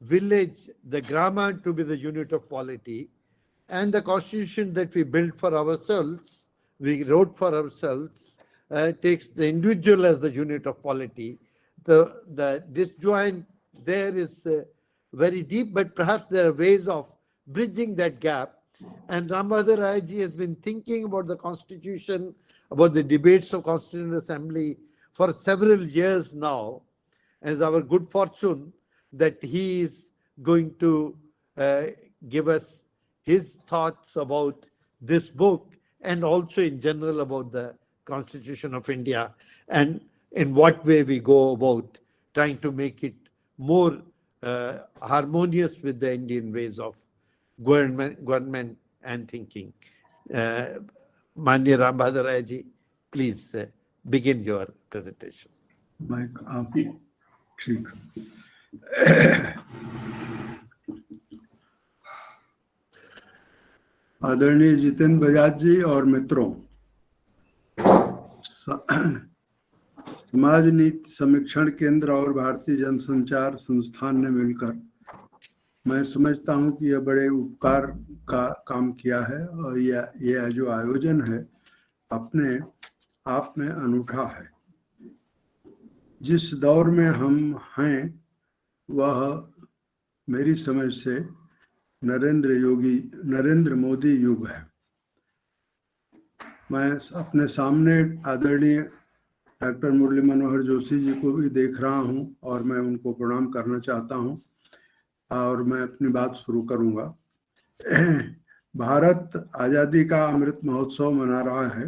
village, the grammar to be the unit of polity, and the constitution that we built for ourselves, we wrote for ourselves, takes the individual as the unit of polity. The disjoint there is very deep, but perhaps there are ways of bridging that gap. And Rambhadar Rayji has been thinking about the constitution, about the debates of Constitutional Assembly for several years now. And it's our good fortune that he is going to give us his thoughts about this book and also in general about the Constitution of India and in what way we go about trying to make it more harmonious with the Indian ways of government and thinking. Manya Rambhadar Rayji, please begin your presentation. Mike, ठीक. आदरणीय जितेंद्र बजाज जी और मित्रों, समाज नीति समीक्षण केंद्र और भारतीय जनसंचार संस्थान ने मिलकर मैं समझता हूं कि यह बड़े उपकार का काम किया है और यह जो आयोजन है अपने आप में अनूठा है। जिस दौर में हम हैं वह मेरी समझ से नरेंद्र मोदी युग है। मैं अपने सामने आदरणीय डॉक्टर मुरली मनोहर जोशी जी को भी देख रहा हूं और मैं उनको प्रणाम करना चाहता हूं और मैं अपनी बात शुरू करूंगा। भारत आज़ादी का अमृत महोत्सव मना रहा है।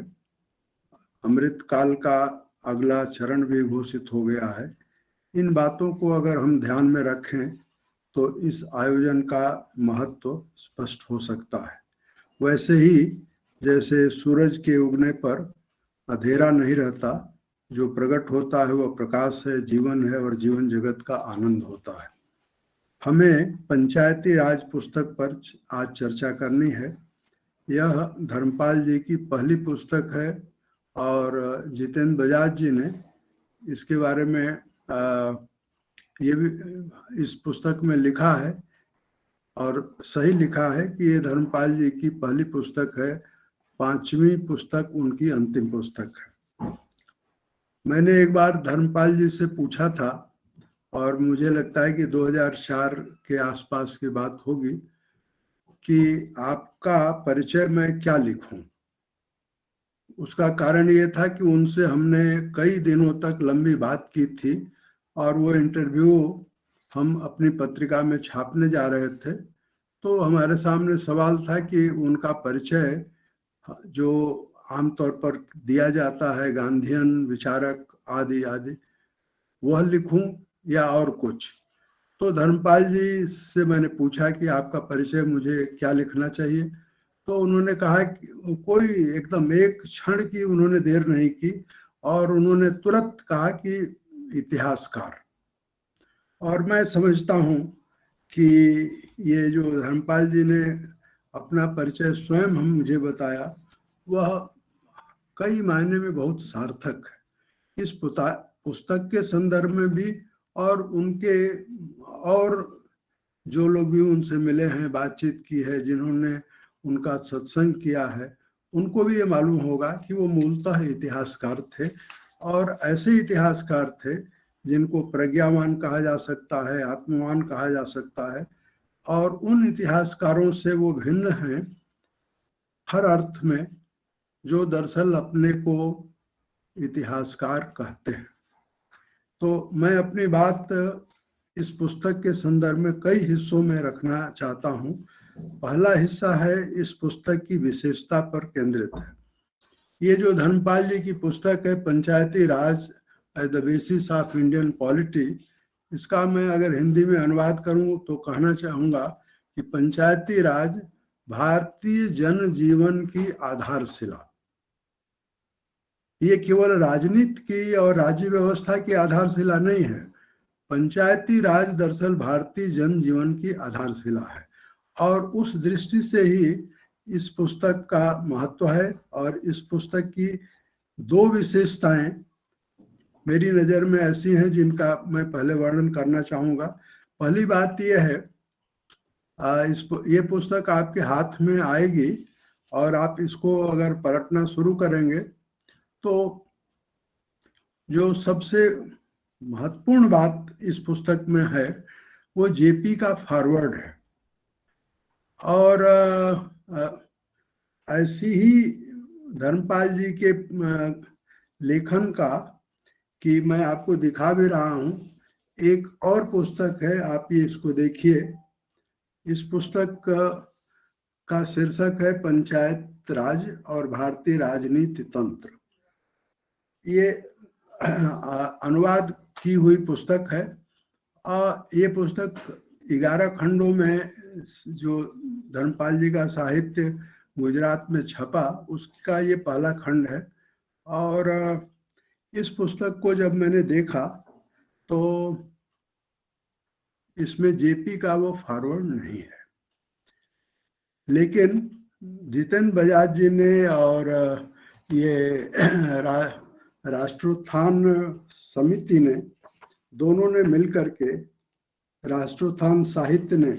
अमृत काल का अगला चरण भी घोषित हो गया है। इन बातों को अगर हम ध्यान में रखें तो इस आयोजन का महत्व स्पष्ट हो सकता है। वैसे ही जैसे सूरज के उगने पर अंधेरा नहीं रहता, जो प्रकट होता है वह प्रकाश है, जीवन है और जीवन जगत का आनंद होता है। हमें पंचायती राज पुस्तक पर आज चर्चा करनी है। यह धर्मपाल जी की पहली पुस्तक है और जितेंद्र बजाज जी ने इसके बारे में ये भी इस पुस्तक में लिखा है और सही लिखा है कि ये धर्मपाल जी की पहली पुस्तक है, 5वीं पुस्तक उनकी अंतिम पुस्तक है। मैंने एक बार धर्मपाल जी से पूछा था और मुझे लगता है कि 2004 के आसपास की बात होगी कि आपका परिचय मैं क्या लिखूं। उसका कारण ये था कि उनसे हमने कई दिनों तक लंबी बात की थी और वो इंटरव्यू हम अपनी पत्रिका में छापने जा रहे थे। तो हमारे सामने सवाल था कि उनका परिचय जो आमतौर पर दिया जाता है, गांधीयन विचारक आदि आदि, वह लिखूं या और कुछ। तो धर्मपाल जी से मैंने पूछा कि आपका परिचय मुझे क्या लिखना चाहिए। तो उन्होंने कहा कि कोई एकदम एक क्षण की उन्होंने देर नहीं की और उन्होंने तुरंत कहा कि इतिहासकार। और मैं समझता हूं कि ये जो धर्मपाल जी ने अपना परिचय स्वयं हम मुझे बताया वह कई मायने में बहुत सार्थक है। इस पुस्तक के संदर्भ में भी और उनके और जो लोग भी उनसे मिले हैं, बातचीत की है, जिन्होंने उनका सत्संग किया है, उनको भी ये मालूम होगा कि वो मूलतः इतिहासकार थे और ऐसे इतिहासकार थे जिनको प्रज्ञावान कहा जा सकता है, आत्मवान कहा जा सकता है। और उन इतिहासकारों से वो भिन्न हैं हर अर्थ में, जो दरअसल अपने को इतिहासकार कहते हैं। तो मैं अपनी बात इस पुस्तक के संदर्भ में कई हिस्सों में रखना चाहता हूं। पहला हिस्सा है इस पुस्तक की विशेषता पर केंद्रित है। ये जो धर्मपाल जी की पुस्तक है, Panchayati Raj as the basis of Indian polity, इसका मैं अगर हिंदी में अनुवाद करूं तो कहना चाहूंगा कि पंचायती राज भारतीय जन जीवन की आधारशिला। ये केवल राजनीति की और राज्य व्यवस्था की आधारशिला नहीं है। पंचायती राज दरअसल भारतीय जन जीवन की आधारशिला है और उस दृष्टि से ही इस पुस्तक का महत्व है। और इस पुस्तक की दो विशेषताएं मेरी नज़र में ऐसी हैं जिनका मैं पहले वर्णन करना चाहूँगा। पहली बात यह है, ये पुस्तक आपके हाथ में आएगी और आप इसको अगर पलटना शुरू करेंगे तो जो सबसे महत्वपूर्ण बात इस पुस्तक में है वो जेपी का फॉरवर्ड है। और ऐसी ही धर्मपाल जी के लेखन का कि मैं आपको दिखा भी रहा हूं, एक और पुस्तक है, आप ये इसको देखिए। इस पुस्तक का शीर्षक है पंचायत राज और भारतीय राजनीति तंत्र। ये अनुवाद की हुई पुस्तक है और ये पुस्तक 11 खंडों में जो धर्मपाल जी का साहित्य गुजरात में छपा उसका ये पहला खंड है। और इस पुस्तक को जब मैंने देखा तो इसमें जेपी का वो फॉरवर्ड नहीं है, लेकिन जितेंद्र बजाज जी ने और ये राष्ट्रोत्थान समिति ने, दोनों ने मिलकर के, राष्ट्रोत्थान साहित्य ने,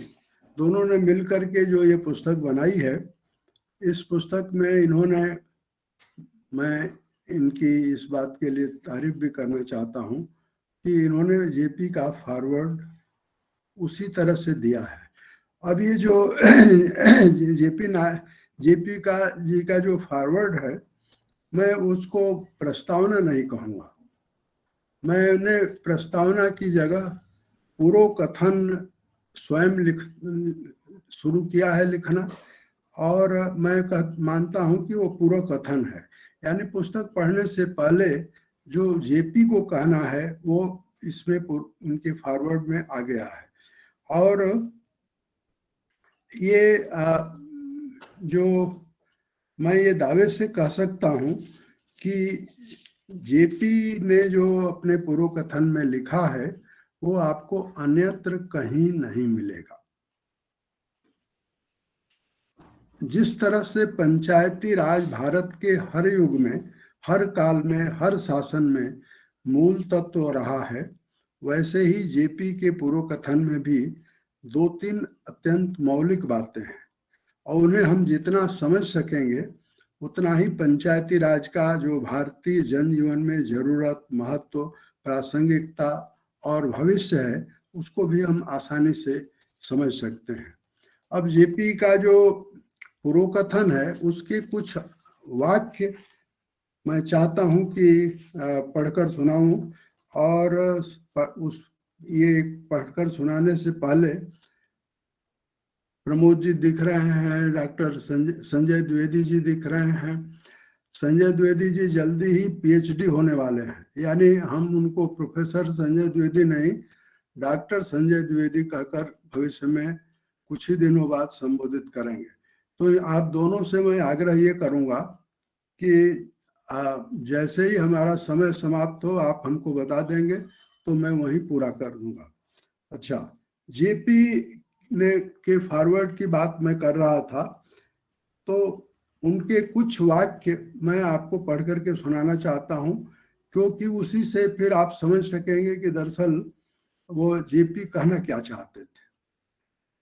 दोनों ने मिलकर के जो ये पुस्तक बनाई है, इस पुस्तक में इन्होंने, मैं इनकी इस बात के लिए तारीफ भी करना चाहता हूँ कि इन्होंने जेपी का फॉरवर्ड उसी तरह से दिया है। अब ये जो जेपी जी का जो फॉरवर्ड है, मैं उसको प्रस्तावना नहीं कहूँगा, मैंने प्रस्तावना की जगह पूर्वकथन स्वयं शुरू किया है लिखना, और मैं मानता हूं कि वो पूर्वकथन है। यानी पुस्तक पढ़ने से पहले जो जेपी को कहना है वो इसमें उनके फॉरवर्ड में आ गया है। और ये जो मैं ये दावे से कह सकता हूं कि जेपी ने जो अपने पूर्वकथन में लिखा है वो आपको अन्यत्र कहीं नहीं मिलेगा। जिस तरह से पंचायती राज भारत के हर युग में, हर काल में, हर शासन में मूल तत्व रहा है, वैसे ही जेपी के पूर्वकथन में भी 2-3 अत्यंत मौलिक बातें हैं और उन्हें हम जितना समझ सकेंगे उतना ही पंचायती राज का जो भारतीय जनजीवन में जरूरत, महत्व, प्रासंगिकता और भविष्य है उसको भी हम आसानी से समझ सकते हैं। अब जेपी का जो पूर्वकथन है उसके कुछ वाक्य मैं चाहता हूं कि पढ़कर सुनाऊं, और ये पढ़कर सुनाने से पहले प्रमोद जी दिख रहे हैं, डॉक्टर संजय द्विवेदी जी दिख रहे हैं। संजय द्विवेदी जी जल्दी ही पीएचडी होने वाले हैं, यानी हम उनको प्रोफेसर संजय द्विवेदी नहीं, डॉक्टर संजय द्विवेदी कहकर भविष्य में कुछ ही दिनों बाद संबोधित करेंगे। तो आप दोनों से मैं आग्रह ये करूंगा कि जैसे ही हमारा समय समाप्त हो आप हमको बता देंगे तो मैं वहीं पूरा कर दूंगा। अच्छा, जेपी ने के फॉरवर्ड की बात मैं कर रहा था, तो उनके कुछ वाक्य मैं आपको पढ़ करके सुनाना चाहता हूं, क्योंकि उसी से फिर आप समझ सकेंगे कि दरअसल वो जेपी कहना क्या चाहते थे।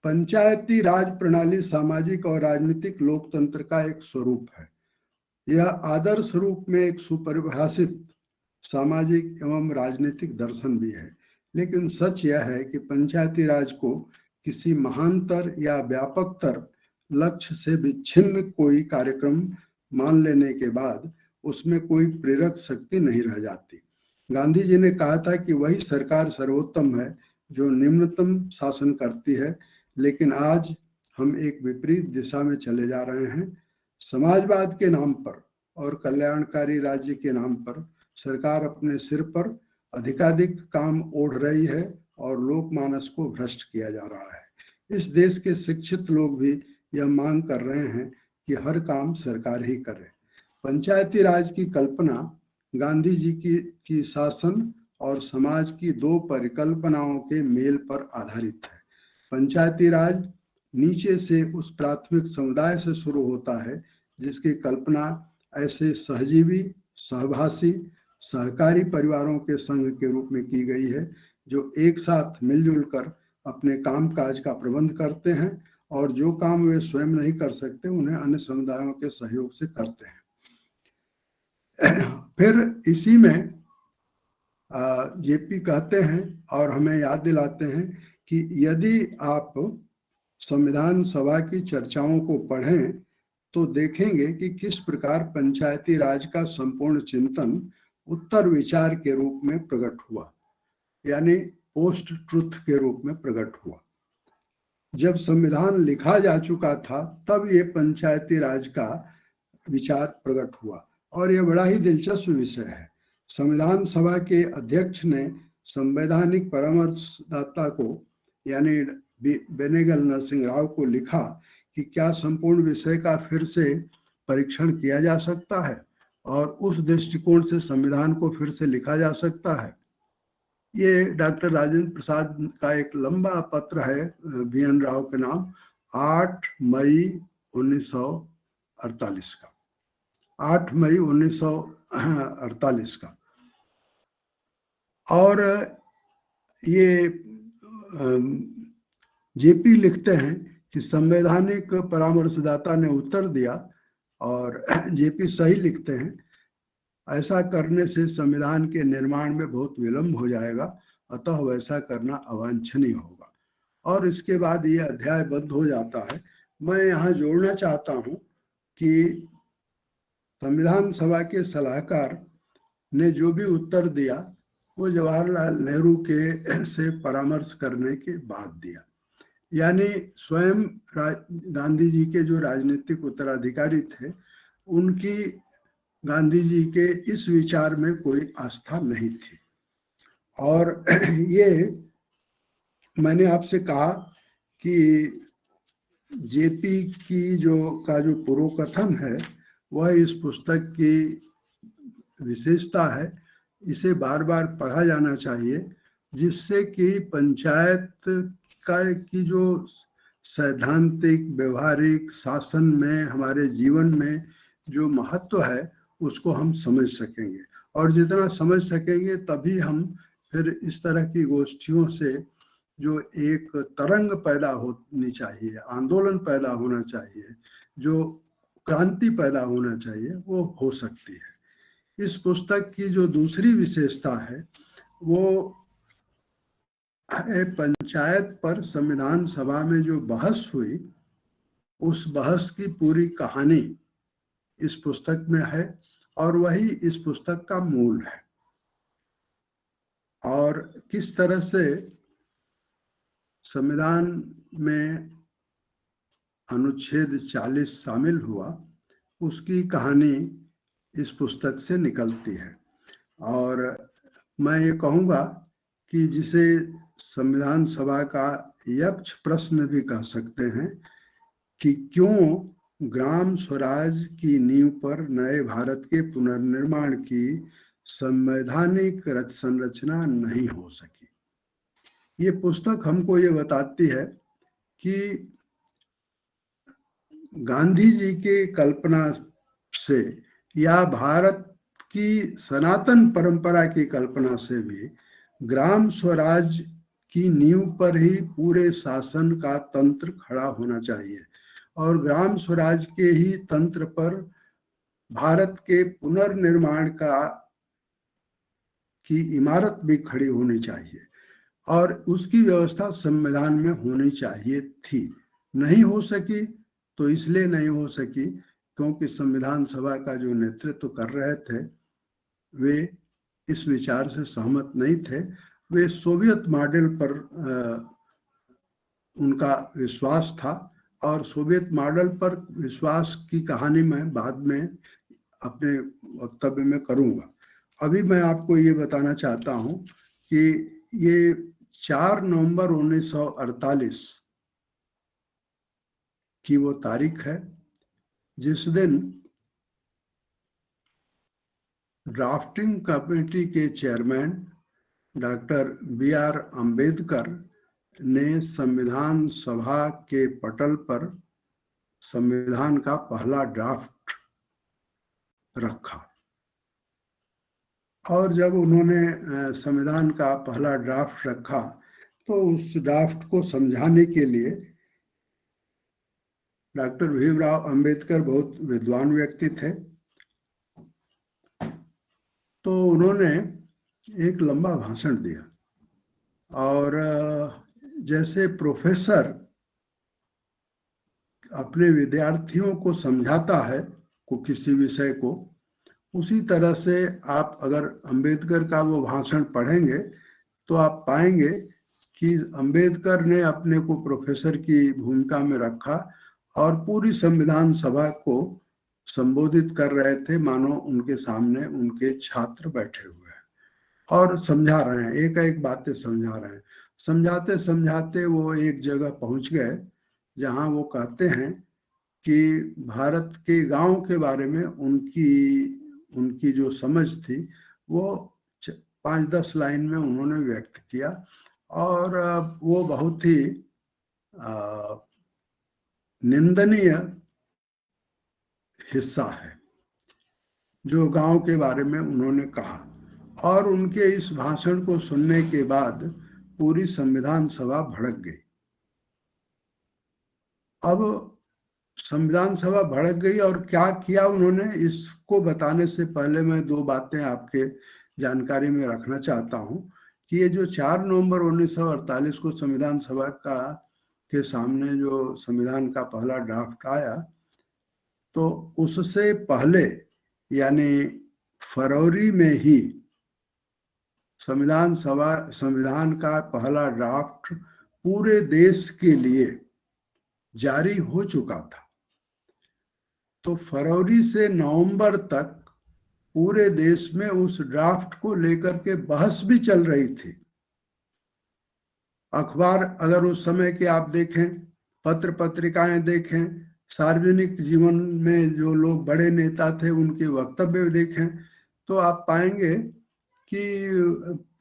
पंचायती राज प्रणाली सामाजिक और राजनीतिक लोकतंत्र का एक स्वरूप है। यह आदर्श रूप में एक सुपरिभाषित सामाजिक एवं राजनीतिक दर्शन भी है, लेकिन सच यह है कि पंचायती राज को किसी महानतर या व्यापकतर लक्ष्य से विच्छिन्न कोई कार्यक्रम मान लेने के बाद उसमें कोई प्रेरक शक्ति नहीं रह जाती। गांधी जी ने कहा था कि वही सरकार सर्वोत्तम है जो निम्नतम शासन करती है, लेकिन आज हम एक विपरीत दिशा में चले जा रहे हैं। समाजवाद के नाम पर और कल्याणकारी राज्य के नाम पर सरकार अपने सिर पर अधिकाधिक काम ओढ़ रही है और लोकमानस को भ्रष्ट किया जा रहा है। इस देश के शिक्षित लोग भी यह मांग कर रहे हैं कि हर काम सरकार ही करे। पंचायती राज की कल्पना गांधी जी की शासन और समाज की 2 परिकल्पनाओं के मेल पर आधारित है। पंचायती राज नीचे से उस प्राथमिक समुदाय से शुरू होता है जिसकी कल्पना ऐसे सहजीवी, सहभाषी, सहकारी परिवारों के संघ के रूप में की गई है जो एक साथ मिलजुल कर अपने कामकाज का प्रबंध करते हैं और जो काम वे स्वयं नहीं कर सकते उन्हें अन्य समुदायों के सहयोग से करते हैं। फिर इसी में जेपी कहते हैं और हमें याद दिलाते हैं कि यदि आप संविधान सभा की चर्चाओं को पढ़ें तो देखेंगे कि किस प्रकार पंचायती राज का संपूर्ण चिंतन उत्तर विचार के रूप में प्रकट हुआ, यानी पोस्ट ट्रुथ के रूप में प्रकट हुआ। जब संविधान लिखा जा चुका था तब ये पंचायती राज का विचार प्रकट हुआ और यह बड़ा ही दिलचस्प विषय है। संविधान सभा के अध्यक्ष ने संवैधानिक परामर्शदाता को यानी बेनेगल नरसिंह राव को लिखा कि क्या संपूर्ण विषय का फिर से परीक्षण किया जा सकता है और उस दृष्टिकोण से संविधान को फिर से लिखा जा सकता है। ये डॉक्टर राजेंद्र प्रसाद का एक लंबा पत्र है बीएन राव के नाम, 8 मई 1948 का, 8 मई 1948 का। और ये जेपी लिखते हैं कि संवैधानिक परामर्शदाता ने उत्तर दिया और जेपी सही लिखते हैं, ऐसा करने से संविधान के निर्माण में बहुत विलंब हो जाएगा, अतः वैसा करना अवांछनीय होगा। और इसके बाद ये अध्याय बंद हो जाता है। मैं यहाँ जोड़ना चाहता हूँ कि संविधान सभा के सलाहकार ने जो भी उत्तर दिया वो जवाहरलाल नेहरू के से परामर्श करने के बाद दिया, यानी स्वयं गांधी जी के जो राजनीतिक उत्तराधिकारी थे उनकी गांधी जी के इस विचार में कोई आस्था नहीं थी। और ये मैंने आपसे कहा कि जेपी की जो पूर्व कथन है वह इस पुस्तक की विशेषता है। इसे बार बार पढ़ा जाना चाहिए जिससे कि पंचायत की जो सैद्धांतिक व्यवहारिक शासन में हमारे जीवन में जो महत्व है उसको हम समझ सकेंगे, और जितना समझ सकेंगे तभी हम फिर इस तरह की गोष्ठियों से जो एक तरंग पैदा होनी चाहिए, आंदोलन पैदा होना चाहिए, जो क्रांति पैदा होना चाहिए, वो हो सकती है। इस पुस्तक की जो दूसरी विशेषता है वो पंचायत पर संविधान सभा में जो बहस हुई उस बहस की पूरी कहानी इस पुस्तक में है और वही इस पुस्तक का मूल है। और किस तरह से संविधान में अनुच्छेद 40 शामिल हुआ उसकी कहानी इस पुस्तक से निकलती है। और मैं ये कहूँगा कि जिसे संविधान सभा का यक्ष प्रश्न भी कह सकते हैं कि क्यों ग्राम स्वराज की नींव पर नए भारत के पुनर्निर्माण की संवैधानिक संरचना नहीं हो सकी। ये पुस्तक हमको ये बताती है कि गांधी जी के कल्पना से या भारत की सनातन परंपरा की कल्पना से भी ग्राम स्वराज की नींव पर ही पूरे शासन का तंत्र खड़ा होना चाहिए और ग्राम स्वराज के ही तंत्र पर भारत के पुनर्निर्माण की इमारत भी खड़ी होनी चाहिए और उसकी व्यवस्था संविधान में होनी चाहिए थी। नहीं हो सकी तो इसलिए नहीं हो सकी क्योंकि संविधान सभा का जो नेतृत्व कर रहे थे वे इस विचार से सहमत नहीं थे। वे सोवियत मॉडल पर उनका विश्वास था और सोवियत मॉडल पर विश्वास की कहानी मैं बाद में अपने वक्तव्य में करूंगा। अभी मैं आपको ये बताना चाहता हूं कि ये 4 नवंबर 1948 की वो तारीख है जिस दिन ड्राफ्टिंग कमेटी के चेयरमैन डॉक्टर बी.आर. अंबेडकर ने संविधान सभा के पटल पर संविधान का पहला ड्राफ्ट रखा। और जब उन्होंने संविधान का पहला ड्राफ्ट रखा तो उस ड्राफ्ट को समझाने के लिए डॉक्टर भीमराव अंबेडकर बहुत विद्वान व्यक्ति थे, तो उन्होंने एक लंबा भाषण दिया। और जैसे प्रोफेसर अपने विद्यार्थियों को समझाता है को किसी विषय को, उसी तरह से आप अगर अंबेडकर का वो भाषण पढ़ेंगे तो आप पाएंगे कि अंबेडकर ने अपने को प्रोफेसर की भूमिका में रखा और पूरी संविधान सभा को संबोधित कर रहे थे, मानो उनके सामने उनके छात्र बैठे हुए हैं और समझा रहे हैं, एक एक बातें समझा रहे हैं। समझाते समझाते वो एक जगह पहुंच गए जहां वो कहते हैं कि भारत के गांव के बारे में उनकी जो समझ थी वो 5-10 लाइन में उन्होंने व्यक्त किया। और वो बहुत ही निंदनीय हिस्सा है जो गांव के बारे में उन्होंने कहा। और उनके इस भाषण को सुनने के बाद पूरी संविधान सभा भड़क गई। अब संविधान सभा भड़क गई और क्या किया उन्होंने, इसको बताने से पहले मैं 2 बातें आपके जानकारी में रखना चाहता हूं कि ये जो 4 नवंबर 1948 को संविधान सभा के सामने जो संविधान का पहला ड्राफ्ट आया, तो उससे पहले यानी फरवरी में ही संविधान का पहला ड्राफ्ट पूरे देश के लिए जारी हो चुका था। तो फरवरी से नवंबर तक पूरे देश में उस ड्राफ्ट को लेकर के बहस भी चल रही थी। अखबार अगर उस समय के आप देखें, पत्र पत्रिकाएं देखें, सार्वजनिक जीवन में जो लोग बड़े नेता थे उनके वक्तव्य देखें, तो आप पाएंगे कि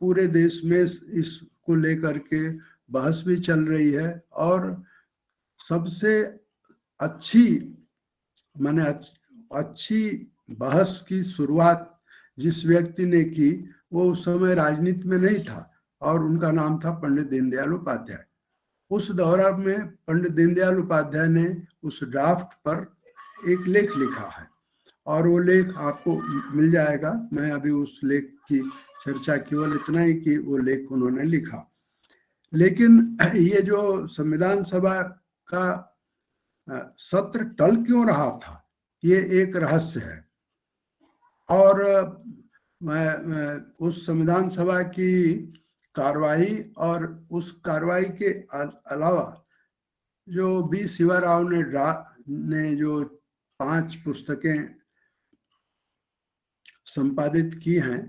पूरे देश में इसको लेकर के बहस भी चल रही है। और सबसे अच्छी बहस की शुरुआत जिस व्यक्ति ने की वो उस समय राजनीति में नहीं था और उनका नाम था पंडित दीनदयाल उपाध्याय। उस दौरान में पंडित दीनदयाल उपाध्याय ने उस ड्राफ्ट पर एक लेख लिखा है और वो लेख आपको मिल जाएगा। मैं अभी उस लेख की चर्चा केवल इतना ही कि वो लेख उन्होंने लिखा। लेकिन ये जो संविधान सभा का सत्र टल क्यों रहा था, ये एक रहस्य है। और मैं उस संविधान सभा की कार्रवाई और उस कार्रवाई के अलावा जो बी शिवा राव ने जो 5 पुस्तकें संपादित की हैं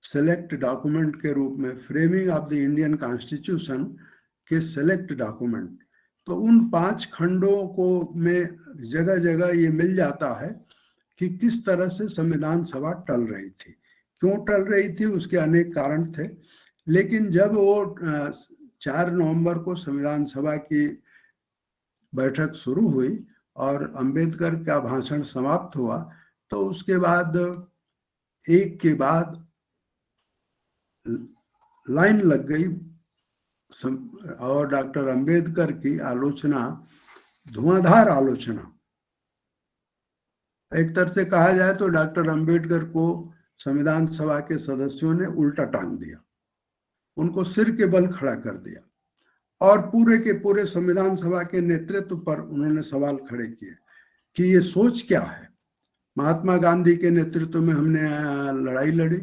सेलेक्ट डॉक्यूमेंट के रूप में, framing of the Indian constitution के सेलेक्ट डॉक्यूमेंट, तो उन 5 खंडों को में जगह जगह ये मिल जाता है कि किस तरह से संविधान सभा टल रही थी, क्यों टल रही थी, उसके अनेक कारण थे। लेकिन जब वो 4 नवंबर को संविधान सभा की बैठक शुरू हुई और अंबेडकर का भाषण समाप्त हुआ, तो उसके बाद एक के बाद लाइन लग गई और डॉक्टर अंबेडकर की आलोचना, धुआंधार आलोचना। एक तरह से कहा जाए तो डॉक्टर अंबेडकर को संविधान सभा के सदस्यों ने उल्टा टांग दिया, उनको सिर के बल खड़ा कर दिया और पूरे के पूरे संविधान सभा के नेतृत्व पर उन्होंने सवाल खड़े किए कि ये सोच क्या है। महात्मा गांधी के नेतृत्व में हमने लड़ाई लड़ी,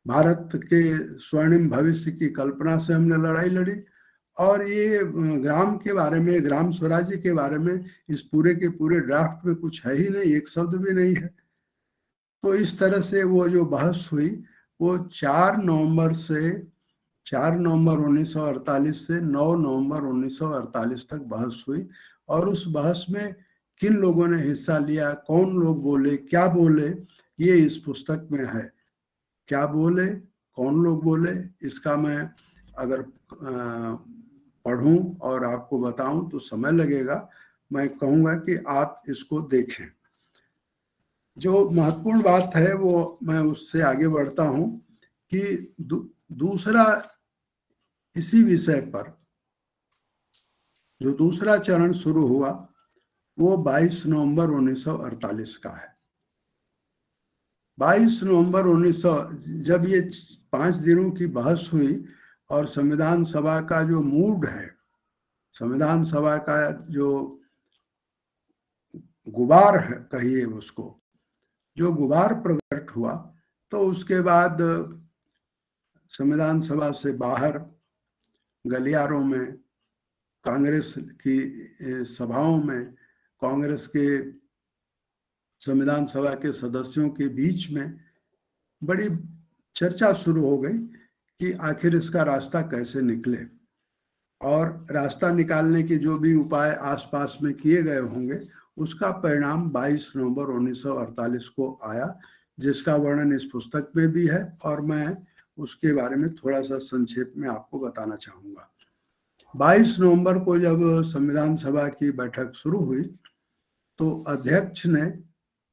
भारत के स्वर्णिम भविष्य की कल्पना से हमने लड़ाई लड़ी, और ये ग्राम के बारे में, ग्राम स्वराज्य के बारे में इस पूरे के पूरे ड्राफ्ट में कुछ है ही नहीं, एक शब्द भी नहीं है। तो इस तरह से वो जो बहस हुई वो 4 नवंबर 1948 से 9 नवंबर 1948 तक बहस हुई। और उस बहस में किन लोगों ने हिस्सा लिया, कौन लोग बोले, क्या बोले, ये इस पुस्तक में है। क्या बोले, कौन लोग बोले, इसका मैं अगर पढ़ूं और आपको बताऊं तो समय लगेगा। मैं कहूंगा कि आप इसको देखें। जो महत्वपूर्ण बात है वो मैं उससे आगे बढ़ता हूं कि दूसरा इसी विषय पर जो दूसरा चरण शुरू हुआ वो 22 नवंबर 1948 का है। 22 नवंबर 1900 जब ये 5 दिनों की बहस हुई और संविधान सभा का जो मूड है, संविधान सभा का जो गुबार है कहिए उसको, जो गुबार प्रकट हुआ, तो उसके बाद संविधान सभा से बाहर गलियारों में, कांग्रेस की सभाओं में, कांग्रेस के संविधान सभा के सदस्यों के बीच में बड़ी चर्चा शुरू हो गई कि आखिर इसका रास्ता कैसे निकले, और रास्ता निकालने के जो भी उपाय आसपास में किए गए होंगे उसका परिणाम 22 नवंबर 1948 को आया, जिसका वर्णन इस पुस्तक में भी है और मैं उसके बारे में थोड़ा सा संक्षेप में आपको बताना चाहूंगा। 22 नवंबर को जब संविधान सभा की बैठक शुरू हुई तो अध्यक्ष ने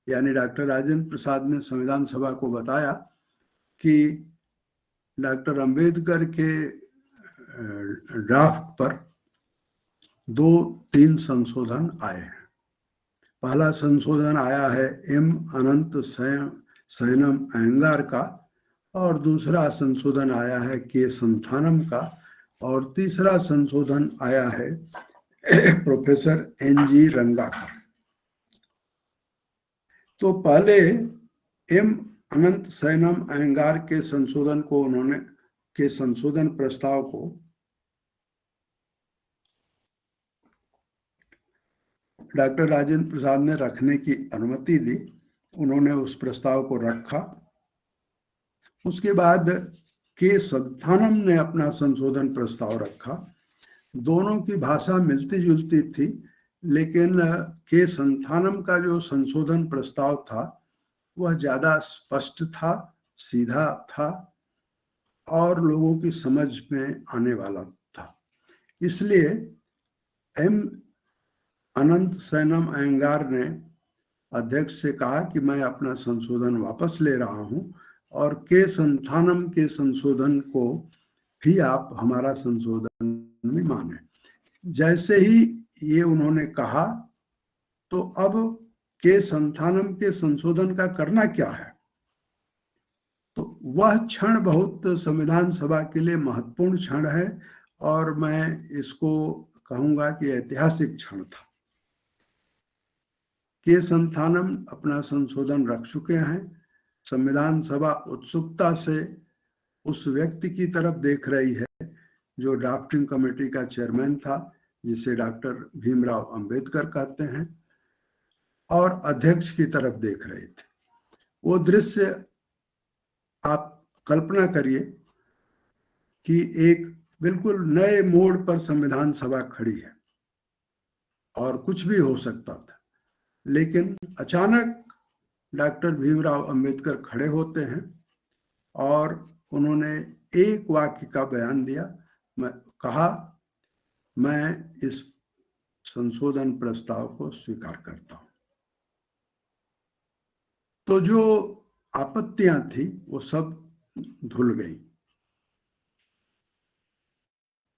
यानी डॉक्टर राजेंद्र प्रसाद ने संविधान सभा को बताया कि डॉक्टर अंबेडकर के ड्राफ्ट पर 2-3 संशोधन आए हैं। पहला संशोधन आया है एम अनंत सैनम अयंगार का, और दूसरा संशोधन आया है के संथानम का, और तीसरा संशोधन आया है प्रोफेसर एनजी रंगा का। तो पहले एम अनंत सैनम अयंगार के संशोधन को के संशोधन प्रस्ताव को डॉक्टर राजेंद्र प्रसाद ने रखने की अनुमति दी। उन्होंने उस प्रस्ताव को रखा। उसके बाद के संथानम ने अपना संशोधन प्रस्ताव रखा। दोनों की भाषा मिलती जुलती थी, लेकिन के संथानम का जो संशोधन प्रस्ताव था वह ज्यादा स्पष्ट था, सीधा था और लोगों की समझ में आने वाला था। इसलिए एम अनंत सैनम अयंगार ने अध्यक्ष से कहा कि मैं अपना संशोधन वापस ले रहा हूं और के संथानम के संशोधन को भी आप हमारा संशोधन में माने। जैसे ही ये उन्होंने कहा तो अब के संथानम के संशोधन का करना क्या है, तो वह क्षण बहुत संविधान सभा के लिए महत्वपूर्ण क्षण है और मैं इसको कहूंगा कि ऐतिहासिक क्षण था। के संथानम अपना संशोधन रख चुके हैं। संविधान सभा उत्सुकता से उस व्यक्ति की तरफ देख रही है जो ड्राफ्टिंग कमेटी का चेयरमैन था, जिसे डॉक्टर भीमराव अंबेडकर कहते हैं, और अध्यक्ष की तरफ देख रहे थे। वो दृश्य आप कल्पना करिए कि एक बिल्कुल नए मोड़ पर संविधान सभा खड़ी है और कुछ भी हो सकता था, लेकिन अचानक डॉक्टर भीमराव अंबेडकर खड़े होते हैं और उन्होंने एक वाक्य का बयान दिया। मैं इस संशोधन प्रस्ताव को स्वीकार करता हूं। तो जो आपत्तियां थी वो सब धुल गई,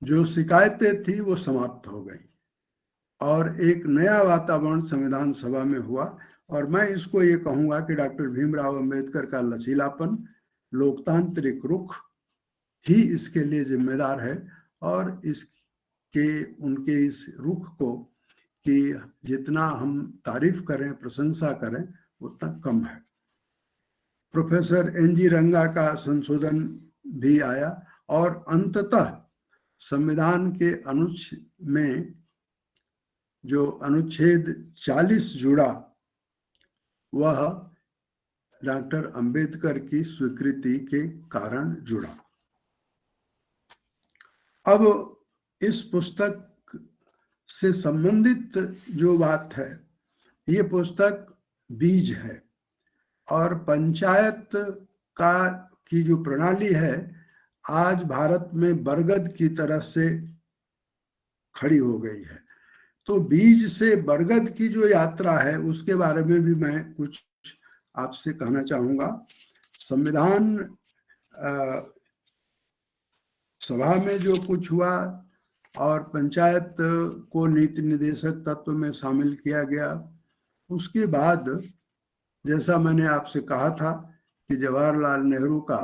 जो शिकायतें थी वो समाप्त हो गई और एक नया वातावरण संविधान सभा में हुआ। और मैं इसको ये कहूंगा कि डॉक्टर भीमराव अंबेडकर का लचीलापन, लोकतांत्रिक रुख ही इसके लिए जिम्मेदार है और उनके इस रुख को कि जितना हम तारीफ करें, प्रशंसा करें, उतना कम है। प्रोफेसर एनजी रंगा का संशोधन भी आया और अंततः संविधान के में जो अनुच्छेद 40 जुड़ा वह डॉक्टर अंबेडकर की स्वीकृति के कारण जुड़ा। अब इस पुस्तक से संबंधित जो बात है, ये पुस्तक बीज है और पंचायत की जो प्रणाली है आज भारत में बरगद की तरह से खड़ी हो गई है। तो बीज से बरगद की जो यात्रा है उसके बारे में भी मैं कुछ आपसे कहना चाहूंगा। सभा में जो कुछ हुआ और पंचायत को नीति निर्देशक तत्व में शामिल किया गया, उसके बाद जैसा मैंने आपसे कहा था कि जवाहरलाल नेहरू का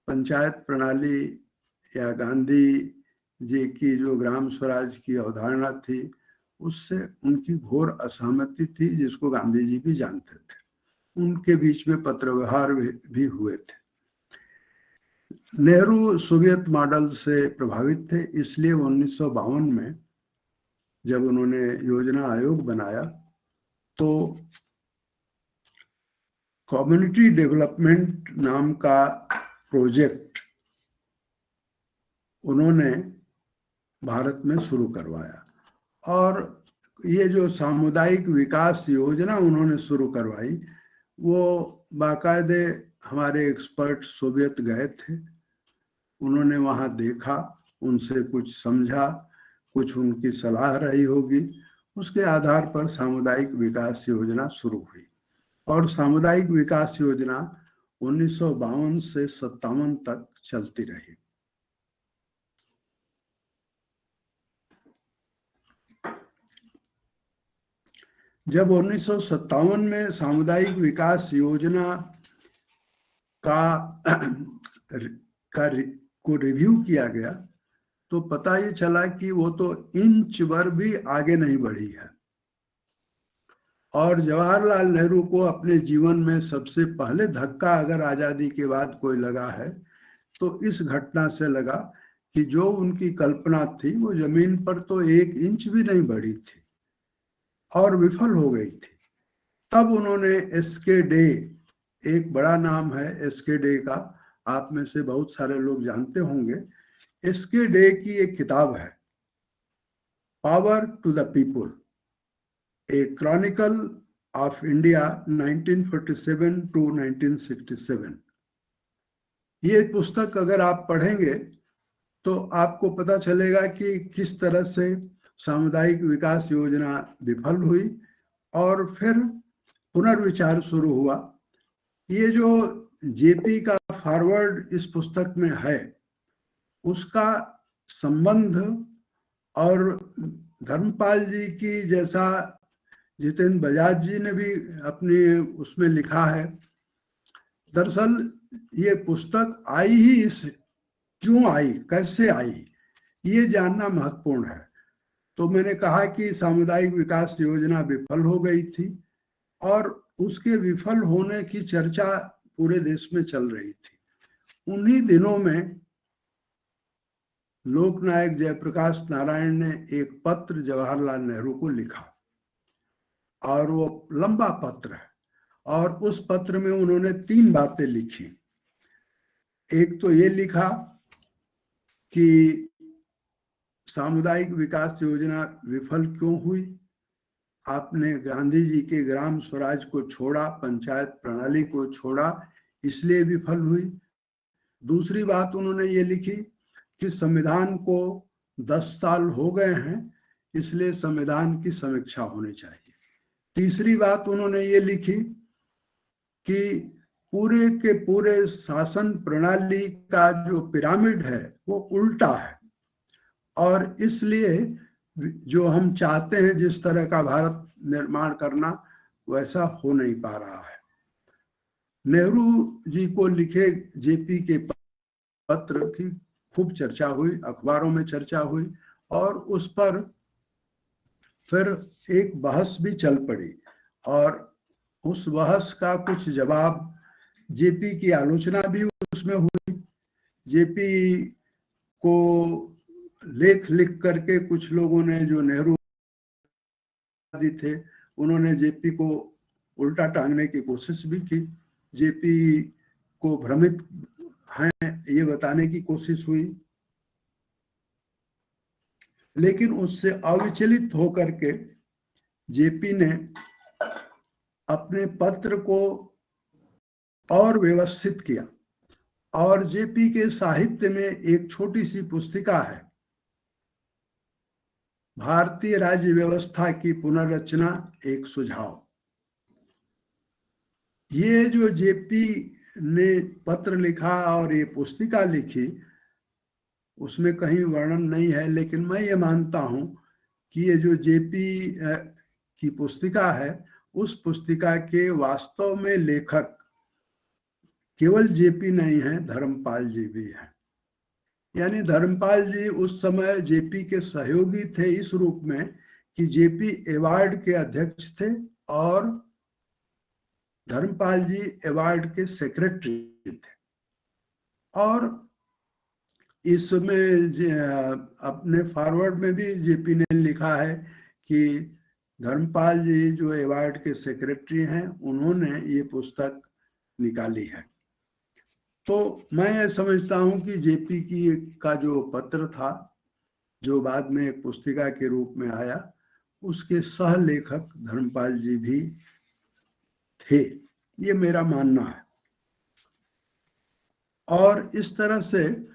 पंचायत प्रणाली या गांधी जी की जो ग्राम स्वराज की अवधारणा थी उससे उनकी घोर असहमति थी, जिसको गांधी जी भी जानते थे। उनके बीच में पत्र व्यवहार भी हुए थे। नेहरू सोवियत मॉडल से प्रभावित थे, इसलिए 1952 में जब उन्होंने योजना आयोग बनाया तो कम्युनिटी डेवलपमेंट नाम का प्रोजेक्ट उन्होंने भारत में शुरू करवाया, और ये जो सामुदायिक विकास योजना उन्होंने शुरू करवाई वो बाकायदे हमारे एक्सपर्ट सोवियत गए थे, उन्होंने वहां देखा, उनसे कुछ समझा, कुछ उनकी सलाह रही होगी, उसके आधार पर सामुदायिक विकास योजना शुरू हुई। और सामुदायिक विकास योजना 1952 से 57 तक चलती रही। जब 1957 में सामुदायिक विकास योजना को रिव्यू किया गया तो पता ही चला कि वो तो इंच भर भी आगे नहीं बढ़ी है। और जवाहरलाल नेहरू को अपने जीवन में सबसे पहले धक्का अगर आजादी के बाद कोई लगा है तो इस घटना से लगा कि जो उनकी कल्पना थी वो जमीन पर तो 1 इंच भी नहीं बढ़ी थी और विफल हो गई थी। तब उन्होंने एसके डे, एक बड़ा नाम है एसके डे का, आप में से बहुत सारे लोग जानते होंगे। एसके डे की एक किताब है power to the people, a chronicle of India 1947 to 1967। ये पुस्तक अगर आप पढ़ेंगे तो आपको पता चलेगा कि किस तरह से सामुदायिक विकास योजना विफल हुई और फिर पुनर्विचार शुरू हुआ। ये जो जेपी का फॉरवर्ड इस पुस्तक में है उसका संबंध और धर्मपाल जी की, जैसा जितेंद्र बजाज जी ने भी अपने उसमें लिखा है, दरअसल ये पुस्तक आई ही क्यों आई, कैसे आई, ये जानना महत्वपूर्ण है। तो मैंने कहा कि सामुदायिक विकास योजना विफल हो गई थी और उसके विफल होने की चर्चा पूरे देश में चल रही थी। उन्हीं दिनों में लोकनायक जयप्रकाश नारायण ने एक पत्र जवाहरलाल नेहरू को लिखा और वो लंबा पत्र है और उस पत्र में उन्होंने 3 बातें लिखी। एक तो ये लिखा कि सामुदायिक विकास योजना विफल क्यों हुई, आपने गांधी जी के ग्राम स्वराज को छोड़ा, पंचायत प्रणाली को छोड़ा, इसलिए विफल हुई। दूसरी बात उन्होंने ये लिखी कि संविधान को 10 साल हो गए हैं, इसलिए संविधान की समीक्षा होनी चाहिए। तीसरी बात उन्होंने ये लिखी कि पूरे के पूरे शासन प्रणाली का जो पिरामिड है वो उल्टा है और इसलिए जो हम चाहते हैं जिस तरह का भारत निर्माण करना वैसा हो नहीं पा रहा है। नेहरू जी को लिखे जेपी के पत्र की खूब चर्चा हुई, अखबारों में चर्चा हुई और उस पर फिर एक बहस भी चल पड़ी और उस बहस का कुछ जवाब, जेपी की आलोचना भी उसमें हुई। जेपी को लेख लिख करके कुछ लोगों ने, जो नेहरू थे, उन्होंने जेपी को उल्टा टांगने की कोशिश भी की, जेपी को भ्रमित हैं ये बताने की कोशिश हुई, लेकिन उससे अविचलित होकर के जेपी ने अपने पत्र को और व्यवस्थित किया और जेपी के साहित्य में एक छोटी सी पुस्तिका है, भारतीय राज्य व्यवस्था की पुनर्रचना एक सुझाव। ये जो जेपी ने पत्र लिखा और ये पुस्तिका लिखी, उसमें कहीं वर्णन नहीं है, लेकिन मैं ये मानता हूं कि ये जो जेपी की पुस्तिका है, उस पुस्तिका के वास्तव में लेखक केवल जेपी नहीं है, धर्मपाल जी भी हैं। यानी धर्मपाल जी उस समय जेपी के सहयोगी थे इस रूप में कि जेपी अवार्ड के अध्यक्ष थे और धर्मपाल जी अवार्ड के सेक्रेटरी थे। और इसमें अपने फॉरवर्ड में भी जेपी ने लिखा है कि धर्मपाल जी जो अवार्ड के सेक्रेटरी हैं, उन्होंने ये पुस्तक निकाली है। तो मैं ये समझता हूं कि जेपी का जो पत्र था, जो बाद में एक पुस्तिका के रूप में आया, उसके सह लेखक धर्मपाल जी भी थे, ये मेरा मानना है। और इस तरह से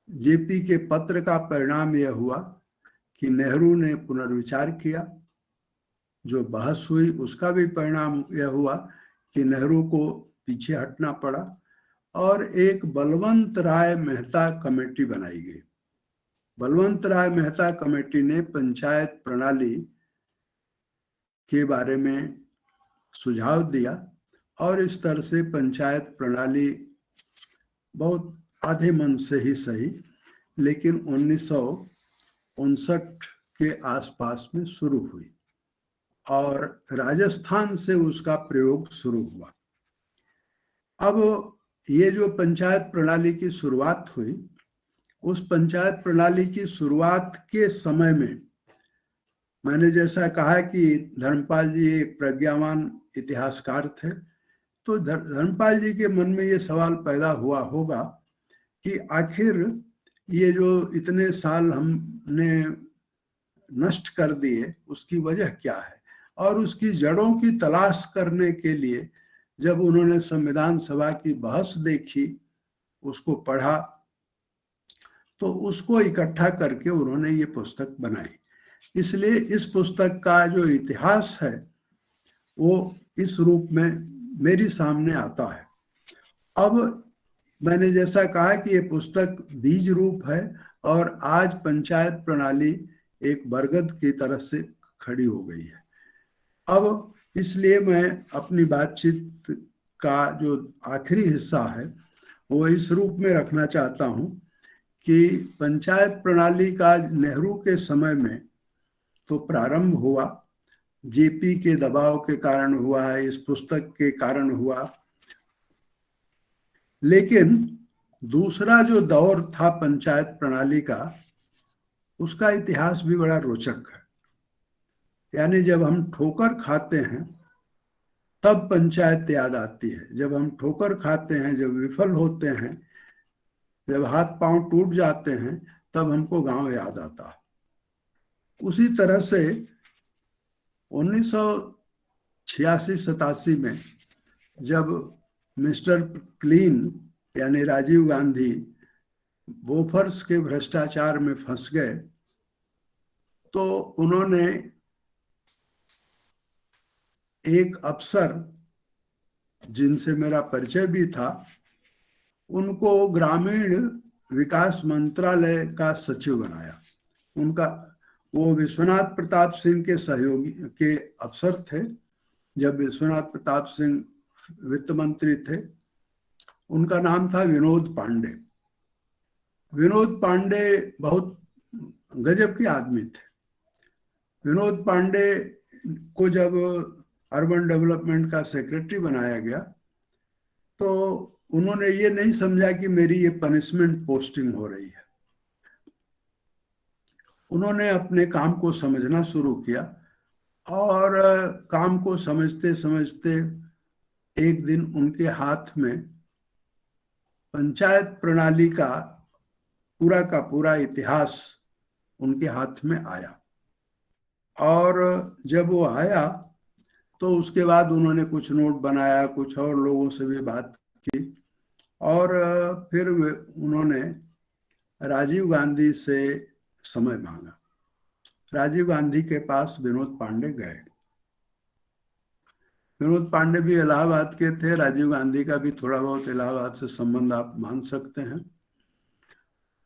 जेपी के पत्र का परिणाम यह हुआ कि नेहरू ने पुनर्विचार किया। जो बहस हुई उसका भी परिणाम यह हुआ कि नेहरू को पीछे हटना पड़ा और एक बलवंत राय मेहता कमेटी बनाई गई। बलवंत राय मेहता कमेटी ने पंचायत प्रणाली के बारे में सुझाव दिया और इस तरह से पंचायत प्रणाली बहुत आधे मन से ही सही, लेकिन 1959 के आसपास में शुरू हुई और राजस्थान से उसका प्रयोग शुरू हुआ। अब ये जो पंचायत प्रणाली की शुरुआत हुई, उस पंचायत प्रणाली की शुरुआत के समय में मैंने जैसा कहा कि धर्मपाल जी एक प्रज्ञावान इतिहासकार थे, तो धर्मपाल जी के मन में ये सवाल पैदा हुआ होगा कि आखिर ये जो इतने साल हमने नष्ट कर दिए, उसकी वजह क्या है। और उसकी जड़ों की तलाश करने के लिए जब उन्होंने संविधान सभा की बहस देखी, उसको पढ़ा, तो उसको इकट्ठा करके उन्होंने ये पुस्तक बनाई। इसलिए इस पुस्तक का जो इतिहास है वो इस रूप में मेरी सामने आता है। अब मैंने जैसा कहा कि ये पुस्तक बीज रूप है और आज पंचायत प्रणाली एक बरगद की तरफ से खड़ी हो गई है। अब इसलिए मैं अपनी बातचीत का जो आखिरी हिस्सा है वो इस रूप में रखना चाहता हूं कि पंचायत प्रणाली का नेहरू के समय में तो प्रारंभ हुआ, जेपी के दबाव के कारण हुआ है, इस पुस्तक के कारण हुआ, लेकिन दूसरा जो दौर था पंचायत प्रणाली का, उसका इतिहास भी बड़ा रोचक है। यानी जब हम ठोकर खाते हैं तब पंचायत याद आती है, जब हम ठोकर खाते हैं, जब विफल होते हैं, जब हाथ पांव टूट जाते हैं, तब हमको गांव याद आता है। उसी तरह से 1986-87 में जब मिस्टर क्लीन यानी राजीव गांधी बोफर्स के भ्रष्टाचार में फंस गए, तो उन्होंने एक अफसर जिनसे मेरा परिचय भी था, उनको ग्रामीण विकास मंत्रालय का सचिव बनाया। उनका वो विश्वनाथ प्रताप सिंह के सहयोगी के अफसर थे। जब विश्वनाथ प्रताप सिंह वित्त मंत्री थे, उनका नाम था विनोद पांडे। विनोद पांडे बहुत गजब के आदमी थे। विनोद पांडे को जब अर्बन डेवलपमेंट का सेक्रेटरी बनाया गया, तो उन्होंने ये नहीं समझा कि मेरी ये पनिशमेंट पोस्टिंग हो रही है। उन्होंने अपने काम को समझना शुरू किया और काम को समझते समझते एक दिन उनके हाथ में पंचायत प्रणाली का पूरा इतिहास उनके हाथ में आया। और जब वो आया तो उसके बाद उन्होंने कुछ नोट बनाया, कुछ और लोगों से भी बात की और फिर उन्होंने राजीव गांधी से समय मांगा। राजीव गांधी के पास विनोद पांडे गए। विनोद पांडे भी इलाहाबाद के थे, राजीव गांधी का भी थोड़ा बहुत इलाहाबाद से संबंध आप मान सकते हैं।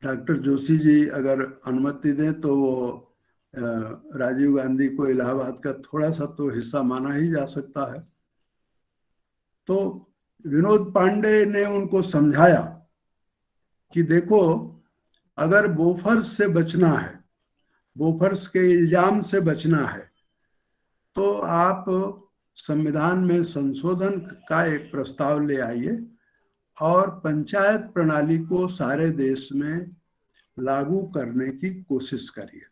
डॉक्टर जोशी जी अगर अनुमति दें तो वो राजीव गांधी को इलाहाबाद का थोड़ा सा तो हिस्सा माना ही जा सकता है। तो विनोद पांडे ने उनको समझाया कि देखो, अगर बोफर्स से बचना है, बोफर्स के इल्जाम से बचना है, तो आप संविधान में संशोधन का एक प्रस्ताव ले आइए और पंचायत प्रणाली को सारे देश में लागू करने की कोशिश करिए।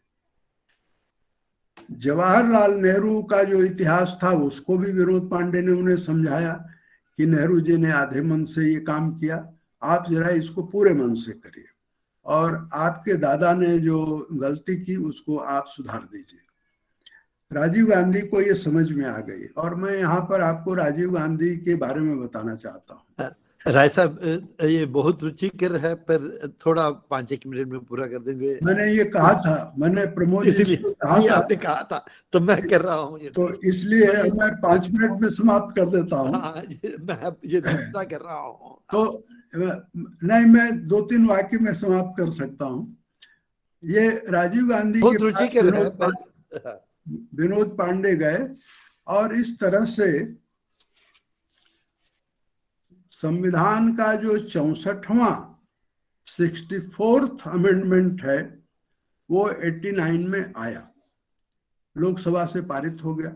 जवाहरलाल नेहरू का जो इतिहास था उसको भी विनोद पांडे ने उन्हें समझाया कि नेहरू जी ने आधे मन से ये काम किया, आप जरा इसको पूरे मन से करिए और आपके दादा ने जो गलती की उसको आप सुधार दीजिए। राजीव गांधी को ये समझ में आ गई और मैं यहाँ पर आपको राजीव गांधी के बारे में बताना चाहता हूँ। राय साहब, ये बहुत रुचिकर है, पर थोड़ा 5-1 मिनट में पूरा कर देंगे। मैंने ये कहा था, मैंने प्रमोद जी को कहा था, आपने कहा था तो मैं कर रहा हूँ ये, तो इसलिए मैं 5 मिनट में समाप्त कर देता हूँ। मैं ये दूसरा कर रहा हूँ तो नहीं, मैं 2-3 वाक्य में समाप्त कर सकता हूँ। ये राजीव गांधी बहुत के रुचिकर विनोद पांडे गए और इस तरह से संविधान का जो 64वां 64th अमेंडमेंट है वो 89 में आया, लोकसभा से पारित हो गया।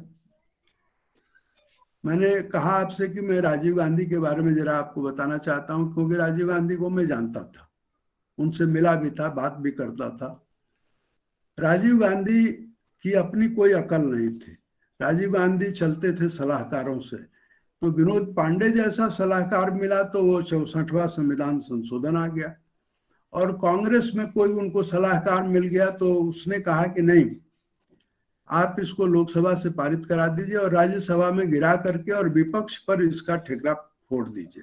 मैंने कहा आपसे कि मैं राजीव गांधी के बारे में जरा आपको बताना चाहता हूं, क्योंकि राजीव गांधी को मैं जानता था, उनसे मिला भी था, बात भी करता था। राजीव गांधी की अपनी कोई अकल नहीं थी। राजीव गांधी चलते थे सलाहकारों से, तो विनोद पांडे जैसा सलाहकार मिला तो वो 64वां संविधान संशोधन आ गया। और कांग्रेस में कोई उनको सलाहकार मिल गया तो उसने कहा कि नहीं, आप इसको लोकसभा से पारित करा दीजिए और राज्यसभा में गिरा करके और विपक्ष पर इसका ठेकरा फोड़ दीजिए,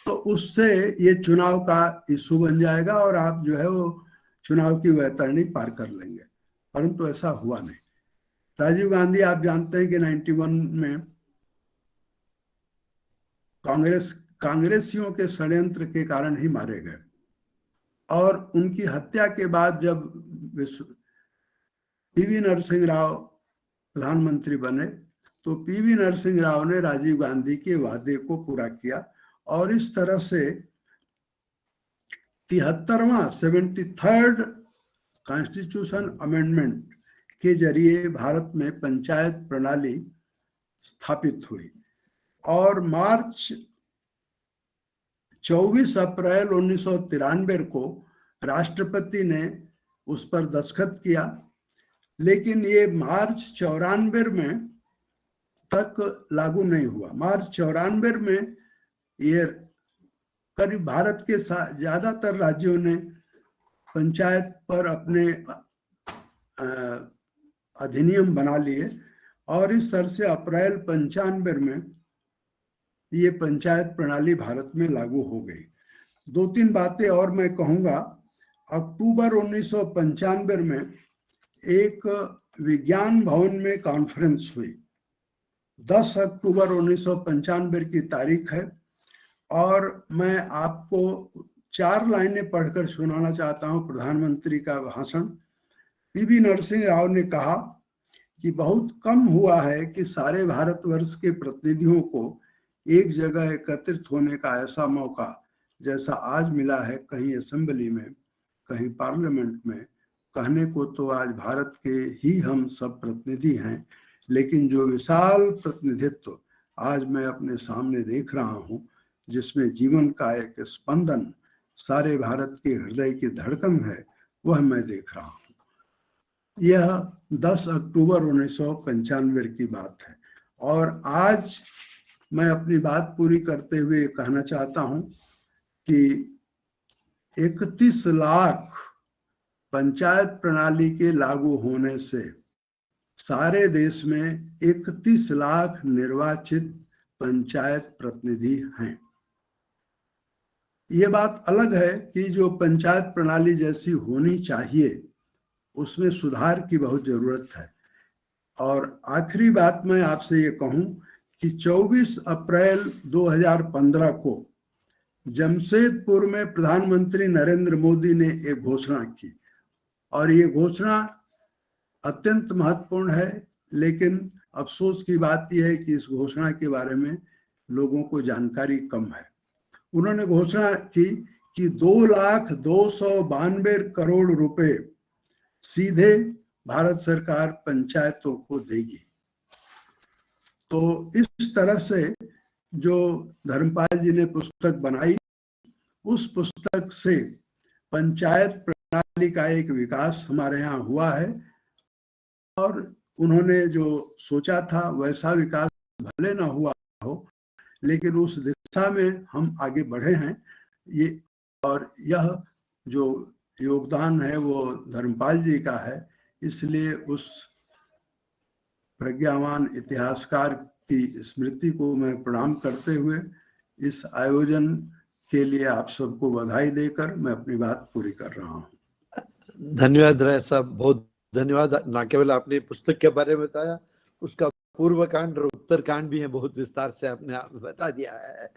तो उससे ये चुनाव का इशू बन जाएगा और आप जो है वो चुनाव की वैतरणी पार कर लेंगे। परंतु ऐसा हुआ नहीं। राजीव गांधी आप जानते हैं कि 91 में कांग्रेसियों के षड्यंत्र के कारण ही मारे गए और उनकी हत्या के बाद जब पीवी नरसिंह राव प्रधानमंत्री बने तो पीवी नरसिंह राव ने राजीव गांधी के वादे को पूरा किया और इस तरह से 73वां 73rd कॉन्स्टिट्यूशन अमेंडमेंट के जरिए भारत में पंचायत प्रणाली स्थापित हुई और मार्च 24 अप्रैल 1993 को राष्ट्रपति ने उस पर दस्तखत किया, लेकिन ये मार्च 94 में तक लागू नहीं हुआ। मार्च 94 में ये करीब भारत के ज्यादातर राज्यों ने पंचायत पर अपने अधिनियम बना लिए और इस तरह से अप्रैल 95 में ये पंचायत प्रणाली भारत में लागू हो गई। 2-3 बातें और मैं कहूँगा। अक्टूबर 1995 में एक विज्ञान भवन में कॉन्फ्रेंस हुई। 10 अक्टूबर 1995 की तारीख है और मैं आपको 4 लाइनें पढ़कर सुनाना चाहता हूँ प्रधानमंत्री का भाषण। पीवी नरसिंह राव ने कहा कि बहुत कम हुआ है कि सारे भारतवर्ष के प्रतिनिधियों को एक जगह एकत्रित होने का ऐसा मौका जैसा आज मिला है, कहीं असेंबली में, कहीं पार्लियामेंट में। कहने को तो आज भारत के ही हम सब प्रतिनिधि हैं, लेकिन जो विशाल प्रतिनिधित्व आज मैं अपने सामने देख रहा हूँ, जिसमें जीवन का एक स्पंदन, सारे भारत के हृदय की धड़कन है, वह मैं देख रहा हूँ। यह 10 अक्टूबर 1995 की बात है और आज मैं अपनी बात पूरी करते हुए कहना चाहता हूं कि 31 लाख पंचायत प्रणाली के लागू होने से सारे देश में 31 लाख निर्वाचित पंचायत प्रतिनिधि हैं। ये बात अलग है कि जो पंचायत प्रणाली जैसी होनी चाहिए उसमें सुधार की बहुत जरूरत है। और आखिरी बात मैं आपसे ये कहूं कि 24 अप्रैल 2015 को जमशेदपुर में प्रधानमंत्री नरेंद्र मोदी ने एक घोषणा की और ये घोषणा अत्यंत महत्वपूर्ण है, लेकिन अफसोस की बात यह है कि इस घोषणा के बारे में लोगों को जानकारी कम है। उन्होंने घोषणा की कि 2,292 करोड़ रुपए सीधे भारत सरकार पंचायतों को देगी। तो इस तरह से जो धर्मपाल जी ने पुस्तक बनाई, उस पुस्तक से पंचायत प्रणाली का एक विकास हमारे यहाँ हुआ है और उन्होंने जो सोचा था वैसा विकास भले ना हुआ हो, लेकिन उस दिशा में हम आगे बढ़े हैं। ये और यह जो योगदान है वो धर्मपाल जी का है, इसलिए उस प्रज्ञावान इतिहासकार की स्मृति को मैं प्रणाम करते हुए इस आयोजन के लिए आप सबको बधाई देकर मैं अपनी बात पूरी कर रहा हूँ। धन्यवाद राय साहब, बहुत धन्यवाद। न केवल आपने पुस्तक के बारे में बताया, उसका पूर्व कांड और उत्तर कांड भी है, बहुत विस्तार से आपने बता दिया है।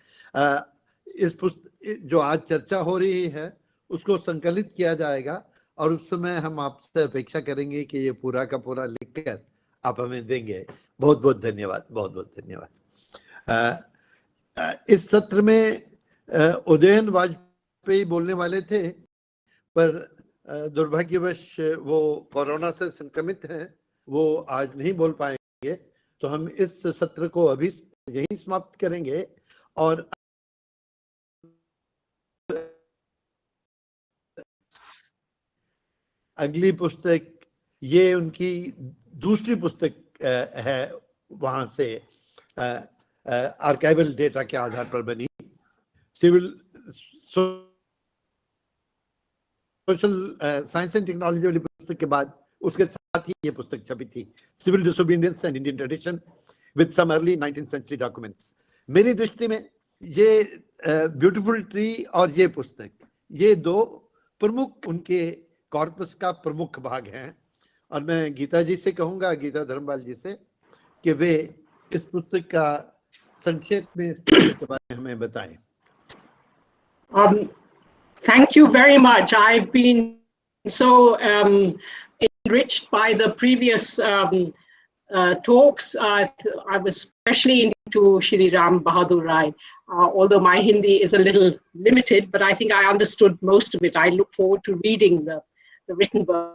इस पुस्तक जो आज चर्चा हो रही है उसको संकलित किया जाएगा और उस समय हम आपसे अपेक्षा करेंगे कि ये पूरा का पूरा लिखकर आप हमें देंगे। बहुत बहुत धन्यवाद, बहुत बहुत धन्यवाद। इस सत्र में उदयन वाजपेयी बोलने वाले थे, पर दुर्भाग्यवश वो कोरोना से संक्रमित हैं, वो आज नहीं बोल पाएंगे। तो हम इस सत्र को अभी यहीं समाप्त करेंगे और अगली पुस्तक, ये उनकी दूसरी पुस्तक है, वहां से आर्काइवल डेटा के आधार पर बनी civil social science and technology वाली पुस्तक के बाद उसके साथ ही ये पुस्तक छपी थी, civil disobedience and Indian tradition with some early 19th century documents. मेरी दृष्टि में ये ब्यूटीफुल ट्री और ये पुस्तक, ये दो प्रमुख उनके कॉर्पस का प्रमुख भाग हैं। और मैं गीता जी से कहूंगा, गीता धर्मपाल जी से, कि वे इस पुस्तक का संक्षेप में इस पुस्तक के बारे में हमें बताएं। Thank you very much. I've been so enriched by the previous talks. I was especially into Shri Ram Bahadur Rai, although my Hindi is a little limited, but I think I understood most of it. I look forward to reading the written version.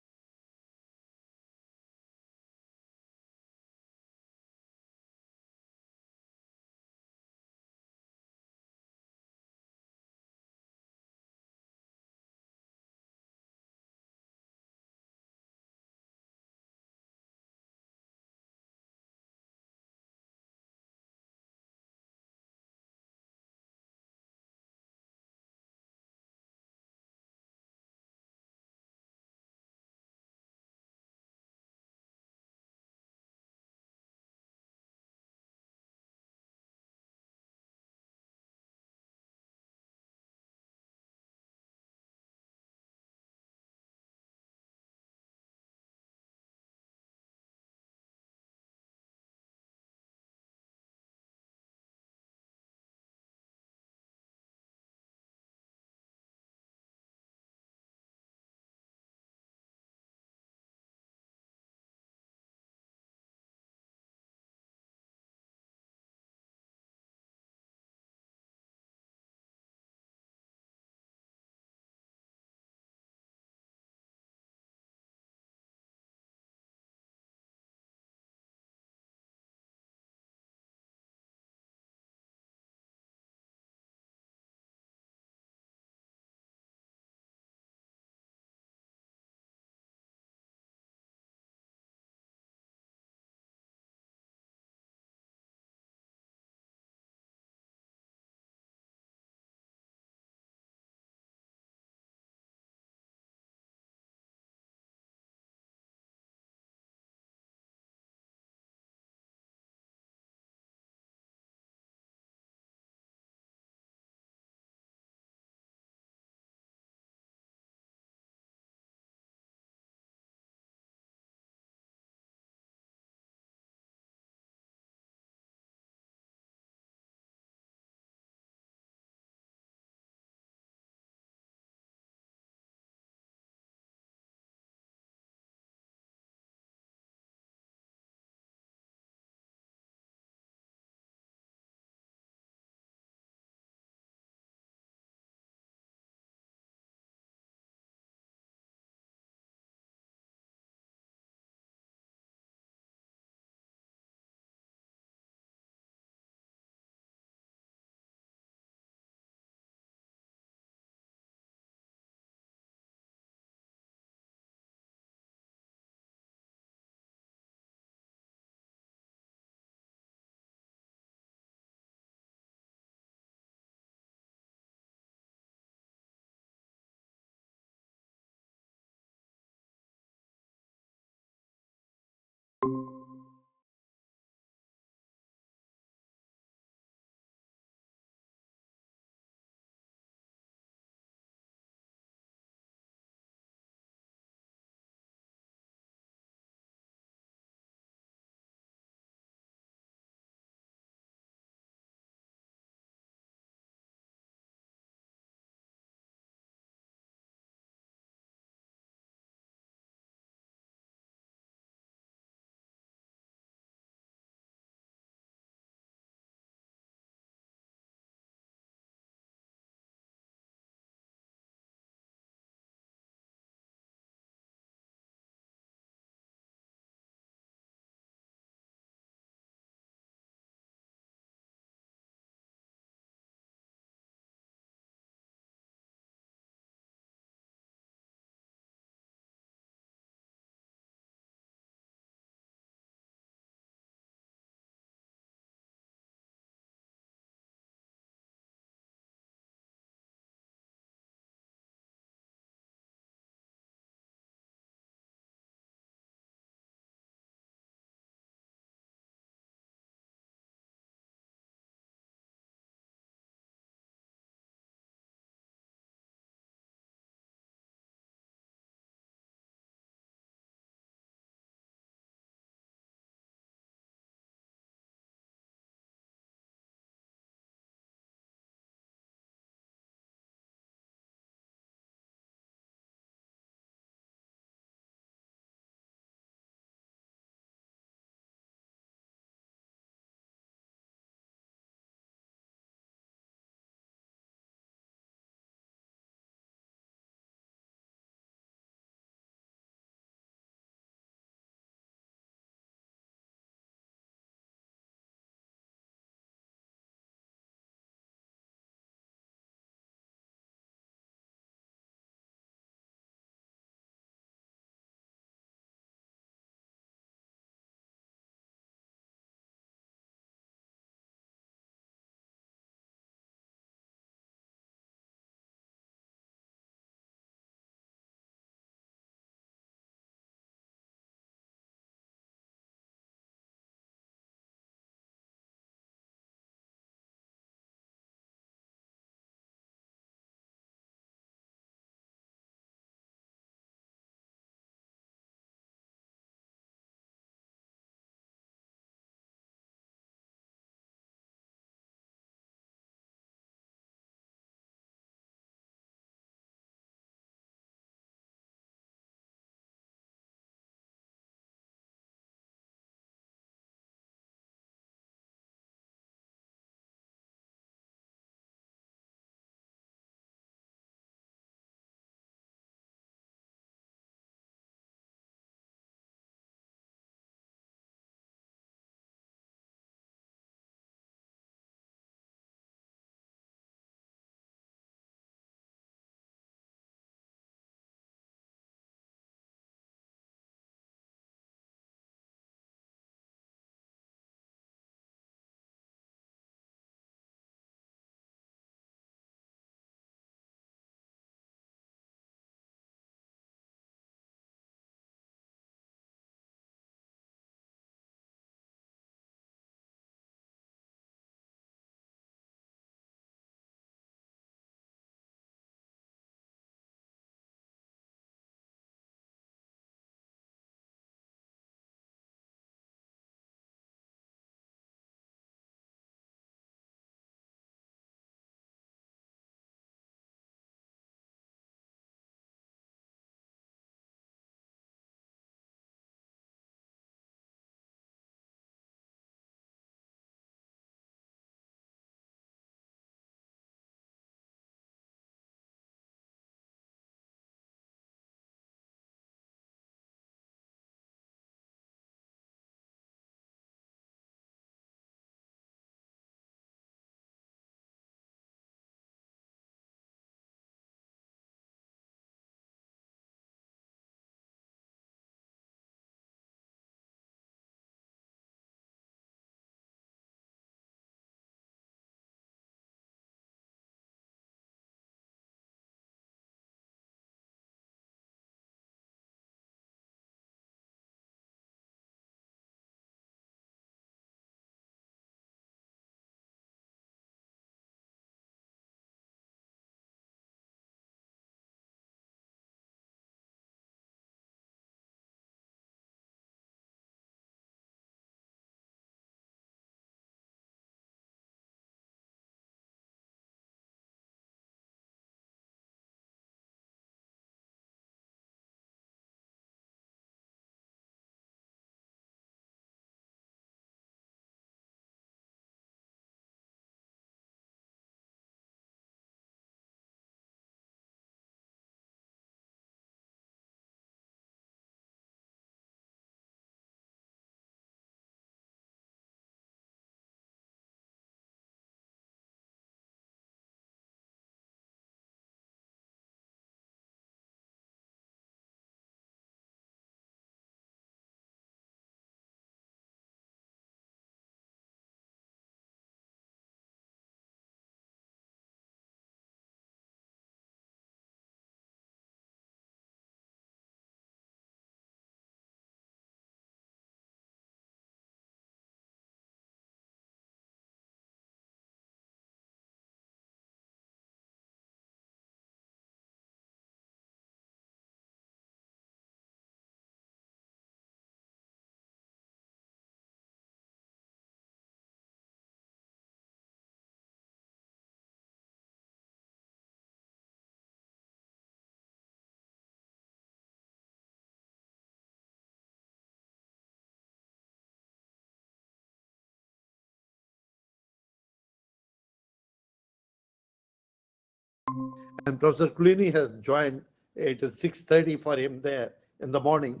And Professor Clooney has joined. It is 6:30 for him there in the morning.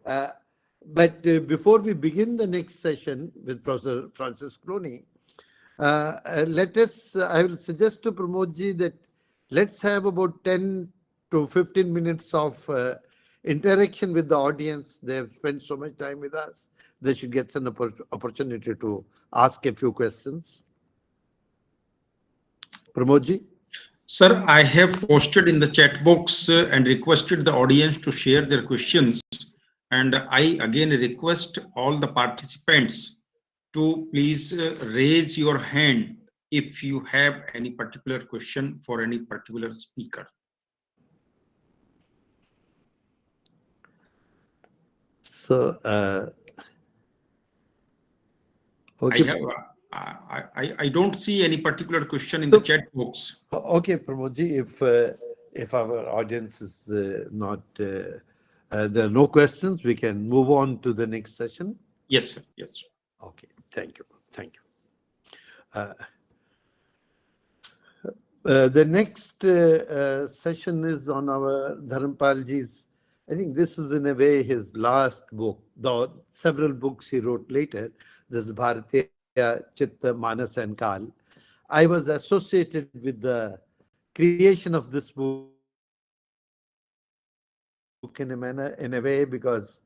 But before we begin the next session with Professor Francis Clooney, I will suggest to Pramodji that let's have about 10 to 15 minutes of interaction with the audience. They have spent so much time with us. They should get an opportunity to ask a few questions. Pramodji? Sir, I have posted in the chat box and requested the audience to share their questions. And I again request all the participants to please raise your hand if you have any particular question for any particular speaker. So, okay. I don't see any particular question in the chat box. Okay, Pramodji, if our audience is not, there are no questions, we can move on to the next session. Yes, sir. Yes. Sir. Okay, thank you. Thank you. The next session is on our Dharampalji's. I think this is in a way his last book, though several books he wrote later. This is Bharatiya Chitta, Manas and Kal. I was associated with the creation of this book in a way because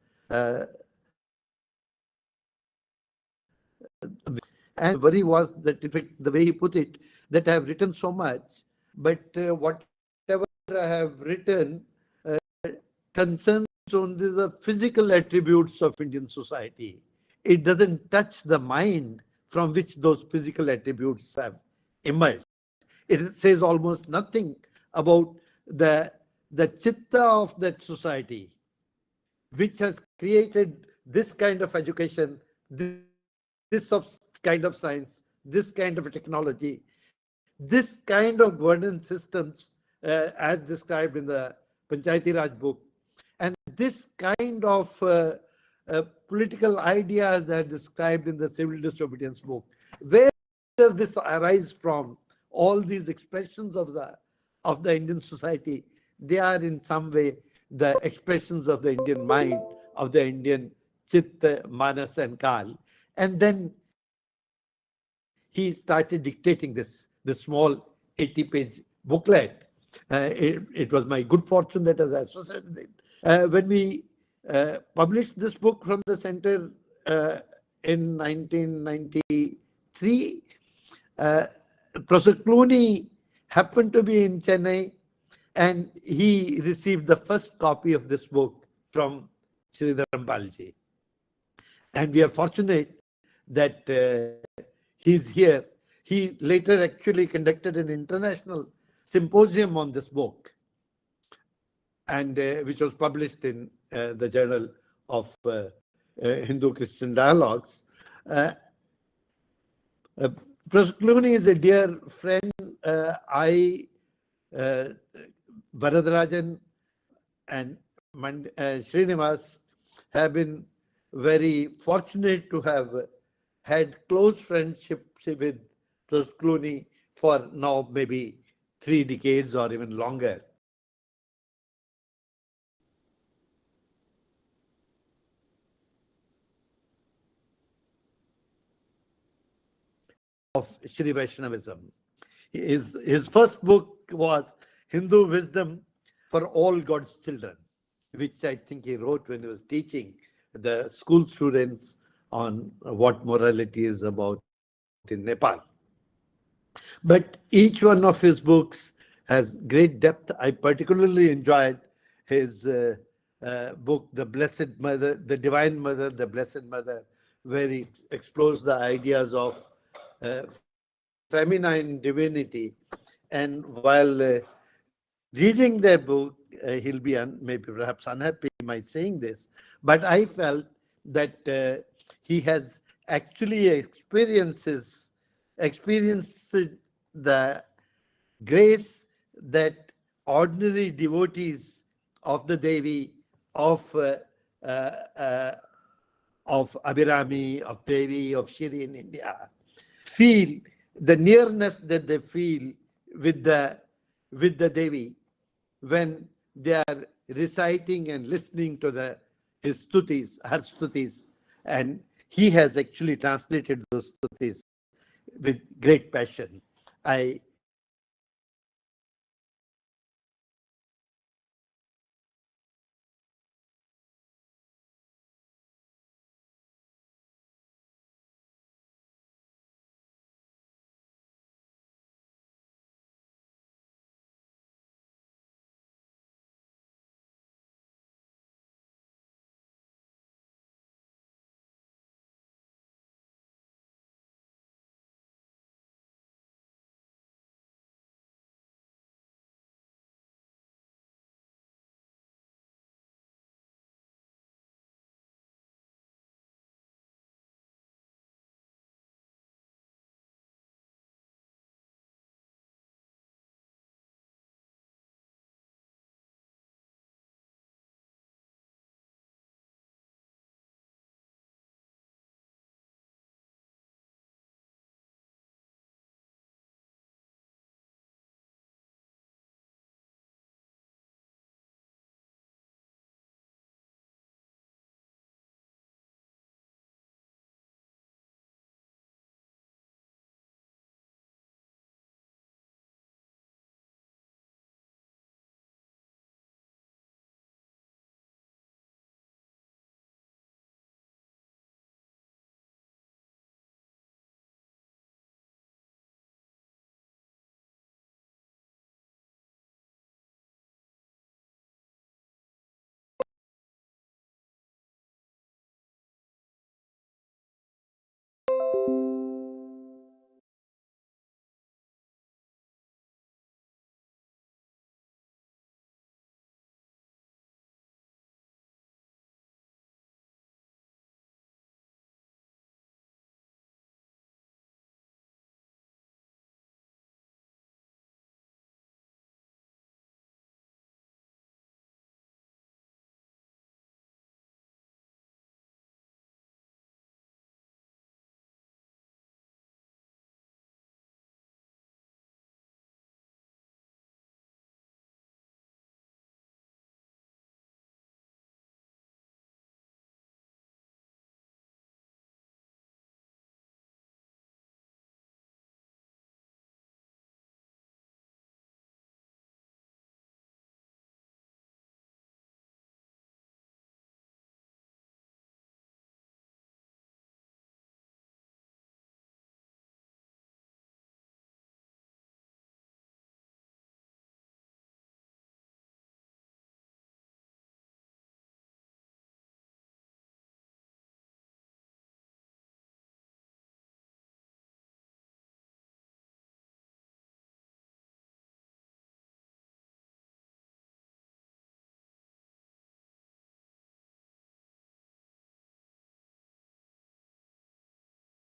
and worry was that, in fact, the way he put it, that I have written so much, but whatever I have written concerns only the physical attributes of Indian society. It doesn't touch the mind from which those physical attributes have emerged. It says almost nothing about the chitta of that society, which has created this kind of education, this kind of science, this kind of technology, this kind of governance systems as described in the Panchayati Raj book, and this kind of political ideas that are described in the Civil Disobedience book. Where does this arise from? All these expressions of the Indian society, they are in some way the expressions of the Indian mind, of the Indian Chitta, Manas and Kal. And then he started dictating this small 80-page booklet. It was my good fortune that I was associated with it. When we published this book from the center in 1993, Professor Clooney happened to be in Chennai, and he received the first copy of this book from Shri Dharampalji. And we are fortunate that he's here. He later actually conducted an international symposium on this book, and which was published in the Journal of Hindu-Christian Dialogues. Professor Clooney is a dear friend. Varadarajan and Srinivas have been very fortunate to have had close friendship with Professor Clooney for now maybe 3 decades or even longer. Of Shri Vaishnavism. His first book was Hindu Wisdom for All God's Children, which I think he wrote when he was teaching the school students on what morality is about in Nepal. But each one of his books has great depth. I particularly enjoyed his book, The Blessed Mother, The Divine Mother, The Blessed Mother, where he explores the ideas of feminine divinity. And while reading their book, he'll be maybe perhaps unhappy by saying this, but I felt that he has actually experienced the grace that ordinary devotees of the Devi, of Abhirami, of Devi, of Shri in India, feel, the nearness that they feel with the with the Devi when they are reciting and listening to his stutis, her stutis, and he has actually translated those stutis with great passion. I